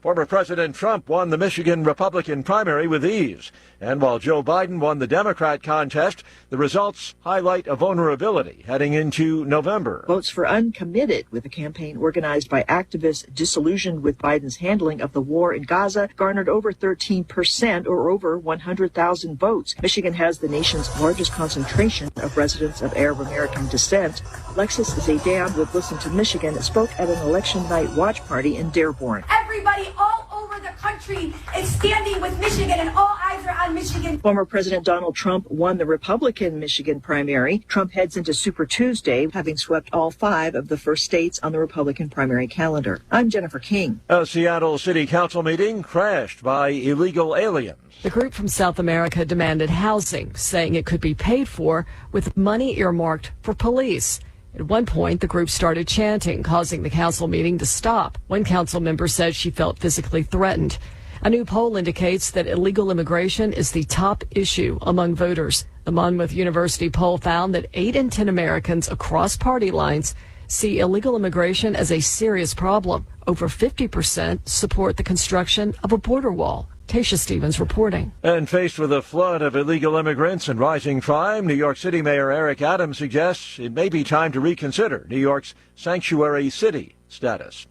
Former President Trump won the Michigan Republican primary with ease. And while Joe Biden won the Democrat contest, the results highlight a vulnerability heading into November. Votes for uncommitted with a campaign organized by activists disillusioned with Biden's handling of the war in Gaza garnered over 13% or over 100,000 votes. Michigan has the nation's largest concentration of residents of Arab American descent. Alexis Zaydan with Listen to Michigan spoke at an election night watch party in Dearborn. Everybody all over the country is standing with Michigan, and all eyes are on Michigan. Former President Donald Trump won the Republican Michigan primary. Trump heads into Super Tuesday, having swept all 5 of the first states on the Republican primary calendar. I'm Jennifer King. A Seattle City Council meeting crashed by illegal aliens. The group from South America demanded housing, saying it could be paid for with money earmarked for police. At one point, the group started chanting, causing the council meeting to stop. One council member said she felt physically threatened. A new poll indicates that illegal immigration is the top issue among voters. The Monmouth University poll found that 8 in 10 Americans across party lines see illegal immigration as a serious problem. Over 50% support the construction of a border wall. Tasha Stevens reporting. And faced with a flood of illegal immigrants and rising crime, New York City Mayor Eric Adams suggests it may be time to reconsider New York's sanctuary city status.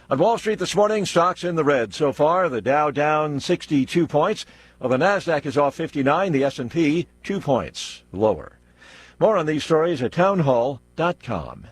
On Wall Street this morning, stocks in the red so far. The Dow down 62 points, while the Nasdaq is off 59, the S&P 2 points lower. More on these stories at townhall.com.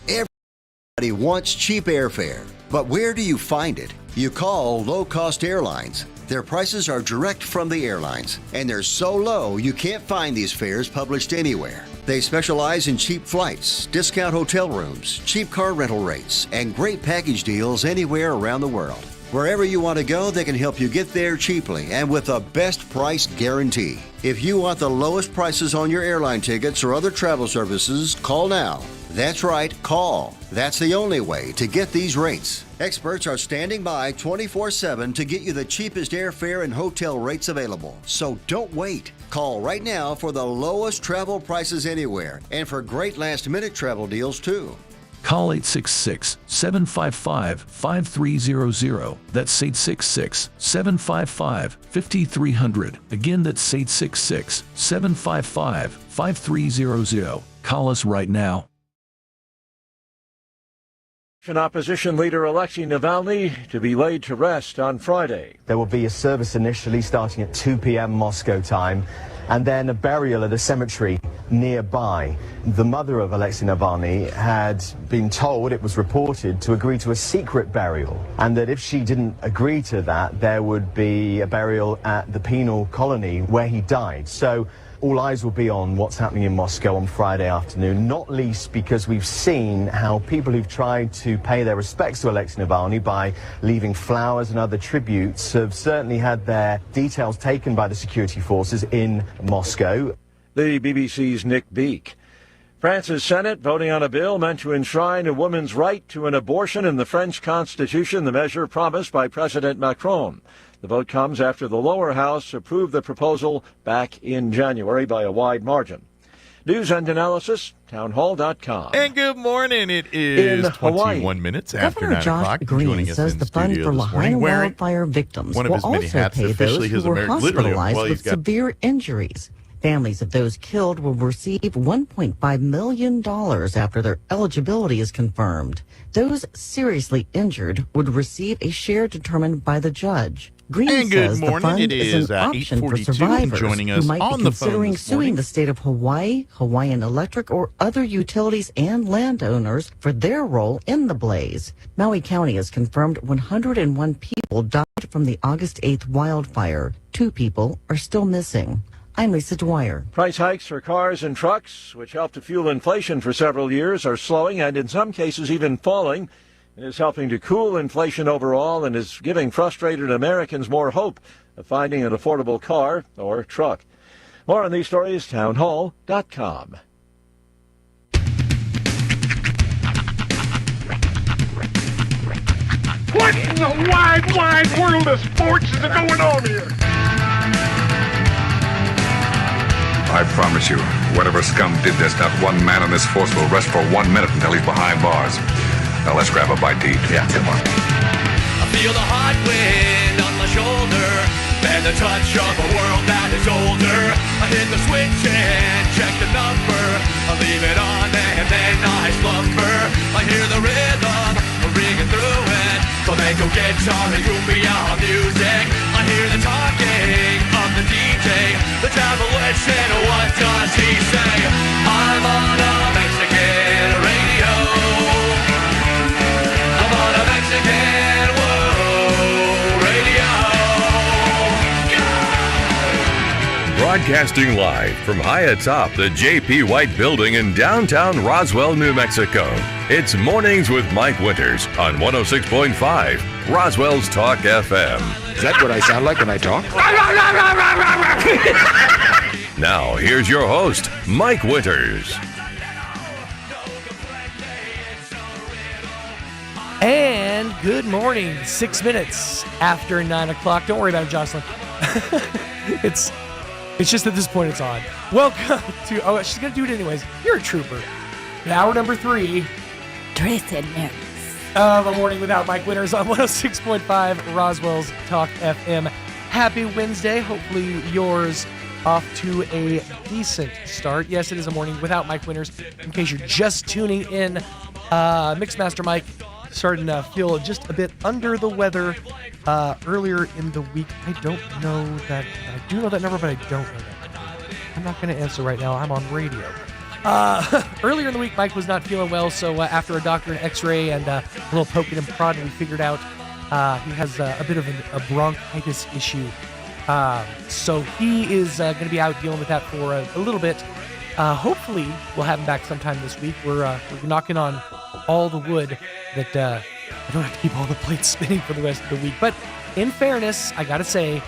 Everybody wants cheap airfare, but where do you find it? You call low-cost airlines. Their prices are direct from the airlines, and they're so low you can't find these fares published anywhere. They specialize in cheap flights, discount hotel rooms, cheap car rental rates, and great package deals anywhere around the world. Wherever you want to go, they can help you get there cheaply and with a best price guarantee. If you want the lowest prices on your airline tickets or other travel services, call now. That's right, call. That's the only way to get these rates. Experts are standing by 24/7 to get you the cheapest airfare and hotel rates available. So don't wait. Call right now for the lowest travel prices anywhere and for great last-minute travel deals, too. Call 866-755-5300. That's 866-755-5300. Again, that's 866-755-5300. Call us right now. Opposition leader Alexei Navalny to be laid to rest on Friday. There will be a service initially starting at 2 p.m. Moscow time, and then a burial at a cemetery nearby. The mother of Alexei Navalny had been told, it was reported, to agree to a secret burial, and that if she didn't agree to that, there would be a burial at the penal colony where he died. So all eyes will be on what's happening in Moscow on Friday afternoon, not least because we've seen how people who've tried to pay their respects to Alexei Navalny by leaving flowers and other tributes have certainly had their details taken by the security forces in Moscow. The BBC's Nick Beake. France's Senate voting on a bill meant to enshrine a woman's right to an abortion in the French Constitution, the measure promised by President Macron. The vote comes after the lower house approved the proposal back in January by a wide margin. News and analysis, townhall.com. And good morning. It is In 21 minutes after Governor 9 Josh o'clock. Green Joining us says in the fund studio for this morning, Lahaina wearing wildfire victims one of will his many also hats, pay officially those his who were literally, hospitalized well, he's with got severe injuries. Families of those killed will receive $1.5 million after their eligibility is confirmed. Those seriously injured would receive a share determined by the judge. Green And good says morning. the fund It is is, an option for 8:42, survivors joining who us might on be the phone considering this morning. suing the state of Hawaii, Hawaiian Electric, or other utilities and landowners for their role in the blaze. Maui County has confirmed 101 people died from the August 8th wildfire. 2 people are still missing. I'm Lisa Dwyer. Price hikes for cars and trucks, which helped to fuel inflation for several years, are slowing and in some cases even falling. It is helping to cool inflation overall and is giving frustrated Americans more hope of finding an affordable car or truck. More on these stories, townhall.com. What in the wide, wide world of sports is going on here? I promise you, whatever scum did this, not one man in this force will rest for 1 minute until he's behind bars. Now let's grab a bite to eat. Yeah, come on. I feel the hot wind on my shoulder and the touch of a world that is older. I hit the switch and check the number. I leave it on and then I slumber. I hear the rhythm ringing through it. Flamenco guitar and cumbia music. I hear the talking of the DJ. The travel listen, what does he say? I'm on a Mexican radio. I'm on a Mexican world radio. Broadcasting live from high atop the J.P. White Building in downtown Roswell, New Mexico. It's Mornings with Mike Winters on 106.5 Roswell's Talk FM. Is that what I sound like when I talk? Now, here's your host, Mike Winters. And good morning, 6 minutes after 9 o'clock. Don't worry about it, Jocelyn. It's just at this point it's on. Welcome to, oh, she's going to do it anyways. You're a trooper. Hour number 3. Tristan Mary. Of A Morning Without Mike Winters on 106.5 Roswell's Talk FM. Happy Wednesday. Hopefully yours off to a decent start. Yes, it is a morning without Mike Winters. In case you're just tuning in, Mixmaster Mike starting to feel just a bit under the weather earlier in the week. I don't know that. I do know that number, but I don't know that number. I'm not going to answer right now. I'm on radio. Earlier in the week, Mike was not feeling well, so after a doctor and x-ray and a little poking and prodding, we figured out he has a bit of a bronchitis issue. So he is going to be out dealing with that for a little bit. Hopefully, we'll have him back sometime this week. We're knocking on all the wood that I don't have to keep all the plates spinning for the rest of the week. But in fairness, I got to say,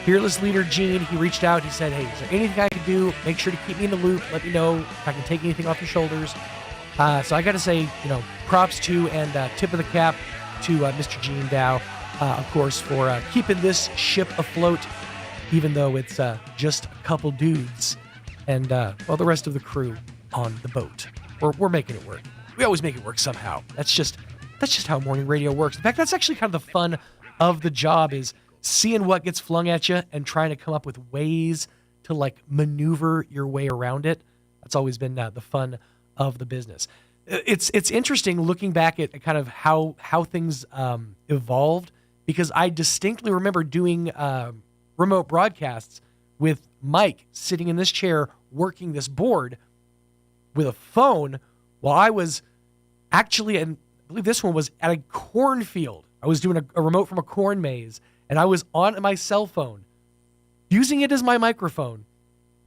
fearless leader Gene, he reached out. He said, hey, is there anything I can do? Make sure to keep me in the loop. Let me know if I can take anything off your shoulders. So I got to say, props to and tip of the cap to Mr. Gene Dow, of course, for keeping this ship afloat, even though it's just a couple dudes and, the rest of the crew on the boat. We're making it work. We always make it work somehow. That's just how morning radio works. In fact, that's actually kind of the fun of the job, is seeing what gets flung at you and trying to come up with ways to maneuver your way around it. That's always been the fun of the business. It's interesting looking back at kind of how things evolved, because I distinctly remember doing remote broadcasts with Mike sitting in this chair working this board with a phone while I was actually, and I believe this one was at a cornfield. I was doing a remote from a corn maze, and I was on my cell phone, using it as my microphone,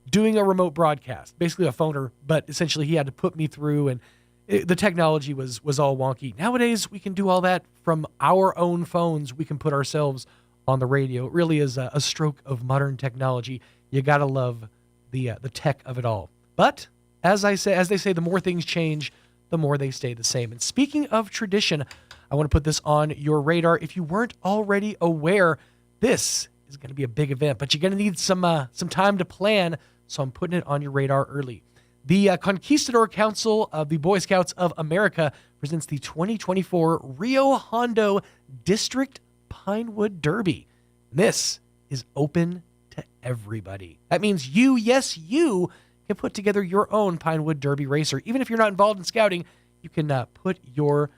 doing a remote broadcast, basically a phoner, but essentially he had to put me through, and the technology was all wonky. Nowadays, we can do all that from our own phones. We can put ourselves on the radio. It really is a stroke of modern technology. You got to love the tech of it all. But as they say, the more things change, the more they stay the same. And speaking of tradition, I want to put this on your radar. If you weren't already aware, this is going to be a big event, but you're going to need some time to plan, so I'm putting it on your radar early. The Conquistador Council of the Boy Scouts of America presents the 2024 Rio Hondo District Pinewood Derby. This is open to everybody. That means you, yes, you, can put together your own Pinewood Derby racer. Even if you're not involved in scouting, you can put your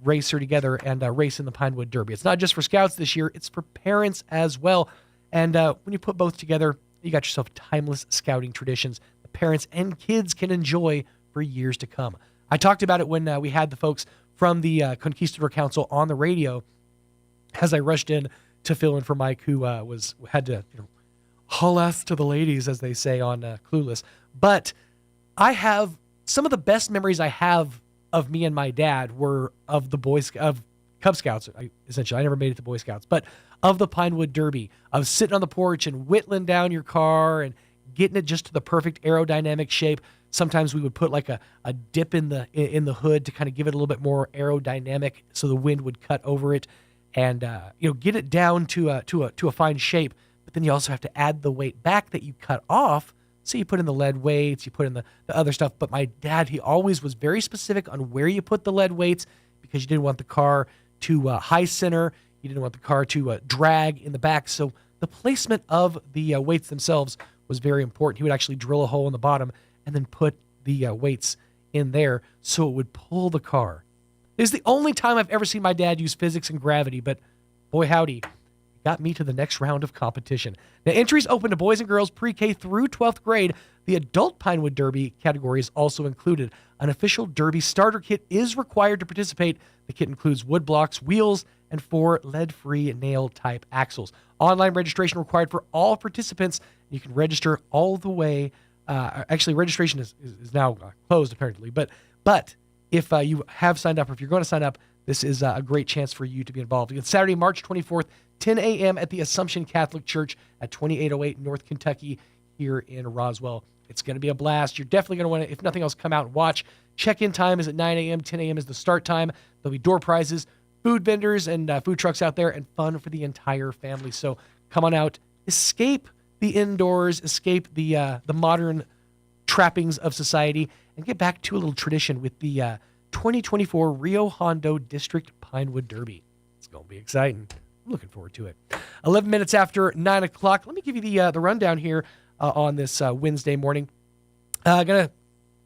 racer together and race in the Pinewood Derby. It's not just for scouts this year, it's for parents as well. And when you put both together, you got yourself timeless scouting traditions that parents and kids can enjoy for years to come. I talked about it when we had the folks from the Conquistador Council on the radio as I rushed in to fill in for Mike, who had to haul ass to the ladies, as they say on Clueless. But I have some of the best memories I have of me and my dad were of of Cub Scouts. Essentially, I never made it to Boy Scouts, but of the Pinewood Derby, of sitting on the porch and whittling down your car and getting it just to the perfect aerodynamic shape. Sometimes we would put like a dip in the hood to kind of give it a little bit more aerodynamic, so the wind would cut over it, and get it down to a fine shape. But then you also have to add the weight back that you cut off. So you put in the lead weights, you put in the other stuff. But my dad, he always was very specific on where you put the lead weights, because you didn't want the car to high center. You didn't want the car to drag in the back. So the placement of the weights themselves was very important. He would actually drill a hole in the bottom and then put the weights in there so it would pull the car. It's the only time I've ever seen my dad use physics and gravity, but boy howdy, got me to the next round of competition. Now, entries open to boys and girls pre-K through 12th grade. The adult Pinewood Derby category is also included. An official Derby starter kit is required to participate. The kit includes wood blocks, wheels, and 4 lead-free nail-type axles. Online registration required for all participants. You can register all the way. Actually, registration is now closed, apparently. But if you have signed up, or if you're going to sign up, this is a great chance for you to be involved. It's Saturday, March 24th, 10 a.m. at the Assumption Catholic Church at 2808 North Kentucky here in Roswell. It's going to be a blast. You're definitely going to want to, if nothing else, come out and watch. Check-in time is at 9 a.m. 10 a.m. is the start time. There'll be door prizes, food vendors, and food trucks out there, and fun for the entire family. So come on out. Escape the indoors. Escape the modern trappings of society, and get back to a little tradition with the 2024 Rio Hondo District Pinewood Derby. It's going to be exciting. I'm looking forward to it. 11 minutes after 9 o'clock. Let me give you the rundown here on this Wednesday morning. Going to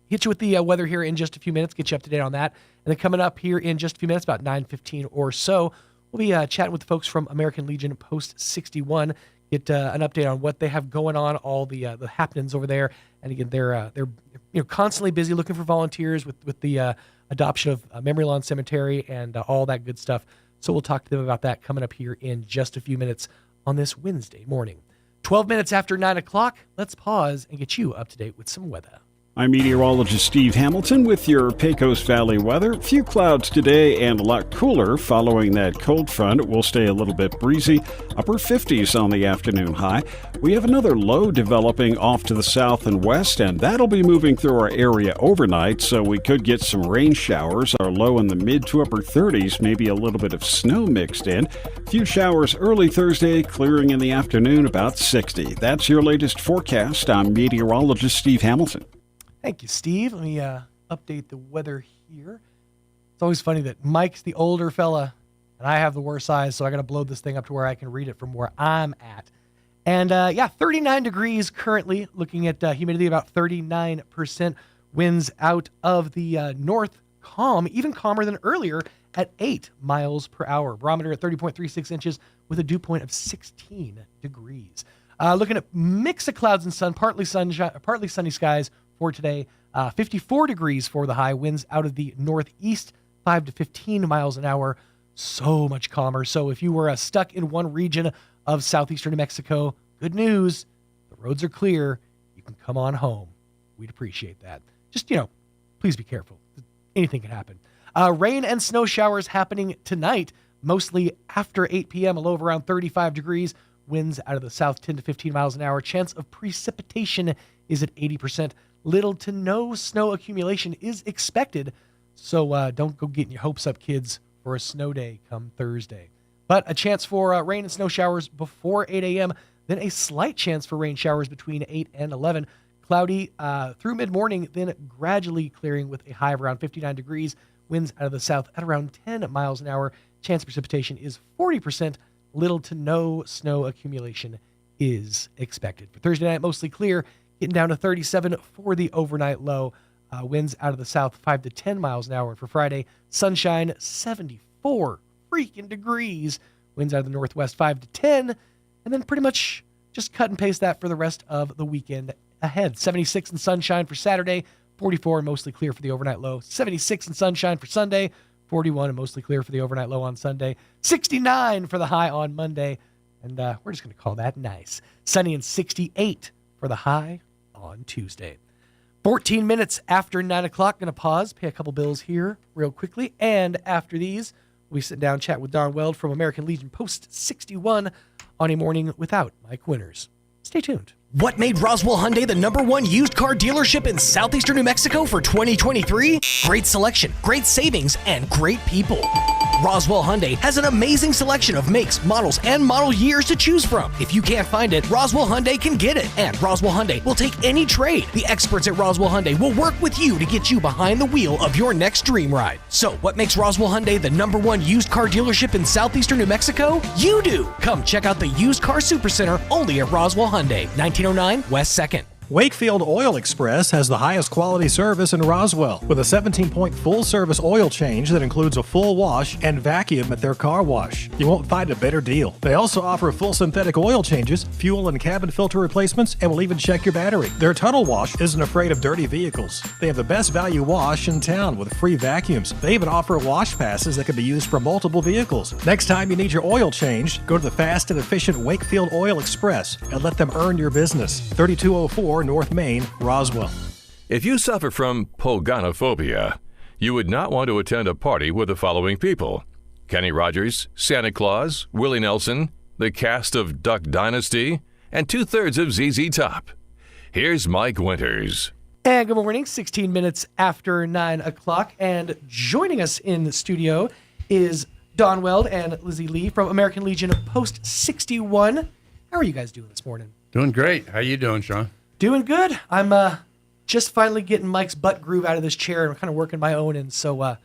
hit you with the weather here in just a few minutes, get you up to date on that. And then coming up here in just a few minutes, about 9:15 or so, we'll be chatting with the folks from American Legion Post 61, get an update on what they have going on, all the happenings over there. And again, they're constantly busy looking for volunteers with the adoption of Memory Lawn Cemetery and all that good stuff. So we'll talk to them about that coming up here in just a few minutes on this Wednesday morning. 12 minutes after 9 o'clock, let's pause and get you up to date with some weather. I'm meteorologist Steve Hamilton with your Pecos Valley weather. Few clouds today and a lot cooler following that cold front. It will stay a little bit breezy. Upper 50s on the afternoon high. We have another low developing off to the south and west, and that'll be moving through our area overnight, so we could get some rain showers. Our low in the mid to upper 30s, maybe a little bit of snow mixed in. Few showers early Thursday, clearing in the afternoon, about 60. That's your latest forecast. I'm meteorologist Steve Hamilton. Thank you, Steve. Let me update the weather here. It's always funny that Mike's the older fella, and I have the worst eyes, so I got to blow this thing up to where I can read it from where I'm at. And 39 degrees currently, looking at humidity about 39%. Winds out of the north, calm, even calmer than earlier at 8 miles per hour. Barometer at 30.36 inches with a dew point of 16 degrees. Looking at mix of clouds and sun, partly sunny skies for today. 54 degrees for the high. Winds out of the northeast, 5 to 15 miles an hour. So much calmer. So if you were stuck in one region of southeastern New Mexico, good news. The roads are clear. You can come on home. We'd appreciate that. Just, please be careful. Anything can happen. Rain and snow showers happening tonight, mostly after 8 p.m., a low of around 35 degrees. Winds out of the south, 10 to 15 miles an hour. Chance of precipitation is at 80%. Little to no snow accumulation is expected, so don't go getting your hopes up, kids, for a snow day come Thursday. But a chance for rain and snow showers before 8 a.m., then a slight chance for rain showers between 8 and 11. Cloudy through mid-morning, then gradually clearing with a high of around 59 degrees. Winds out of the south at around 10 miles an hour. Chance of precipitation is 40%. Little to no snow accumulation is expected. For Thursday night, mostly clear, getting down to 37 for the overnight low. Winds out of the south 5 to 10 miles an hour. And for Friday, sunshine, 74 freaking degrees. Winds out of the northwest 5 to 10. And then pretty much just cut and paste that for the rest of the weekend ahead. 76 and sunshine for Saturday, 44 and mostly clear for the overnight low. 76 and sunshine for Sunday, 41 and mostly clear for the overnight low on Sunday. 69 for the high on Monday. And we're just going to call that nice. Sunny and 68 for the high on Tuesday. 14 minutes after 9 o'clock, going to pause, pay a couple bills here real quickly. And after these, we sit down, chat with Don Weld from American Legion Post 61 on a morning without Mike Winters. Stay tuned. What made Roswell Hyundai the #1 used car dealership in southeastern New Mexico for 2023? Great selection, great savings, and great people. Roswell Hyundai has an amazing selection of makes, models, and model years to choose from. If you can't find it, Roswell Hyundai can get it. And Roswell Hyundai will take any trade. The experts at Roswell Hyundai will work with you to get you behind the wheel of your next dream ride. So, what makes Roswell Hyundai the #1 used car dealership in southeastern New Mexico? You do! Come check out the Used Car Supercenter only at Roswell Hyundai, 1909 West 2nd. Wakefield Oil Express has the highest quality service in Roswell with a 17-point full-service oil change that includes a full wash and vacuum at their car wash. You won't find a better deal. They also offer full synthetic oil changes, fuel and cabin filter replacements, and will even check your battery. Their tunnel wash isn't afraid of dirty vehicles. They have the best value wash in town with free vacuums. They even offer wash passes that can be used for multiple vehicles. Next time you need your oil changed, go to the fast and efficient Wakefield Oil Express and let them earn your business. 3204 North Main, Roswell. If you suffer from pogonophobia, you would not want to attend a party with the following people: Kenny Rogers, Santa Claus, Willie Nelson, the cast of Duck Dynasty, and 2/3 of ZZ Top. Here's Mike Winters. And good morning, 16 minutes after 9 o'clock. And joining us in the studio is Don Weld and Lizzie Lee from American Legion Post 61. How are you guys doing this morning? Doing great. How you doing, Sean? Doing good. I'm just finally getting Mike's butt groove out of this chair, and I'm kind of working my own, and so we're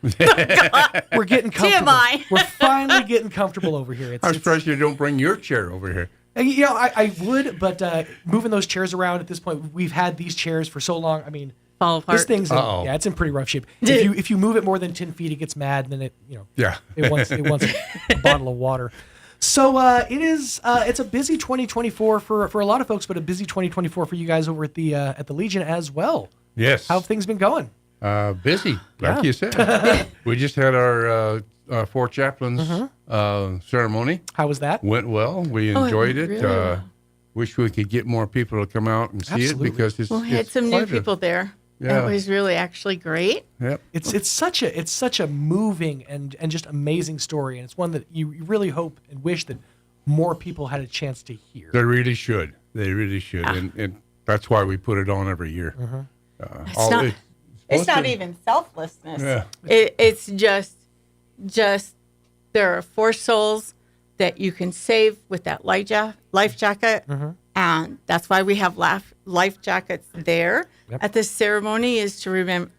getting comfortable. TMI. We're finally getting comfortable over here. I'm surprised you don't bring your chair over here. You know, I would, but moving those chairs around at this point, we've had these chairs for so long. I mean, fall apart. This thing's it's in pretty rough shape. If you move it more than 10 feet, it gets mad, and then it wants a bottle of water. So it's a busy 2024 for a lot of folks, but a busy 2024 for you guys over at the Legion as well. Yes. How have things been going? Busy, like you said. We just had our four chaplains ceremony. How was that? Went well. We enjoyed it. Really well. Wish we could get more people to come out and see it because it's. We had some new people there. Yeah. It was really actually great. Yep. It's such a moving and just amazing story, and it's one that you really hope and wish that more people had a chance to hear. They really should. They really should, and that's why we put it on every year. It's not even selflessness. Yeah. It's just there are 4 souls that you can save with that life jacket, and that's why we have life jackets there. Yep. At this ceremony is to remember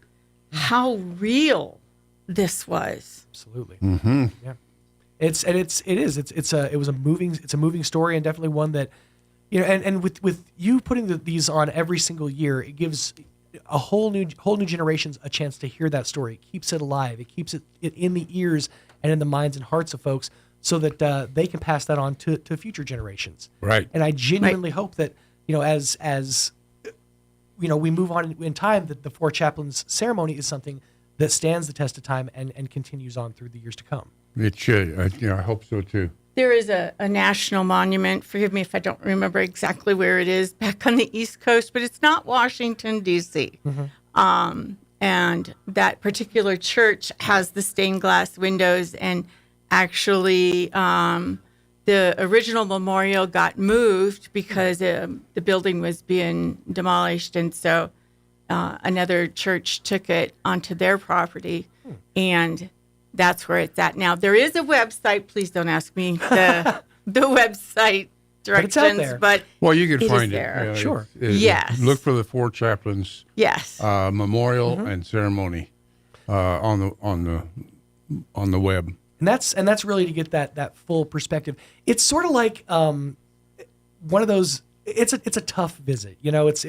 how real this was. Absolutely. Mm-hmm. Yeah. It was a moving story, and definitely one that, you know, and with you putting these on every single year, it gives a whole new generations a chance to hear that story. It keeps it alive. It keeps it in the ears and in the minds and hearts of folks, so that they can pass that on to future generations. Right. And I genuinely hope that, you know, as you know, we move on in time, that the 4 chaplains ceremony is something that stands the test of time and continues on through the years to come. It should. I hope so too. There is a national monument, forgive me if I don't remember exactly where it is, back on the East Coast, but it's not Washington, D.C. And that particular church has the stained glass windows, and actually the original memorial got moved because the building was being demolished, and so another church took it onto their property, and that's where it's at now. There is a website. Please don't ask me the website directions, but well, you can it find is it. there. Sure. Yes. Look for the Four Chaplains. Yes. Memorial and ceremony on the web. And that's really to get that full perspective. It's sort of like one of those. It's a tough visit. You know, it's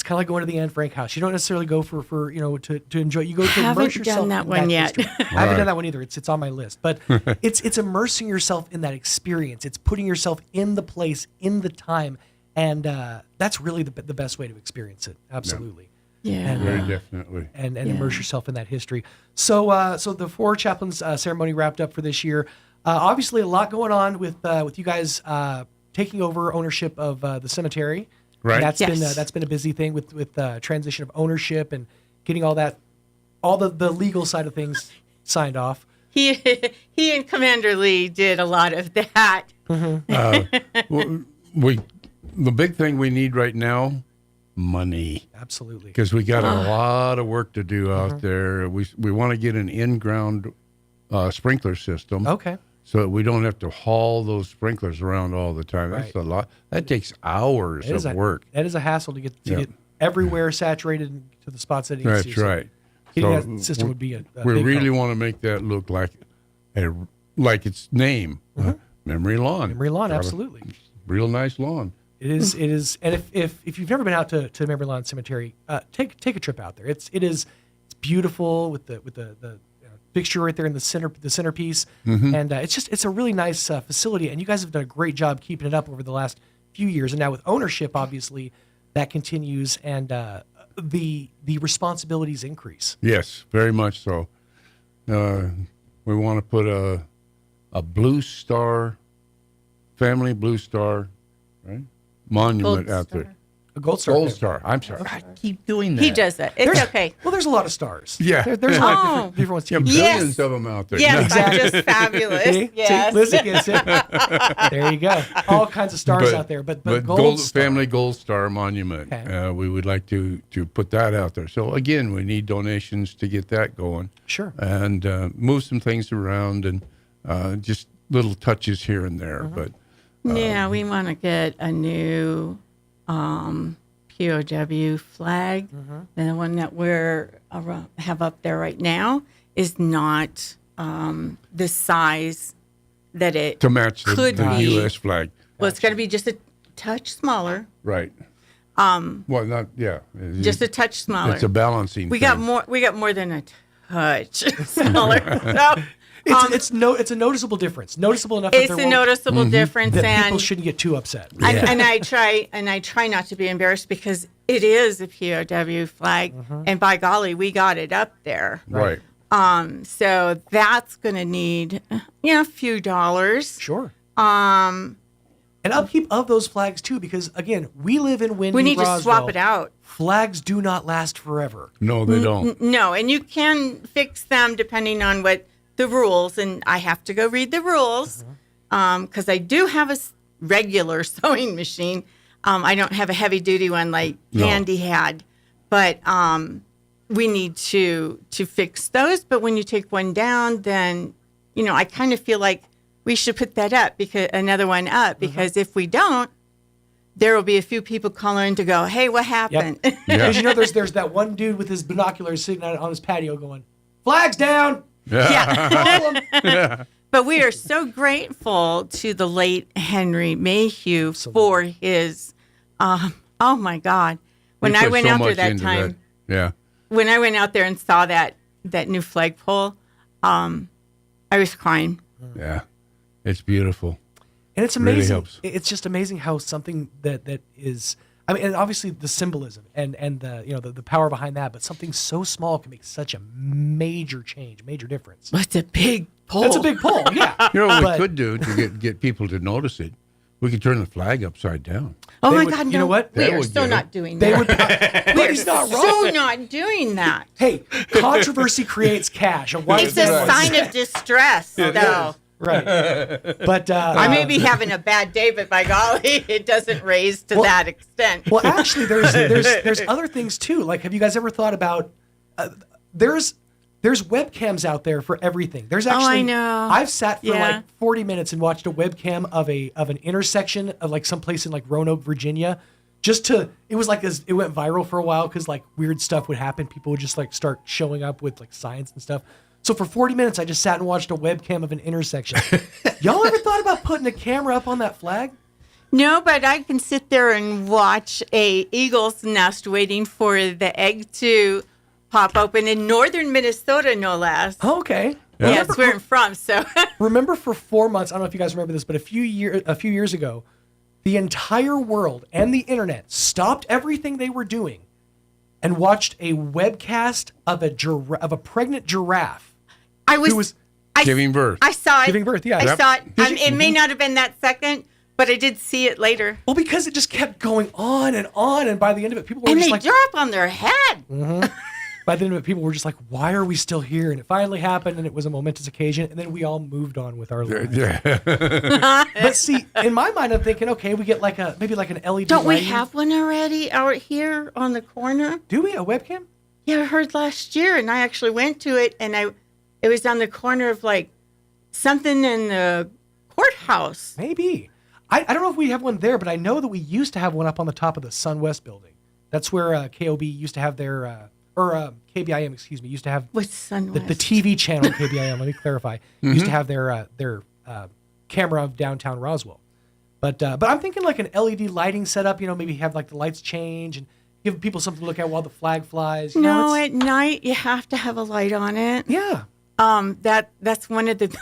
kind of like going to the Anne Frank house. You don't necessarily go for to enjoy. You go to immerse yourself. Haven't done that in one yet. history. I haven't done that one either. It's on my list. But it's immersing yourself in that experience. It's putting yourself in the place, in the time, and that's really the best way to experience it. Absolutely. Yeah. And, Very definitely. And immerse yourself in that history. So so the Four Chaplains ceremony wrapped up for this year. Obviously, a lot going on with you guys taking over ownership of the cemetery. Right. And that's been a busy thing with transition of ownership and getting all the legal side of things signed off. He and Commander Lee did a lot of that. The big thing we need right now, money. Absolutely. Because we got a lot of work to do out there. We want to get an in-ground sprinkler system. Okay. So that we don't have to haul those sprinklers around all the time. That's a lot. That takes hours of work. That is a hassle to get everywhere saturated to the spots that it needs to. That's right. Getting that system would be a we big really help. want to make that look like its name, Memory Lawn. Memory Lawn, Got a absolutely. Real nice lawn. It is, and if you've never been out to Memory Lawn Cemetery, take a trip out there. It's beautiful with the fixture right there in the centerpiece, and it's a really nice facility. And you guys have done a great job keeping it up over the last few years. And now with ownership, obviously, that continues, and the responsibilities increase. Yes, very much so. We want to put a Blue Star, family Blue Star, right, monument Gold out Star. there. A Gold Star. Gold Star. I'm sorry. I keep doing that. He does that. It's okay. Well, there's a lot of stars. Yeah. There's a lot of different ones to keep. Billions of them out there. Yes, Exactly. I'm just fabulous. See? Yes. Listen, there you go. All kinds of stars out there, but Gold Star. Family Gold Star Monument. Okay. We would like to put that out there. So again, we need donations to get that going. Sure. And move some things around and just little touches here and there. But yeah, we want to get a new POW flag. And the one that we're have up there right now is not the size that it to match could the be. U.S. flag. Well, it's going to be just a touch smaller. Right. Well, not Just a touch smaller. It's a balancing. We thing. got more than a touch smaller. So, it's a noticeable difference. Noticeable enough. It's a noticeable difference, that and people shouldn't get too upset. And I try not to be embarrassed because it is a POW flag, and by golly, we got it up there. Right. So that's going to need a few dollars. Sure. And upkeep of those flags too, because again, we live in windy We need Roswell. to swap it out. Flags do not last forever. No, they don't. No, and you can fix them depending on what the rules, and I have to go read the rules because I do have a regular sewing machine. I don't have a heavy duty one like Andy had, but we need to fix those. But when you take one down, then I kind of feel like we should put that up another one up because if we don't, there will be a few people calling to go, "Hey, what happened?" Yep. Because there's that one dude with his binoculars sitting out on his patio going, "Flags down." Yeah. But we are so grateful to the late Henry Mayhew for his, oh my God. When I went out there that time, when I went out there and saw that new flagpole, I was crying. Yeah, it's beautiful. And it's It really amazing. helps. It's just amazing how something that is, I mean, and obviously the symbolism and the the power behind that, but something so small can make such a major change, major difference. It's a big pole. It's a big pole, yeah. You know what we could do to get people to notice it? We could turn the flag upside down. Oh my would- God! No. you know what? We That are would so get not it. doing They that. would. We are He's not wrong. so not doing that. Hey, controversy creates cash. And why It's is a that? sign of distress, though. Right. But I may be having a bad day, but by golly, it doesn't raise to that extent. Well, actually, there's other things too. Like, have you guys ever thought about there's webcams out there for everything. There's actually I know. I've sat for like 40 minutes and watched a webcam of an intersection of like someplace in like Roanoke, Virginia. It was like it went viral for a while because like weird stuff would happen. People would just like start showing up with like signs and stuff. So for 40 minutes, I just sat and watched a webcam of an intersection. Y'all ever thought about putting a camera up on that flag? No, but I can sit there and watch a eagle's nest waiting for the egg to pop open in northern Minnesota, no less. Oh, okay. Yeah, that's where I'm from. So remember, for 4 months, I don't know if you guys remember this, but a few years ago, the entire world and the internet stopped everything they were doing and watched a webcast of a pregnant giraffe. Giving birth. I saw it. Giving birth, yeah. I saw it. It may not have been that second, but I did see it later. Well, because it just kept going on, and by the end of it, people were and just they like... drop on their head. Mm-hmm. By the end of it, people were just like, why are we still here? And it finally happened, and it was a momentous occasion, and then we all moved on with our lives. Yeah. But see, in my mind, I'm thinking, okay, we get maybe like an LED Don't we lighting. have one already out here on the corner? Do we? A webcam? Yeah, I heard last year, and I actually went to it, and it was on the corner of like something in the courthouse. Maybe. I don't know if we have one there, but I know that we used to have one up on the top of the SunWest building. That's where KOB used to have their... KBIM, excuse me, used to have What's SunWest? The TV channel KBIM. Let me clarify. Used to have their camera of downtown Roswell, but I'm thinking like an LED lighting setup. Maybe have like the lights change and give people something to look at while the flag flies. No, at night you have to have a light on it. Yeah. That's one of the.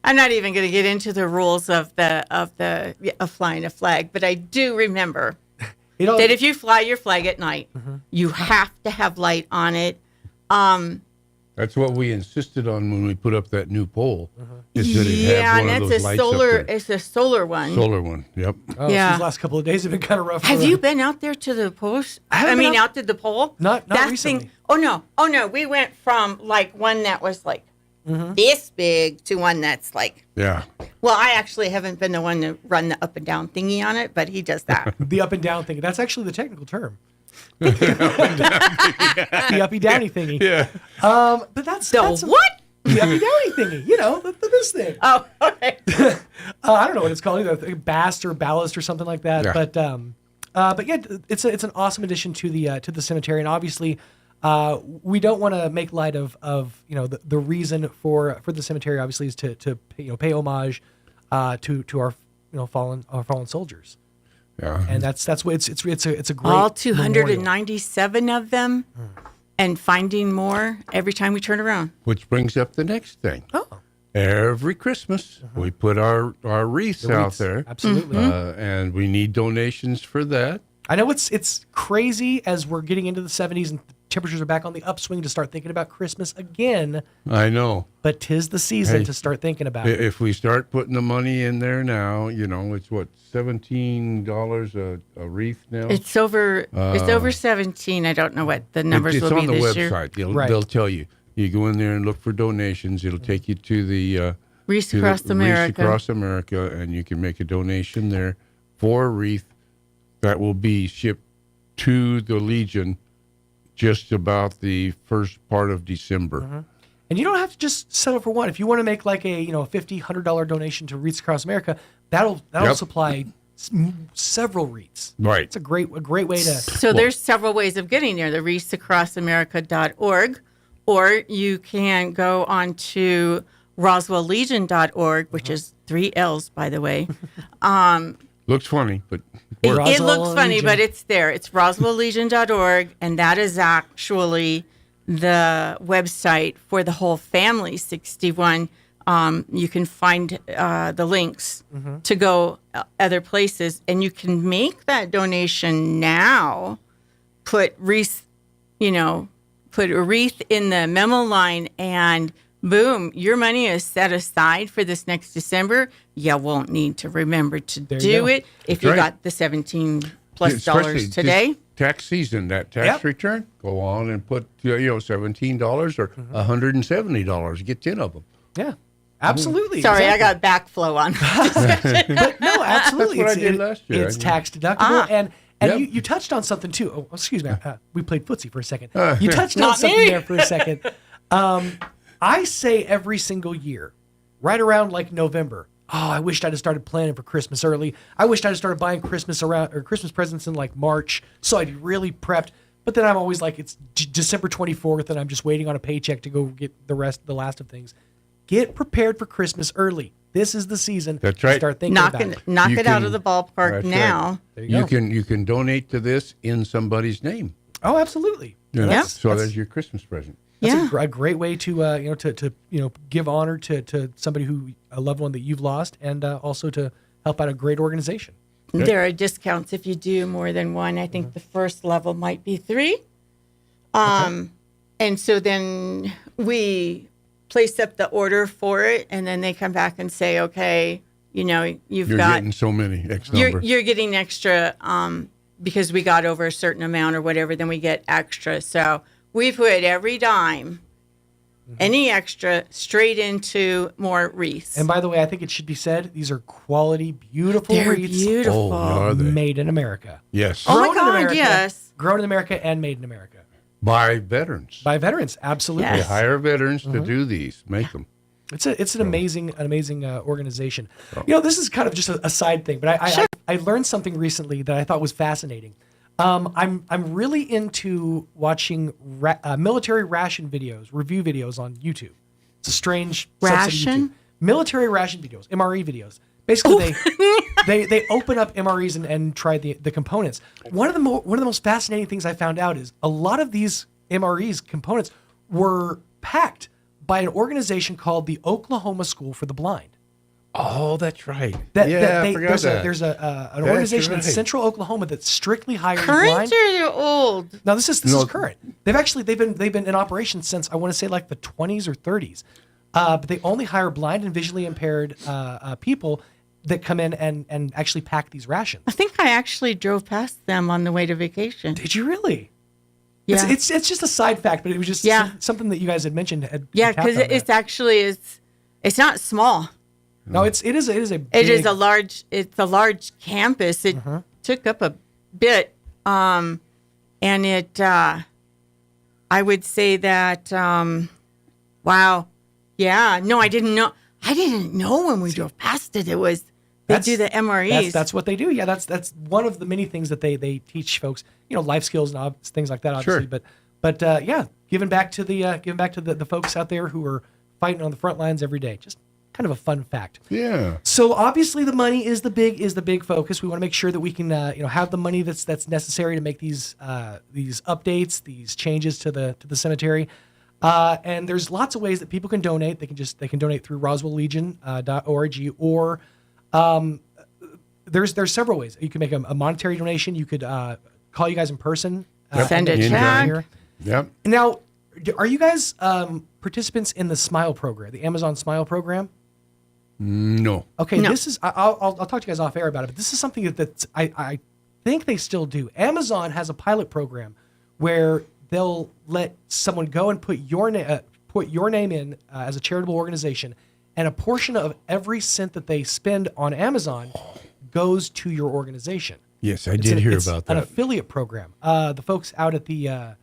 I'm not even going to get into the rules of flying a flag, but I do remember. That if you fly your flag at night, you have to have light on it. That's what we insisted on when we put up that new pole. Is that it had one of those lights up there. It's a solar one. Solar one, yep. Yeah. These last couple of days have been kind of rough. Have you been out there to the post? Out to the pole? Not recently. Oh no. We went from like one that was like this big to one that's like. Yeah. Well, I actually haven't been the one to run the up and down thingy on it, but he does that. The up and down thingy. That's actually the technical term. The uppy downy thingy. Yeah. But that's what? The uppy downy thingy. This thing. Oh, okay. I don't know what it's called either. Bast or ballast or something like that. Yeah. But yeah, it's an awesome addition to the cemetery, and obviously. We don't want to make light of the reason for the cemetery. Obviously, is to pay homage to our fallen soldiers. Yeah, and that's what it's a great all 297 of them, and finding more every time we turn around. Which brings up the next thing. Oh. Every Christmas, we put our wreaths out there. Absolutely, and we need donations for that. I know it's crazy as we're getting into the 70s and temperatures are back on the upswing to start thinking about Christmas again. I know. But 'tis the season to start thinking about it. If we start putting the money in there now, it's what, $17 a wreath now? It's over 17. I don't know what the numbers will be this year. It's on the website. They'll tell you. You go in there and look for donations. It'll take you to the Wreaths Across America. Wreaths Across America, and you can make a donation there for a wreath that will be shipped to the Legion just about the first part of December. And you don't have to just settle for one. If you want to make like a $50, $100 donation to Wreaths Across America, that'll supply several wreaths. Right. It's a great way to. So there's several ways of getting there. The wreathsacrossamerica.org, or you can go on to RoswellLegion.org, which is 3 L's, by the way. Looks funny, but it looks funny, but it's there. It's RoswellLegion.org, and that is actually the website for the whole family 61. You can find the links to go other places, and you can make that donation now. Put a wreath in the memo line, and boom, your money is set aside for this next December. You won't need to remember to do it if you got the $17+ today. Tax season, that tax return, go on and put $17 or $170. Get 10 of them. Yeah. Absolutely. Sorry, exactly. I got backflow on. But no, absolutely. That's what I did last year. It's tax deductible. And Yep. you touched on something too. Oh, excuse me. We played footsie for a second. You touched on Not something me. there for a second. I say every single year, right around like November, I wished I'd have started planning for Christmas early. I wished I'd have started buying Christmas presents in like March, so I'd be really prepped. But then I'm always like, it's December 24th, and I'm just waiting on a paycheck to go get the last of things. Get prepared for Christmas early. This is the season. That's right. To start thinking Knock about it. it out of the ballpark That's now. right. There you go. You can donate to this in somebody's name. Oh, absolutely. So that's your Christmas present. That's a great way to to give honor to somebody a loved one that you've lost, and also to help out a great organization. There are discounts if you do more than one. I think the first level might be 3. And so then we place up the order for it, and then they come back and say, okay, you're getting so many X number. You're getting extra because we got over a certain amount or whatever, then we get extra. So we put every dime, any extra, straight into more wreaths. And by the way, I think it should be said, these are quality, beautiful They're wreaths. beautiful. are they? Made in America. Yes. Oh my Grown in God, America, yes. Grown in America and made in America. By veterans. By veterans, absolutely. Yes. They hire veterans to do these, make them. It's an amazing organization. This is kind of just a side thing, but I learned something recently that I thought was fascinating. I'm really into watching military ration videos, review videos on YouTube. It's a strange subset of Ration? YouTube. Military ration videos, MRE videos. Basically, they open up MREs and try the components. One of the most fascinating things I found out is a lot of these MREs components were packed by an organization called the Oklahoma School for the Blind. Oh, that's right. I forgot that. There's an organization in right. central Oklahoma that strictly hires Current blind. or old? No, this is current. They've been in operation since I want to say like the 20s or 30s. But they only hire blind and visually impaired people that come in and actually pack these rations. I think I actually drove past them on the way to vacation. Did you really? Yeah. It's just a side fact, but it was just something that you guys had mentioned. Because it's not small. No, it is a large campus. It took up a bit, and it. I would say that. Wow, yeah. No, I didn't know. I didn't know when we drove past it. It was they do the MREs. That's what they do. Yeah, that's one of the many things that they teach folks. Life skills and things like that. Obviously, Sure. but giving back to the folks out there who are fighting on the front lines every day. Just kind of a fun fact. Yeah. So obviously the money is the big focus. We want to make sure that we can have the money that's necessary to make these updates, these changes to the cemetery. And there's lots of ways that people can donate. They can donate through RoswellLegion.org or there's several ways. You can make a monetary donation. You could call you guys in person. Send a check. Yep. Now, are you guys participants in the Smile program, the Amazon Smile program? No. Okay, No. This is I'll talk to you guys off air about it, but this is something that I think they still do. Amazon has a pilot program where they'll let someone go and put your name in as a charitable organization, and a portion of every cent that they spend on Amazon goes to your organization. Yes, I did hear about An that. affiliate program. The folks out at the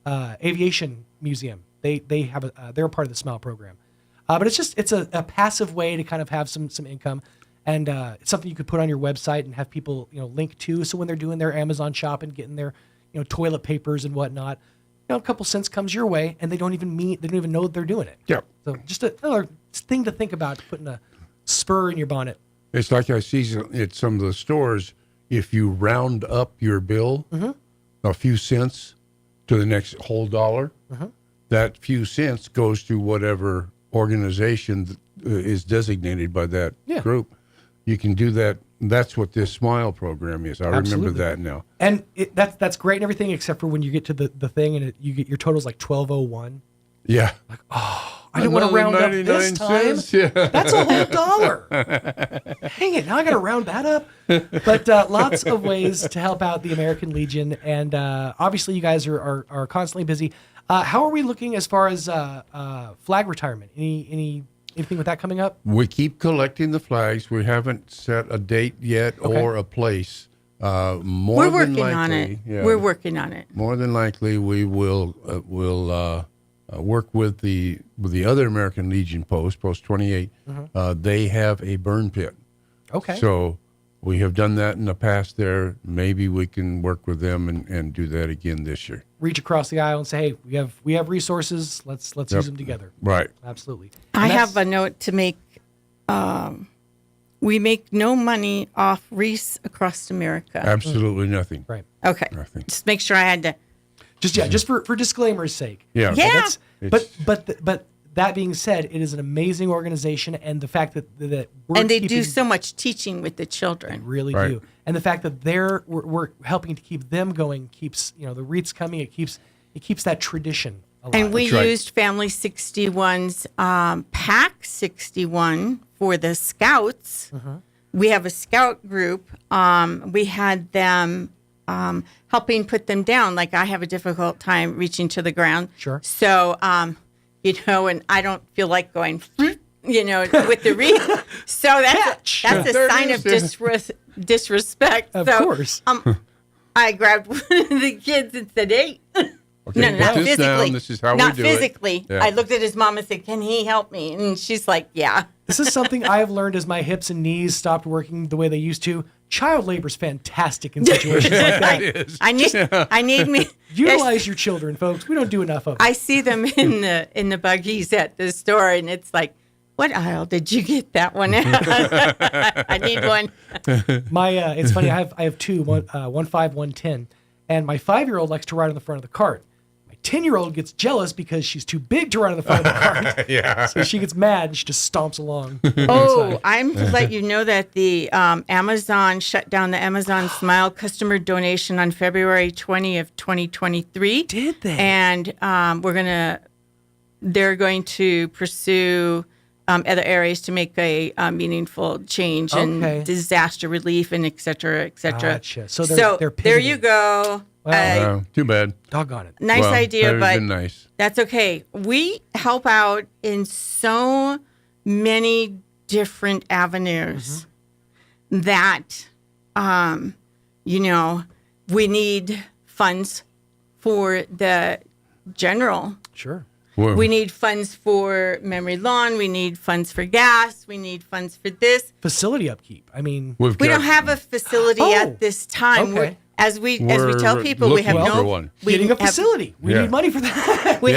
Aviation Museum, they're a part of the Smile program. But it's a passive way to kind of have some income, and it's something you could put on your website and have people link to. So when they're doing their Amazon shopping, getting their toilet papers and whatnot, a couple cents comes your way, and they don't even know that they're doing it. Yep. So just another thing to think about, putting a spur in your bonnet. It's like I see at some of the stores, if you round up your bill a few cents to the next whole dollar, that few cents goes to whatever organization is designated by that group. You can do that. That's what this Smile program is. I remember that now. And that's great and everything, except for when you get to the thing and you get your total's like $12.01. Yeah. Like, I didn't want to round up this time. Yeah. That's a whole dollar. Dang it. Now I got to round that up. But lots of ways to help out the American Legion. And obviously you guys are constantly busy. How are we looking as far as flag retirement? Any anything with that coming up? We keep collecting the flags. We haven't set a date yet or a place. We're working on it. Yeah, we're working on it. More than likely, we will work with the other American Legion post 28. They have a burn pit. Okay. So we have done that in the past there. Maybe we can work with them and do that again this year. Reach across the aisle and say, hey, we have resources. Let's use them together. Right. Absolutely. I have a note to make. We make no money off wreaths across America. Absolutely nothing. Right. Okay. Nothing. Just make sure I had to. Just for disclaimer's sake. Yeah. Yeah. But that being said, it is an amazing organization, and the fact that we're and they do so much teaching with the children. They really do. And the fact that we're helping to keep them going keeps the wreaths coming. It keeps that tradition alive. And we used Family 61's Pack 61 for the Scouts. We have a Scout group. We had them helping put them down. Like I have a difficult time reaching to the ground. Sure. So, and I don't feel like going, with the wreath. So that's a sign of disrespect. Of course. I grabbed one of the kids and said, hey. Okay, No, not physically. Down. This is how not we do physically. it. Yeah. I looked at his mom and said, can he help me? And she's like, yeah. This is something I've learned as my hips and knees stopped working the way they used to. Child labor is fantastic in situations like that. I need me. Utilize your children, folks. We don't do enough of it. I see them in the buggies at the store, and it's like, what aisle did you get that one at? I need one. It's funny. I have two, one 5, 1 10, and my 5-year-old likes to ride on the front of the cart. 10-year-old gets jealous because she's too big to ride on the front of the cart. Yeah. So she gets mad and she just stomps along. Oh, I'm to let you know that the Amazon shut down the Amazon Smile customer donation on February 20th, 2023. Did they? And they're going to pursue other areas to make a meaningful change in disaster relief and et cetera, et cetera. Gotcha. So they're there you go. Well, too bad. Doggone it. Nice idea, that but been nice. That's okay. We help out in so many different avenues that, we need funds for the general. Sure. Whoa. We need funds for memory lawn. We need funds for gas. We need funds for this. Facility upkeep. I mean, we don't have a facility at this time. Okay. As we tell people, we have getting a facility. We need money for that. We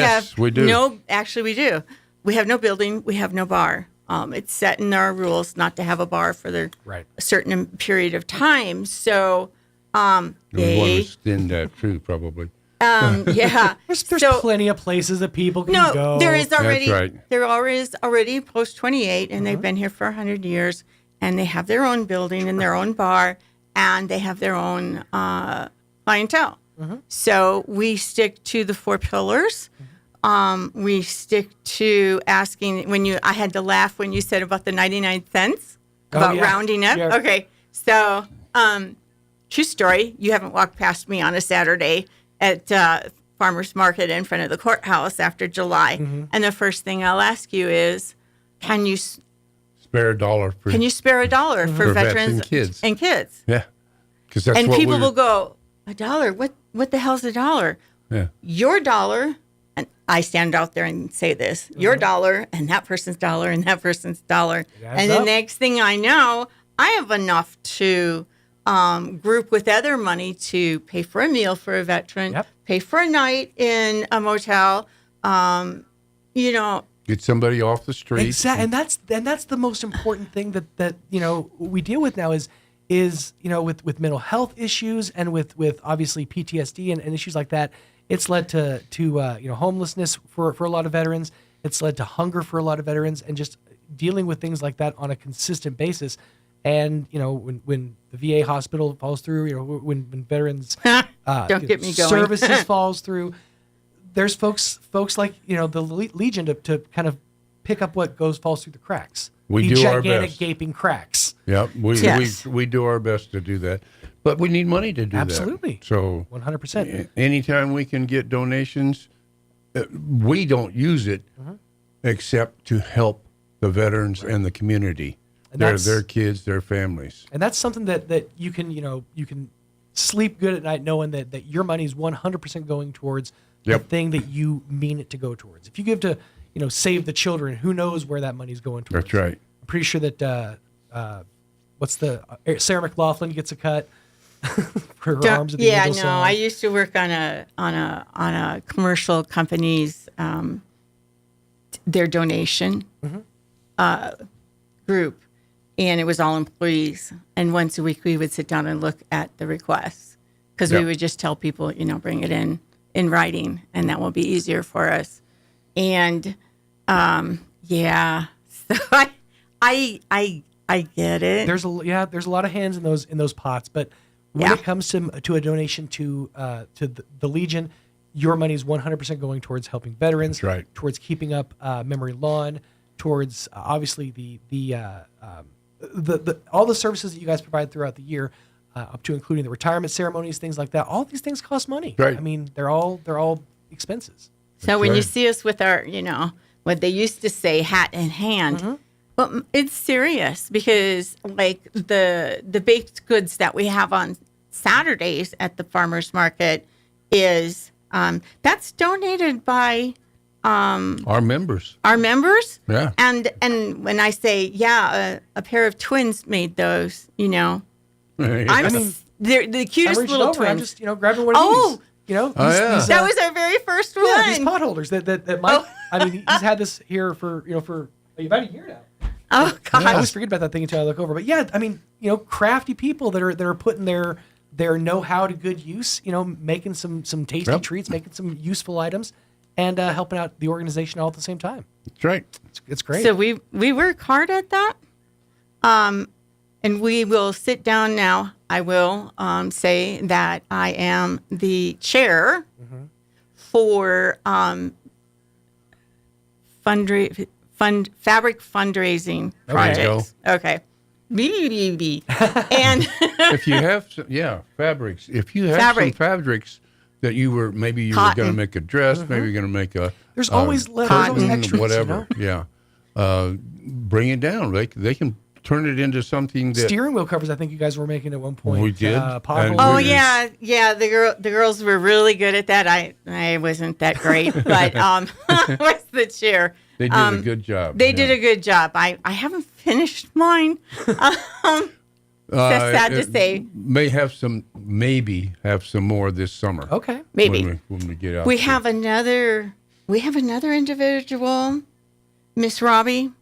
do. Actually we do. We have no building. We have no bar. It's set in our rules not to have a bar for a certain period of time. So we want to extend that too, probably. Yeah. There's plenty of places that people can go. There is already. That's right. There is already post 28, and they've been here for 100 years, and they have their own building and their own bar. And they have their own clientele. So we stick to the 4 pillars. We stick to asking I had to laugh when you said about the 99 cents, about rounding up. Yeah. Okay. So, true story. You haven't walked past me on a Saturday at Farmers Market in front of the courthouse after July. And the first thing I'll ask you is, can you spare $1 for for veterans and kids? Yeah, because that's and what people will go, $1? What the hell's $1? Yeah, your dollar, and I stand out there and say this: your dollar, and that person's dollar, and that person's dollar, and the next thing I know, I have enough to group with other money to pay for a meal for a veteran, pay for a night in a motel, get somebody off the street. Exactly, and that's the most important thing that we deal with now is with mental health issues and with obviously PTSD and issues like that. It's led to homelessness for a lot of veterans. It's led to hunger for a lot of veterans, and just dealing with things like that on a consistent basis. And when the VA hospital falls through, when veterans don't get me going. Services falls through. There's folks like the Legion to kind of pick up what falls through the cracks. We do our best. Gigantic gaping cracks. Yeah, we do our best to do that, but we need money to do that. Absolutely. So 100%. Anytime we can get donations, we don't use it except to help the veterans and the community, And their kids, their families. And that's something that you can, you can sleep good at night knowing that your money is 100% going towards the thing that you mean it to go towards. If you give to, Save the Children, who knows where that money's going towards. That's right. I'm pretty sure that, Sarah McLaughlin gets a cut for her arms at the end of the song. I used to work on a commercial company's, their donation group. And it was all employees. And once a week, we would sit down and look at the requests because we would just tell people, bring it in writing, and that will be easier for us. And so I get it. There's a lot of hands in those pots, but when it comes to a donation to the Legion, your money is 100% going towards helping veterans, towards keeping up memory lawn, towards obviously the all the services that you guys provide throughout the year, up to including the retirement ceremonies, things like that. All these things cost money. Right. I mean, they're all expenses. So when you see us with our, what they used to say, hat in hand, well, it's serious because like the baked goods that we have on Saturdays at the farmers market is that's donated by our members. Yeah. And when I say a pair of twins made those, they're the cutest little twins. I'm just grabbing one of these. That was our very first one. Yeah, these potholders that Mike. I mean, he's had this here for about a year now. Oh God! I always forget about that thing until I look over. But yeah, I mean, crafty people that are putting their know-how to good use. Making some tasty treats, making some useful items, and helping out the organization all at the same time. That's right. It's great. So we work hard at that. And we will sit down now. I will say that I am the chair for fabric fundraising projects. Okay. And if you have fabrics. If you have some fabrics that you were going to make a dress, maybe you're going to make a there's always extras, whatever. Yeah. Bring it down. They can turn it into something that steering wheel covers. I think you guys were making at one point. We did. The girls were really good at that. I wasn't that great, but was the chair. They did a good job. They did a good job. I haven't finished mine. That's sad to say. Maybe have some more this summer. Okay, maybe when we get out. We have another individual, Miss Robbie.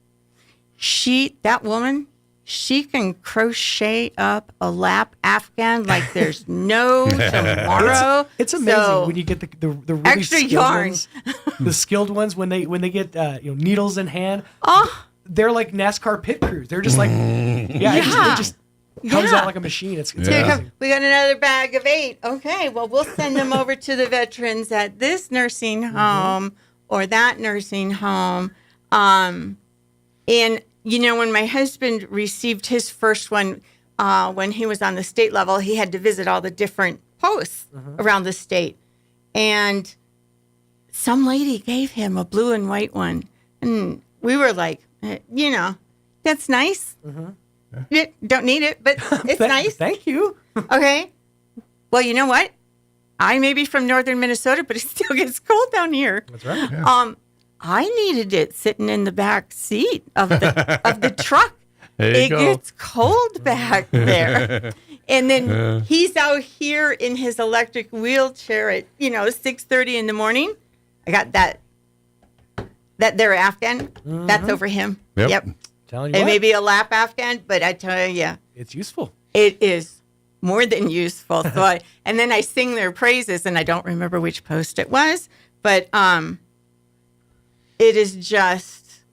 That woman, she can crochet up a lap Afghan like there's no tomorrow. It's amazing when you get the really extra yarn. The skilled ones when they get needles in hand. They're like NASCAR pit crews. They're just like it just comes out like a machine. It's amazing. We got another bag of 8. Okay, well we'll send them over to the veterans at this nursing home or that nursing home. And when my husband received his first one, when he was on the state level, he had to visit all the different posts around the state. And some lady gave him a blue and white one. And we were like, that's nice. Don't need it, but it's nice. Thank you. Okay. Well, you know what? I may be from northern Minnesota, but it still gets cold down here. That's right. Yeah. I needed it sitting in the back seat of the truck. It gets cold back there. And then he's out here in his electric wheelchair at 6:30 in the morning. I got that there Afghan. That's over him. Yep. Telling you it what. may be a lap Afghan, but I tell you, it's useful. It is more than useful. So and then I sing their praises, and I don't remember which post it was, but it is just,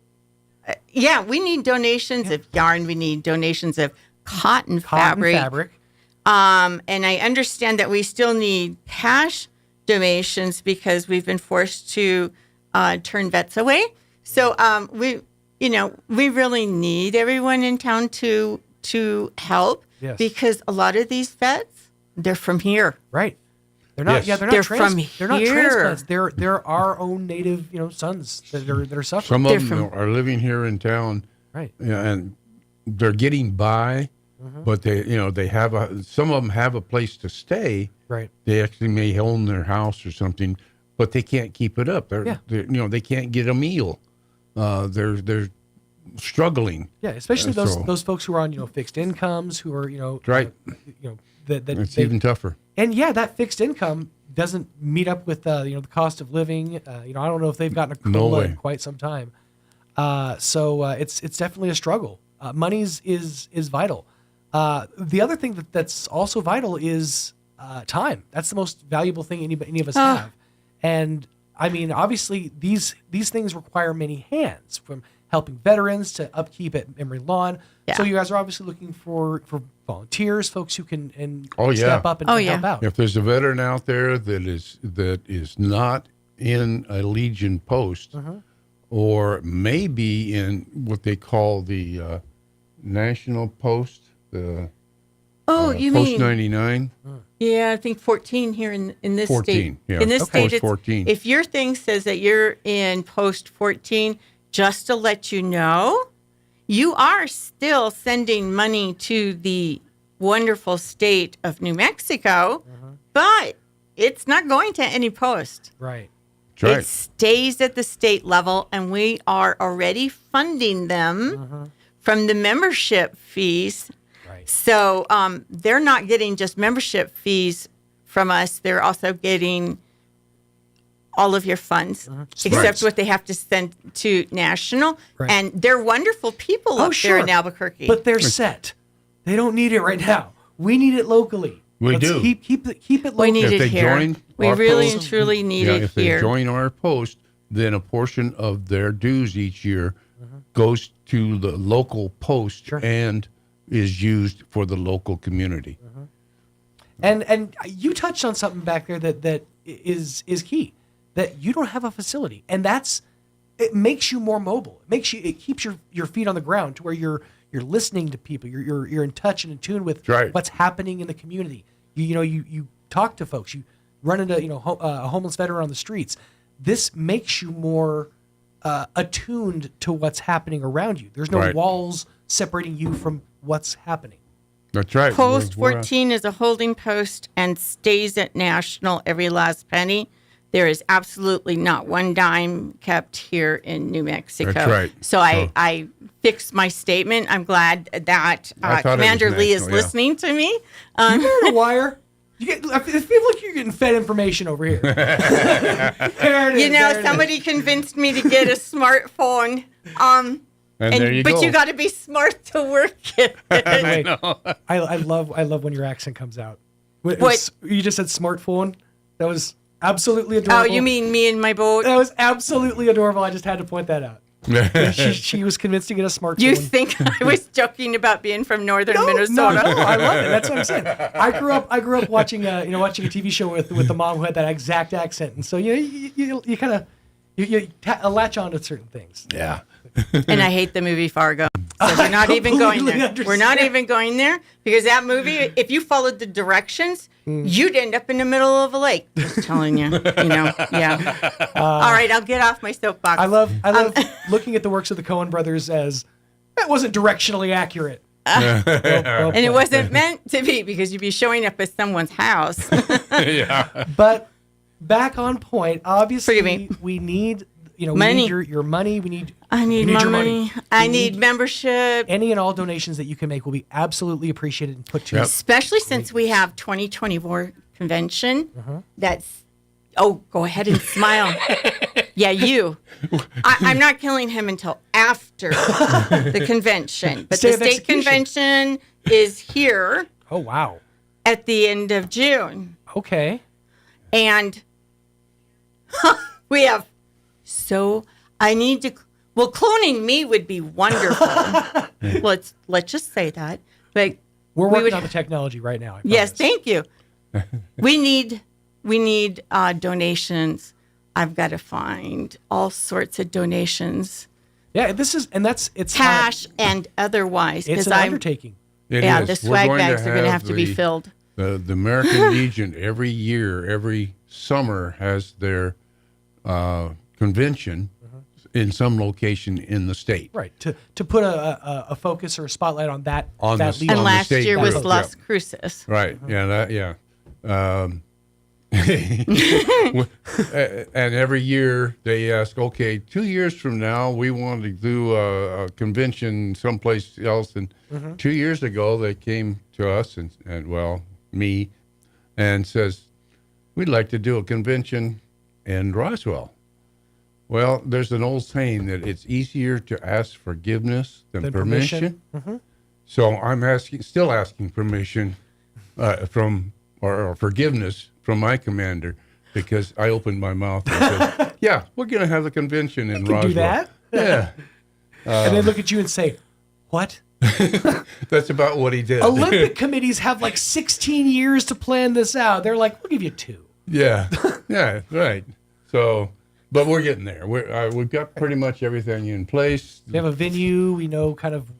we need donations of yarn. We need donations of cotton fabric. And I understand that we still need cash donations because we've been forced to turn vets away. So we really need everyone in town to help because a lot of these vets, they're from here. Right. They're not. Yes. Yeah, they're not. They're not transplants. They're our own native, sons that are suffering. Some of them are living here in town, right? And they're getting by, but they have some of them have a place to stay. Right. They actually may own their house or something, but they can't keep it up. They're they can't get a meal. They're struggling. Yeah, especially those folks who are on fixed incomes, who are right. It's even tougher. And that fixed income doesn't meet up with the cost of living. I don't know if they've gotten a COLA in quite some time. So it's definitely a struggle. Money is vital. The other thing that's also vital is time. That's the most valuable thing any of us have. And I mean, obviously, these things require many hands, from helping veterans to upkeep at Emory Lawn. Yeah. So you guys are obviously looking for volunteers, folks who can step up and help out. If there's a veteran out there that is not in a Legion post, or maybe in what they call the national post, the you post mean 99? Yeah, I think 14 here in this 14, state. Yeah. In this state, it's 14. If your thing says that you're in post 14, just to let you know, you are still sending money to the wonderful state of New Mexico, but it's not going to any post. Right. Right. It stays at the state level, and we are already funding them from the membership fees. Right. So they're not getting just membership fees from us. They're also getting all of your funds, except what they have to send to national. Right. And they're wonderful people up there in Albuquerque. But they're set. They don't need it right now. We need it locally. We do. Keep it local. We need if it they here. Join We our really post, and truly need it if here. they join our post, then a portion of their dues each year goes to the local post and is used for the local community. And you touched on something back there that is key, that you don't have a facility, and it makes you more mobile. It keeps your feet on the ground to where you're listening to people. You're in touch and in tune with what's happening in the community. You talk to folks. You run into a homeless veteran on the streets. This makes you more attuned to what's happening around you. There's no walls separating you from what's happening. That's right. Post 14 is a holding post and stays at national every last penny. There is absolutely not one dime kept here in New Mexico. That's right. So I fixed my statement. I'm glad that Commander Lee is listening to me. You heard a wire. I feel like you're getting fed information over here. There it is, somebody convinced me to get a smartphone. And there you but go. you got to be smart to work it. I know. I love when your accent comes out. What? You just said smartphone. That was absolutely adorable. Oh, you mean me and my boat? That was absolutely adorable. I just had to point that out. she was convinced to get a smartphone. You think I was joking about being from northern Minnesota? No, I love it. That's what I'm saying. I grew up watching a TV show with the mom who had that exact accent, and so you kind of latch on to certain things. Yeah. And I hate the movie Fargo. So we're not even going there. We're not even going there because that movie, if you followed the directions, you'd end up in the middle of a lake. Just telling you, yeah. All right, I'll get off my soapbox. I love looking at the works of the Coen brothers as that wasn't directionally accurate. And it wasn't meant to be because you'd be showing up at someone's house. Yeah. But back on point, obviously we need money. We need your money. I need your money. I need membership. Any and all donations that you can make will be absolutely appreciated and put to Especially since we have 2024 convention. That's go ahead and smile. Yeah, you. I'm not killing him until after the convention. But the state convention is here. Oh, wow. At the end of June. Okay. And we have cloning me would be wonderful. Let's just say that. But we're working on the technology right now. Yes, thank you. We need donations. I've got to find all sorts of donations. Yeah, it's cash and otherwise. It's an undertaking. The swag bags are going to have to be filled. The American Legion every year, every summer has their convention in some location in the state. Right. To put a focus or a spotlight on that. On that the, legion. And on last the state year was group. Las Cruces. Right. Yeah. And every year they ask, okay, 2 years from now, we want to do a convention someplace else. And 2 years ago, they came to us and well, me, and says, we'd like to do a convention in Roswell. Well, there's an old saying that it's easier to ask forgiveness than permission. So I'm still asking permission or forgiveness from my commander, because I opened my mouth and said, yeah, we're going to have a convention in Roswell. Do that? Yeah. And they look at you and say, what? That's about what he did. Olympic committees have like 16 years to plan this out. They're like, we'll give you 2. Yeah. Yeah, right. So, but we're getting there. We've got pretty much everything in place. We have a venue. We know kind of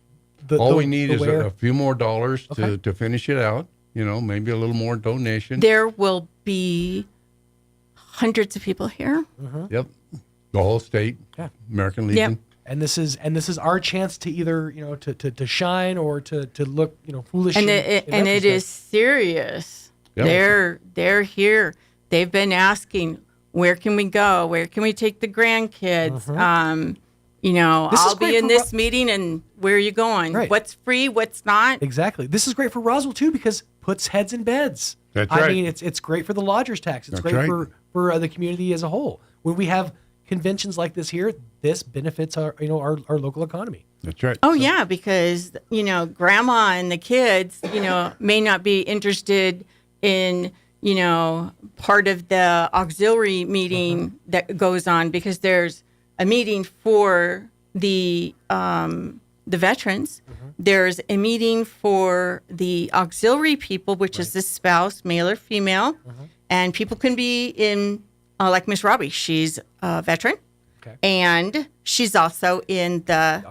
all we need is a few more dollars Okay. to finish it out. Maybe a little more donation. There will be hundreds of people here. Yep. The whole state. Yeah. American Legion. Yep. And this is our chance to either to shine or to look foolish. And in it is serious. Yeah. They're here. They've been asking, where can we go? Where can we take the grandkids? I'll be in this meeting, and where are you going? Right. What's free? What's not? Exactly. This is great for Roswell too, because puts heads in beds. That's I right. mean, it's great for the lodgers tax. It's That's great right. for the community as a whole. When we have conventions like this here, this benefits our local economy. That's right. Oh, yeah, because, grandma and the kids, may not be interested in, part of the auxiliary meeting that goes on, because there's a meeting for the veterans. There's a meeting for the auxiliary people, which is the spouse, male or female. And people can be in, like Miss Robbie, she's a veteran. Okay. And she's also in the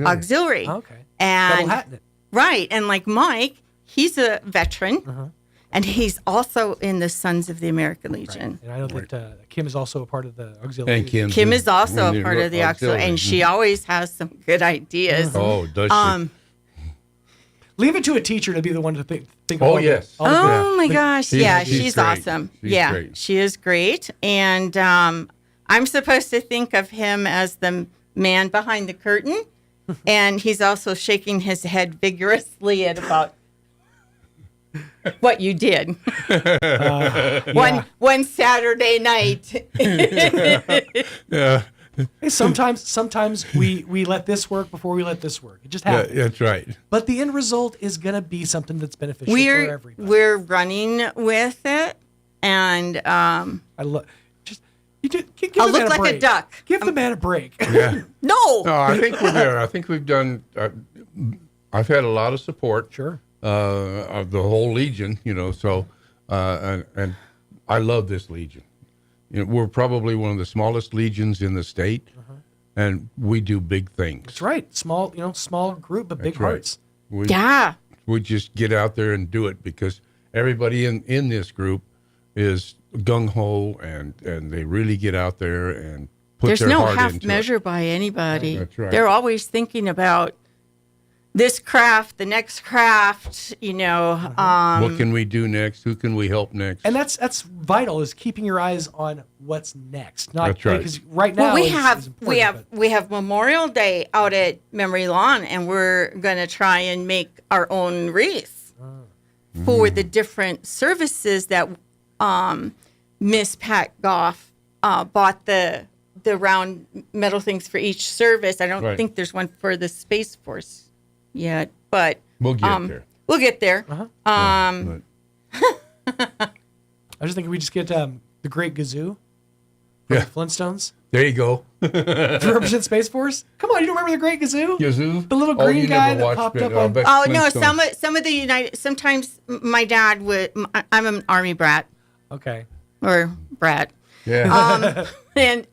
auxiliary. Okay. And Double hatting it. right. And like Mike, he's a veteran. And he's also in the Sons of the American Legion. Right. And I know that Kim is also a part of the auxiliary. And Kim is also a part of the auxiliary, and she always has some good ideas. Oh, does she? Leave it to a teacher to be the one to think Oh, of yes. all the Oh my gosh. Yeah, she's great. awesome. She's yeah, great. she is great. And I'm supposed to think of him as the man behind the curtain. And he's also shaking his head vigorously at about what you did one Saturday night. Yeah. Hey, sometimes we let this work before we let this work. It just happens. Yeah, that's right. But the end result is going to be something that's beneficial for everybody. We're running with it, and I love. Give I'll the man look like break. a duck. Give the man a break. Yeah. No, I think we're there. I think we've done. I've had a lot of support. Sure. Of the whole Legion, So, and I love this Legion. We're probably one of the smallest legions in the state, and we do big things. That's right. Small group, but big That's right. hearts. We just get out there and do it, because everybody in this group is gung-ho, and they really get out there and put there's their no heart half into measure it. by anybody. That's right. They're always thinking about this craft, the next craft, What can we do next? Who can we help next? And that's vital, is keeping your eyes on what's next. That's right. Because right now we have Memorial Day out at Memory Lawn, and we're going to try and make our own wreath for the different services that Miss Pat Goff bought the round metal things for each service. I don't think there's one for the Space Force yet, but we'll get there. We'll get there. I was just thinking we just get the Great Gazoo from the Flintstones. There you go. To represent Space Force. Come on, you don't remember the Great Gazoo? Gazoo? The little green guy that popped up on. Oh no, some of the United. Sometimes my dad would. I'm an Army brat. Okay. Or brat. Yeah. And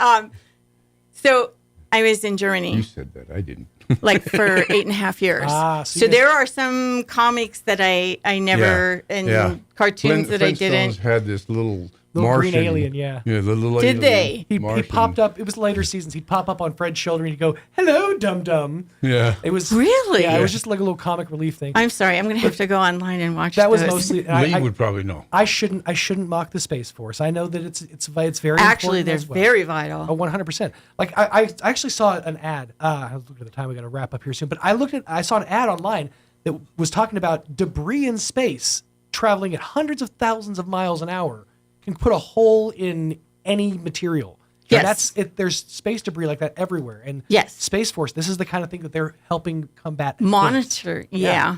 so I was in Germany. You said that. I didn't. like for 8.5 years. So there are some comics that I never, and cartoons that I didn't. Had this little Martian, green alien, yeah. The little Did they? He popped up. It was later seasons. He'd pop up on Fred's shoulder and he'd go, "Hello, dum dum." Yeah. It was really. Yeah, it was just like a little comic relief thing. I'm sorry. I'm going to have to go online and watch. That was those. mostly. Lee would probably know. I shouldn't mock the Space Force. I know that it's very actually important they're as well. very vital. Oh, 100%. Like I actually saw an ad. I was looking at the time. We got to wrap up here soon. But I saw an ad online that was talking about debris in space traveling at hundreds of thousands of miles an hour can put a hole in any material. Yes. And that's it. There's space debris like that everywhere. And yes, Space Force, this is the kind of thing that they're helping combat. Monitor. Yeah.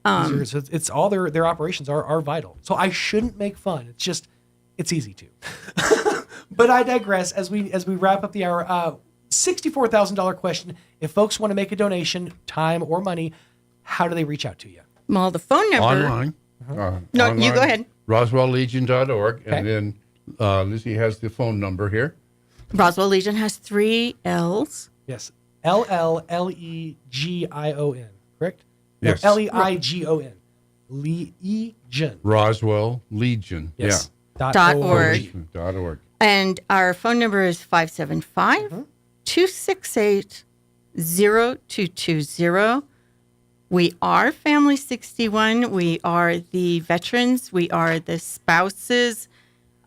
So it's all their operations are vital. So I shouldn't make fun. It's just, it's easy to. But I digress as we wrap up the hour. $64,000 question. If folks want to make a donation, time or money, how do they reach out to you? Well, the phone number. Online. No, online, you go ahead. RoswellLegion.org. Okay. And then Lizzie has the phone number here. Roswell Legion has 3 L's. Yes. LLLEGION, correct? Yes. No, LEIGON. Legion. Roswell Legion. Yes. Yeah. .org. .org. And our phone number is 575-268-0220. We are Family 61. We are the veterans. We are the spouses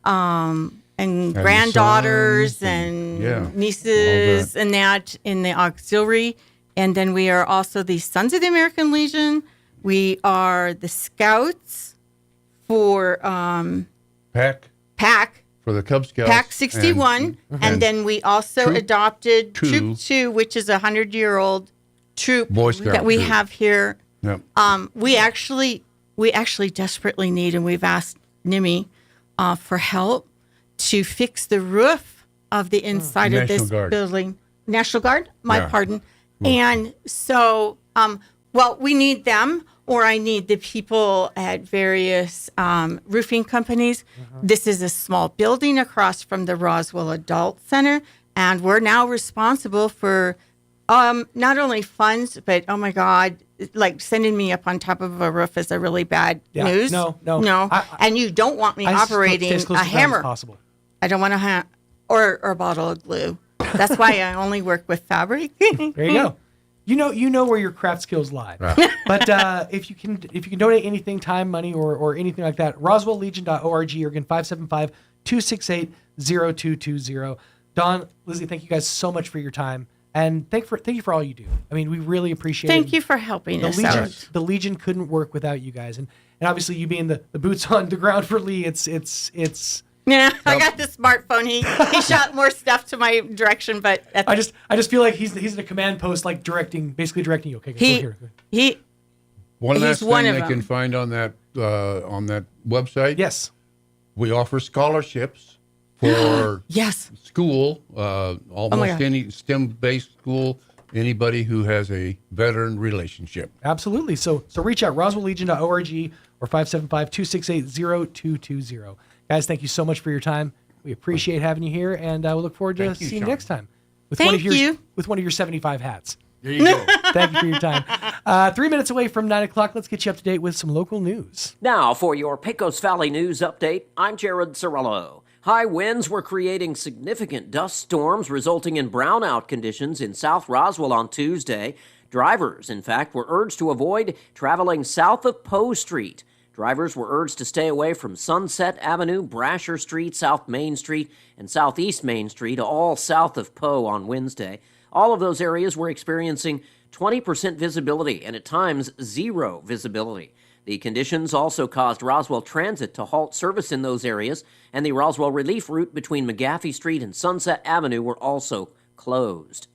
and granddaughters and nieces and that in the auxiliary. And then we are also the Sons of the American Legion. We are the Scouts for PAC. For the Cub Scouts. PAC 61. And then we also adopted Troop 2, which is a 100-year-old troop that we have here. Yep. We actually desperately need, and we've asked NIMI for help to fix the roof of the inside of this building. National Guard? Pardon. And so, we need them, or I need the people at various roofing companies. This is a small building across from the Roswell Adult Center, and we're now responsible for not only funds, but oh my God, like sending me up on top of a roof is a really bad news. No. And you don't want me operating a hammer. Possible. I don't want to or a bottle of glue. That's why I only work with fabric. There you go. You know where your craft skills lie. Right. But if you can donate anything, time, money, or anything like that, RoswellLegion.org, or again 575-268-0220. Dawn, Lizzie, thank you guys so much for your time. And thank you for all you do. I mean, we really appreciate it. Thank you for helping us out. The Legion couldn't work without you guys. And obviously you being the boots on the ground for Lee, it's yeah, I got the smartphone. He shot more stuff to my direction, but I just feel like he's in a command post, like basically directing you. Okay, go here. One last thing they can find on that website. Yes, we offer scholarships for school, almost any STEM-based school. Anybody who has a veteran relationship. Absolutely. So reach out, RoswellLegion.org or 575-268-0220. Guys, thank you so much for your time. We appreciate having you here, and we look forward to seeing you next time with one of your 75 hats. There you go. Thank you for your time. 3 minutes away from 9 o'clock. Let's get you up to date with some local news. Now for your Pecos Valley News Update, I'm Jared Cirillo. High winds were creating significant dust storms, resulting in brownout conditions in South Roswell on Tuesday. Drivers, in fact, were urged to avoid traveling south of Poe Street. Drivers were urged to stay away from Sunset Avenue, Brasher Street, South Main Street, and Southeast Main Street, all south of Poe on Wednesday. All of those areas were experiencing 20% visibility and at times zero visibility. The conditions also caused Roswell Transit to halt service in those areas, and the Roswell Relief route between McGaffey Street and Sunset Avenue were also closed.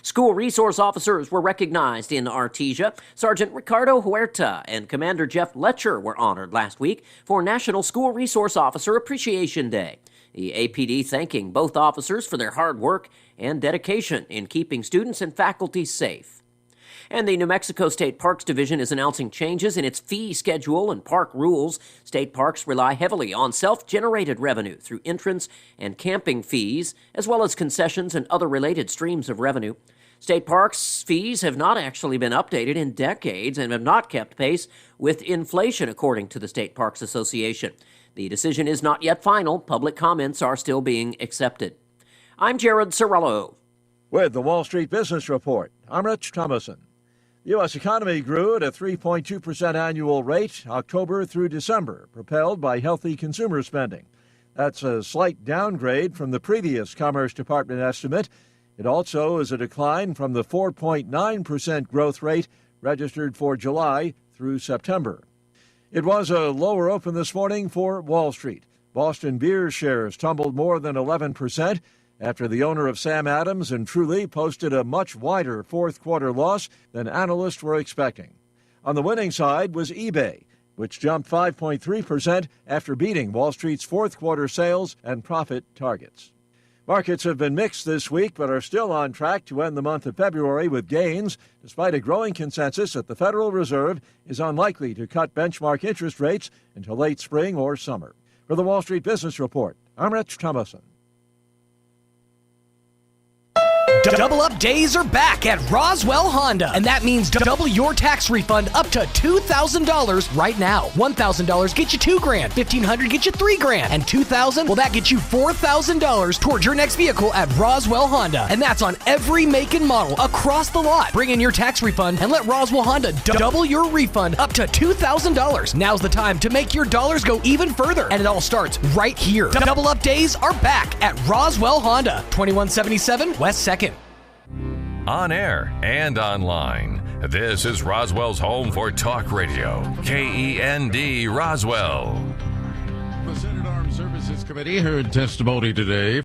School resource officers were recognized in Artesia. Sergeant Ricardo Huerta and Commander Jeff Letcher were honored last week for National School Resource Officer Appreciation Day. The APD thanking both officers for their hard work and dedication in keeping students and faculty safe. And the New Mexico State Parks Division is announcing changes in its fee schedule and park rules. State parks rely heavily on self-generated revenue through entrance and camping fees, as well as concessions and other related streams of revenue. State parks fees have not actually been updated in decades and have not kept pace with inflation, according to the State Parks Association. The decision is not yet final. Public comments are still being accepted. I'm Jared Cirillo. With the Wall Street Business Report, I'm Rich Thomason. The U.S. economy grew at a 3.2% annual rate October through December, propelled by healthy consumer spending. That's a slight downgrade from the previous Commerce Department estimate. It also is a decline from the 4.9% growth rate registered for July through September. It was a lower open this morning for Wall Street. Boston Beer shares tumbled more than 11% after the owner of Sam Adams and Truly posted a much wider fourth quarter loss than analysts were expecting. On the winning side was eBay, which jumped 5.3% after beating Wall Street's fourth quarter sales and profit targets. Markets have been mixed this week, but are still on track to end the month of February with gains, despite a growing consensus that the Federal Reserve is unlikely to cut benchmark interest rates until late spring or summer. For the Wall Street Business Report, I'm Rich Thomason. Double Up Days are back at Roswell Honda, and that means double your tax refund up to $2,000 right now. $1,000 get you $2,000, $1,500 get you $3,000, and $2,000, well, that gets you $4,000 towards your next vehicle at Roswell Honda, and that's on every make and model across the lot. Bring in your tax refund and let Roswell Honda double your refund up to $2,000. Now's the time to make your dollars go even further, and it all starts right here. Double Up Days are back at Roswell Honda, 2177 West 2nd. On air and online, this is Roswell's home for talk radio, KEND Roswell. The Senate Armed Services Committee heard testimony today